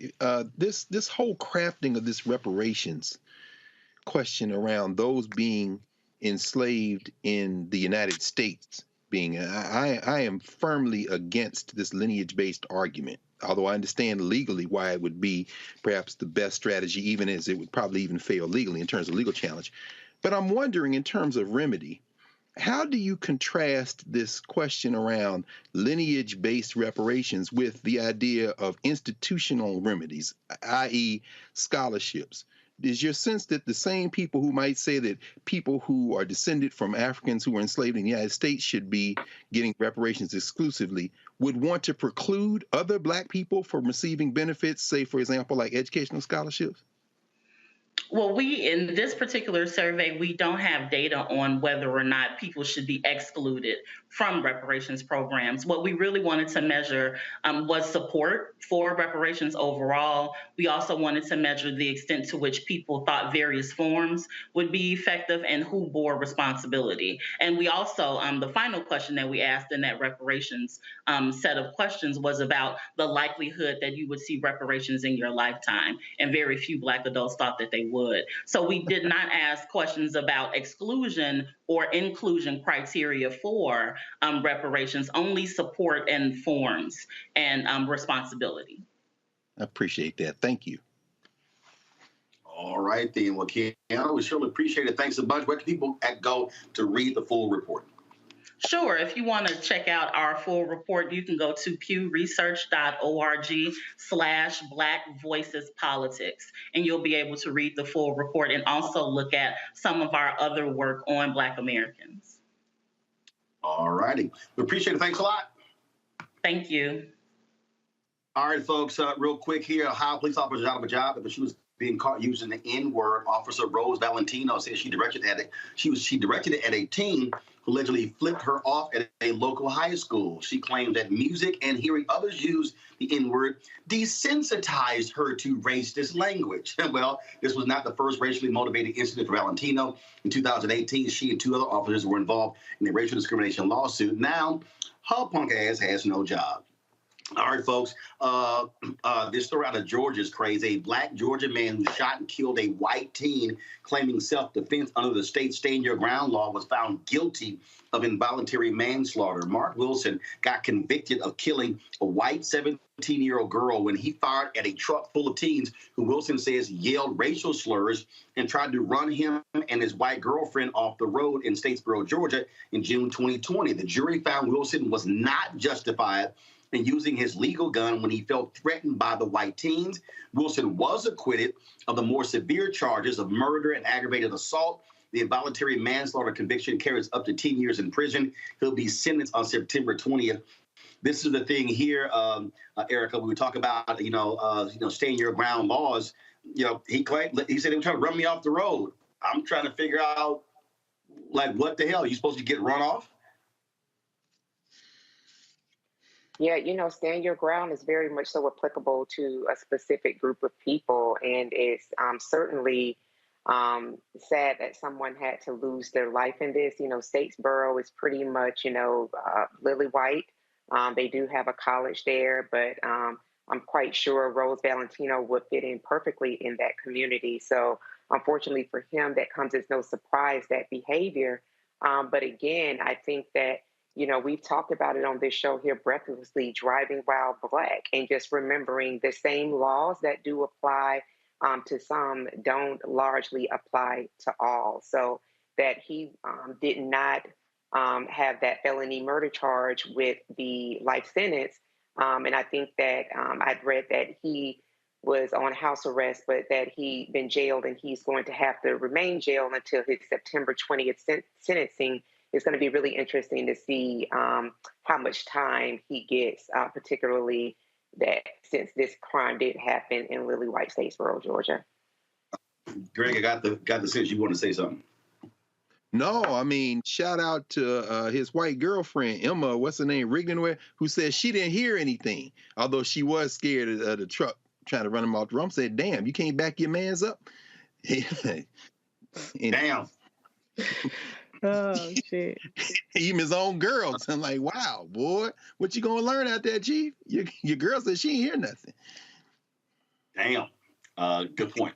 I: This whole crafting of this reparations question around those being enslaved in the United States I am firmly against this lineage-based argument, although I understand legally why it would be perhaps the best strategy, even as it would probably even fail legally in terms of legal challenge. But I'm wondering, in terms of remedy, how do you contrast this question around lineage-based reparations with the idea of institutional remedies, i.e. scholarships? Is your sense that the same people who might say that people who are descended from Africans who were enslaved in the United States should be getting reparations exclusively would want to preclude other Black people from receiving benefits, say, for example, like educational scholarships?
R: Well, in this particular survey, we don't have data on whether or not people should be excluded from reparations programs. What we really wanted to measure was support for reparations overall. We also wanted to measure the extent to which people thought various forms would be effective and who bore responsibility. And we also, the final question that we asked in that reparations set of questions was about the likelihood that you would see reparations in your lifetime. And very few Black adults thought that they would. So we did not ask questions about exclusion or inclusion criteria for reparations, only support and forms and responsibility.
I: I appreciate that. Thank you.
N: All right, then. Well, Keanu, we surely appreciate it. Thanks a bunch. Where can people go to read the full report?
R: Sure. If you want to check out our full report, you can go to pewresearch.org/Black Voices Politics, and you'll be able to read the full report and also look at some of our other work on Black Americans.
N: All righty. We appreciate it. Thanks a lot.
R: Thank you.
N: All right, folks, real quick here. A Ohio police officer is out of a job because she was being caught using the N-word. Officer Rose Valentino says she directed it at a teen who allegedly flipped her off at a local high school. She claimed that music and hearing others use the N-word desensitized her to racist language. Well, this was not the first racially motivated incident for Valentino. In 2018, she and two other officers were involved in a racial discrimination lawsuit. Now, her punk ass has no job. All right, folks, this story out of Georgia is crazy. A Black Georgia man who shot and killed a white teen claiming self-defense under the state Stand Your Ground law was found guilty of involuntary manslaughter. Mark Wilson got convicted of killing a white 17-year-old girl when he fired at a truck full of teens who Wilson says yelled racial slurs and tried to run him and his white girlfriend off the road in Statesboro, Georgia in June 2020. The jury found Wilson was not justified in using his legal gun when he felt threatened by the white teens. Wilson was acquitted of the more severe charges of murder and aggravated assault. The involuntary manslaughter conviction carries up to 10 years in prison. He'll be sentenced on September 20th. This is the thing here, Erica, when we talk about, stand your ground laws. He said they were trying to run me off the road. I'm trying to figure out, what the hell? Are you supposed to get run off?
D: Yeah, stand your ground is very much so applicable to a specific group of people, and it's certainly sad that someone had to lose their life in this. You know, Statesboro is pretty much, lily white. They do have a college there, but I'm quite sure Rose Valentino would fit in perfectly in that community. So unfortunately for him, that comes as no surprise, that behavior. But again, I think that, we've talked about it on this show here, breathlessly driving while Black, and just remembering the same laws that do apply to some don't largely apply to all. So that he did not have that felony murder charge with the life sentence. And I think that I'd read that he was on house arrest, but that he'd been jailed and he's going to have to remain jailed until his September 20th sentencing. It's going to be really interesting to see how much time he gets, particularly that since this crime did happen in Lily White, Statesboro, Georgia.
N: Greg, I got the sense you want to say something.
I: No, I mean, shout out to his white girlfriend, Emma, what's her name, Rigdenware, who said she didn't hear anything, although she was scared of the truck trying to run him off the road. Said, damn, you can't back your mans up?
N: Damn.
H: Oh, shit.
N: Even his own girls. I'm like, wow, boy, what you going to learn out there, Chief? Your girl said she ain't hear nothing. Damn. Good point.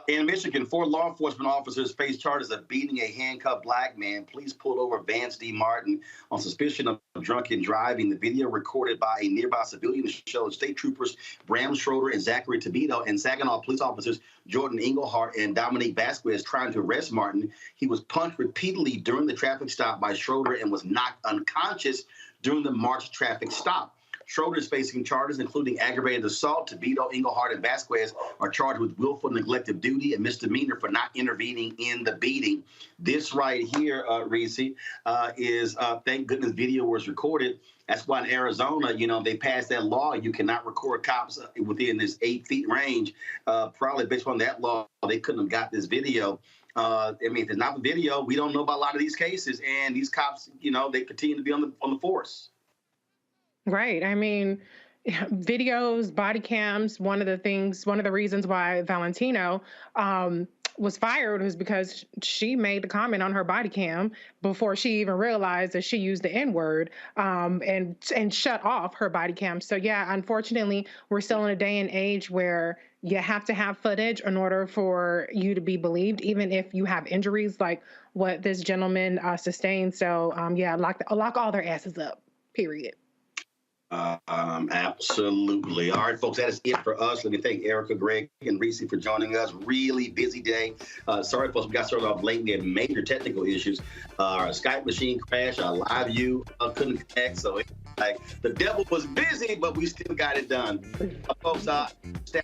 N: In Michigan, 4 law enforcement officers face charges of beating a handcuffed Black man. Police pulled over Vance D. Martin on suspicion of drunken driving. The video recorded by a nearby civilian showed state troopers Bram Schroeder and Zachary Tobito and Saginaw police officers Jordan Englehart and Dominique Vasquez trying to arrest Martin. He was punched repeatedly during the traffic stop by Schroeder and was knocked unconscious during the March traffic stop. Schroeder is facing charges, including aggravated assault. Tobito, Englehart, and Vasquez are charged with willful neglect of duty and misdemeanor for not intervening in the beating. This right here, Reese, is, thank goodness video was recorded. That's why in Arizona, they passed that law. You cannot record cops within this 8 feet range. Probably based on that law, they couldn't have got this video. If it's not the video, we don't know about a lot of these cases. And these cops, they continue to be on the force.
H: Right. I mean, videos, body cams, one of the reasons why Valentino was fired was because she made the comment on her body cam before she even realized that she used the N-word and shut off her body cam. So, yeah, unfortunately, we're still in a day and age where you have to have footage in order for you to be believed, even if you have injuries like what this gentleman sustained. So, lock all their asses up, period.
N: Absolutely. All right, folks, that is it for us. Let me thank Erica, Greg, and Reese for joining us. Really busy day. Sorry, folks, we got started off late. We had major technical issues. Our Skype machine crashed. Our live view couldn't connect. So the devil was busy, but we still got it done. Folks, stay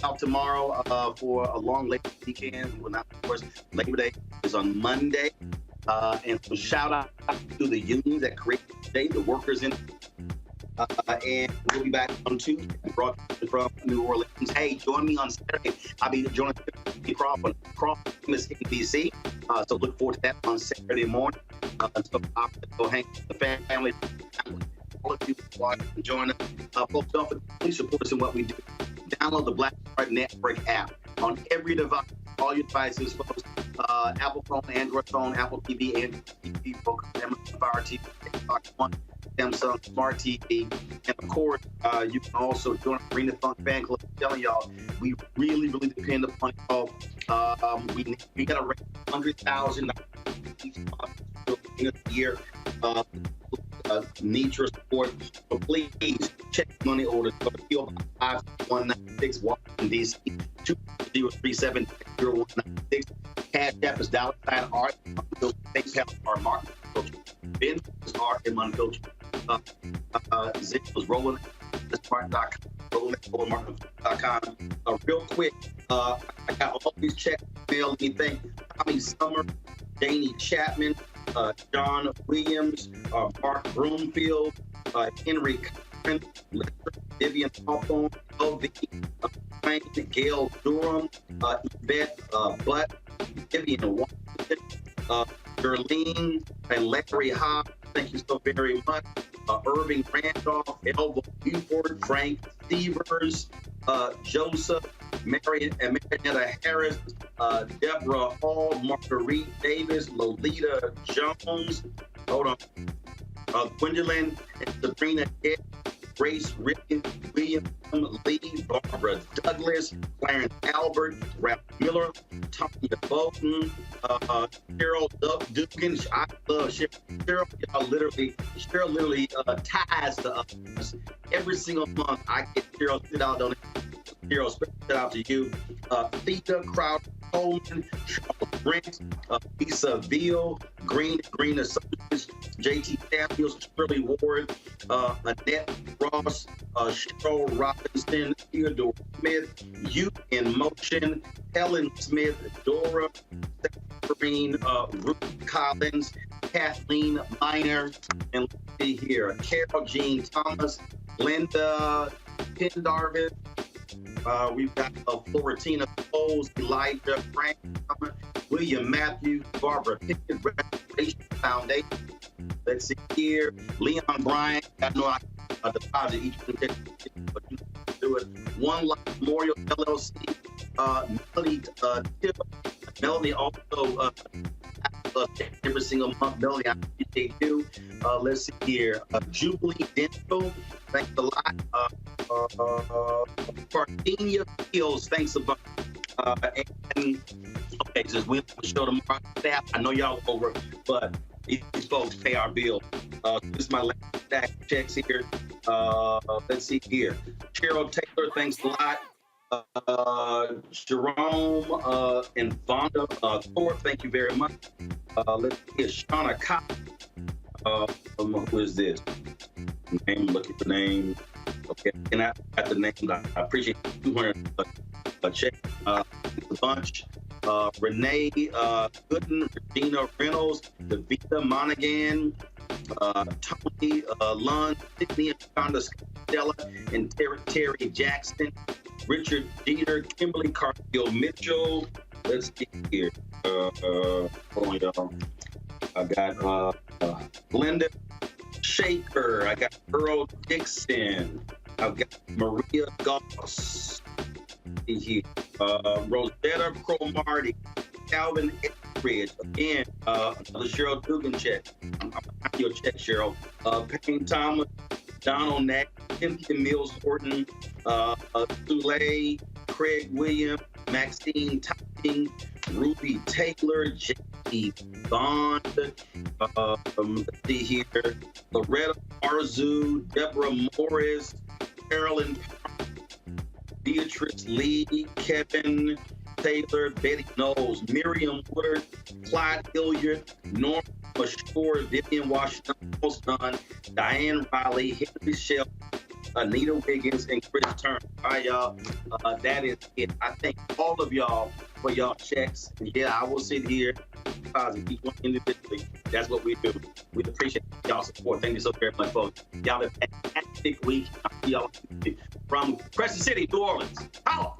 N: out tomorrow for a long Labor weekend. We will not, of course, Labor Day is on Monday. And so shout out to the unions that created today, the workers in. And we'll be back on Tuesday, broadcasting from New Orleans. Hey, join me on Saturday. I'll be joining Crawford in D.C. So look forward to that on Saturday morning. So I'll go hang with the family. All of you watch and join us. Folks, don't forget, please support us in what we do. Download the Black Card Network app on every device, all your devices, folks. Apple phone, Android phone, Apple TV, Android TV, Roku, Amazon Fire TV, Xbox One, Samsung Smart TV, and of course, you can also join the Arena Funk Fan Club. I'm telling y'all, we really, really depend upon y'all. We got to raise $100,000 each month in a year. Need your support. So please check money orders. Go to PO Box 5196, Washington, D.C. 2037-0196. Cash App is $$ art. PayPal are Martin. Ben is art and unfiltered. Zip was Roland. Roland.com. Real quick, I got all these checks mailed. Let me thank Tommy Summer, Danny Chapman, John Williams, Mark Broomfield, Henry Curran, Vivian Hawthorne, LV, Frank, Gail Durham, Yvette Butt, Vivian Washington, Darlene, and Larry Hobbs. Thank you so very much. Irving Randolph, Elva Buford, Frank Stevers, Joseph, Marietta Harris, Deborah Hall, Marguerite Davis, Lolita Jones, Gwendolyn and Sabrina Ed, Grace Rickett, William Lee, Barbara Douglas, Clarence Albert, Ralph Miller, Tanya Bolton, Cheryl Dugan. I love Cheryl. Cheryl literally ties to us. Every single month, I get Cheryl sit out on it. Cheryl, shout out to you. Theta Crowder Coleman, Charles Brent, Lisa Veal, Green Associates, JT Samuels, Shirley Ward, Annette Ross, Cheryl Robinson, Theodore Smith, Youth in Motion, Helen Smith, Dora, Green, Ruth Collins, Kathleen Miner, and let's see here, Carol Jean Thomas, Linda Pendarvis. We've got Florentina Coles, Elijah Frank, William Matthews, Barbara Pickett, Restoration Foundation. Let's see here, Leon Bryant. I know I deposit each one, but you do it. One Life Memorial LLC. Melody Melanie also every single month. Melanie, I appreciate you. Let's see here, Jubilee Dental. Thanks a lot. Parthenia Fields, thanks a bunch. And okay, since we show tomorrow staff, I know y'all over, but these folks pay our bill. This is my last stack of checks here. Let's see here. Cheryl Taylor, thanks a lot. Jerome and Vonda Thorpe, thank you very much. Let's see, Shauna Cox. Who is this? Name, look at the name. Okay, and I got the name. I appreciate 200 check. A bunch. Renee Gooden, Regina Reynolds, Davita Monaghan, Tony Lund, Sydney and Stella, and Terry Jackson, Richard Dieter, Kimberly Cargill Mitchell. Let's see here. Hold on, y'all. I got Glenda Shaker. I got Earl Dixon. I've got Maria Goss. Here. Rosetta Cromartie. Calvin Etheridge. Again, another Cheryl Dugan check. I'm behind your check, Cheryl. Payne Thomas. Donald Nack. Cynthia Mills Horton. Soleil. Craig Williams. Maxine Topping. Ruby Taylor. J.E. Bond. Let's see here. Loretta Arzu. Deborah Morris. Carolyn Beatrice Lee, Kevin Taylor, Betty Knowles, Miriam Woodard, Clyde Hilliard, Norma Mashore, Vivian Washington, Dunn, Diane Riley, Henry Shell, Anita Wiggins, and Chris Turner. All right, y'all. That is it. I thank all of y'all for y'all checks. And yeah, I will sit here, deposit each one individually. That's what we do. We appreciate y'all's support. Thank you so very much, folks. Y'all have a fantastic week. I'll see y'all from Crescent City, New Orleans. Holla!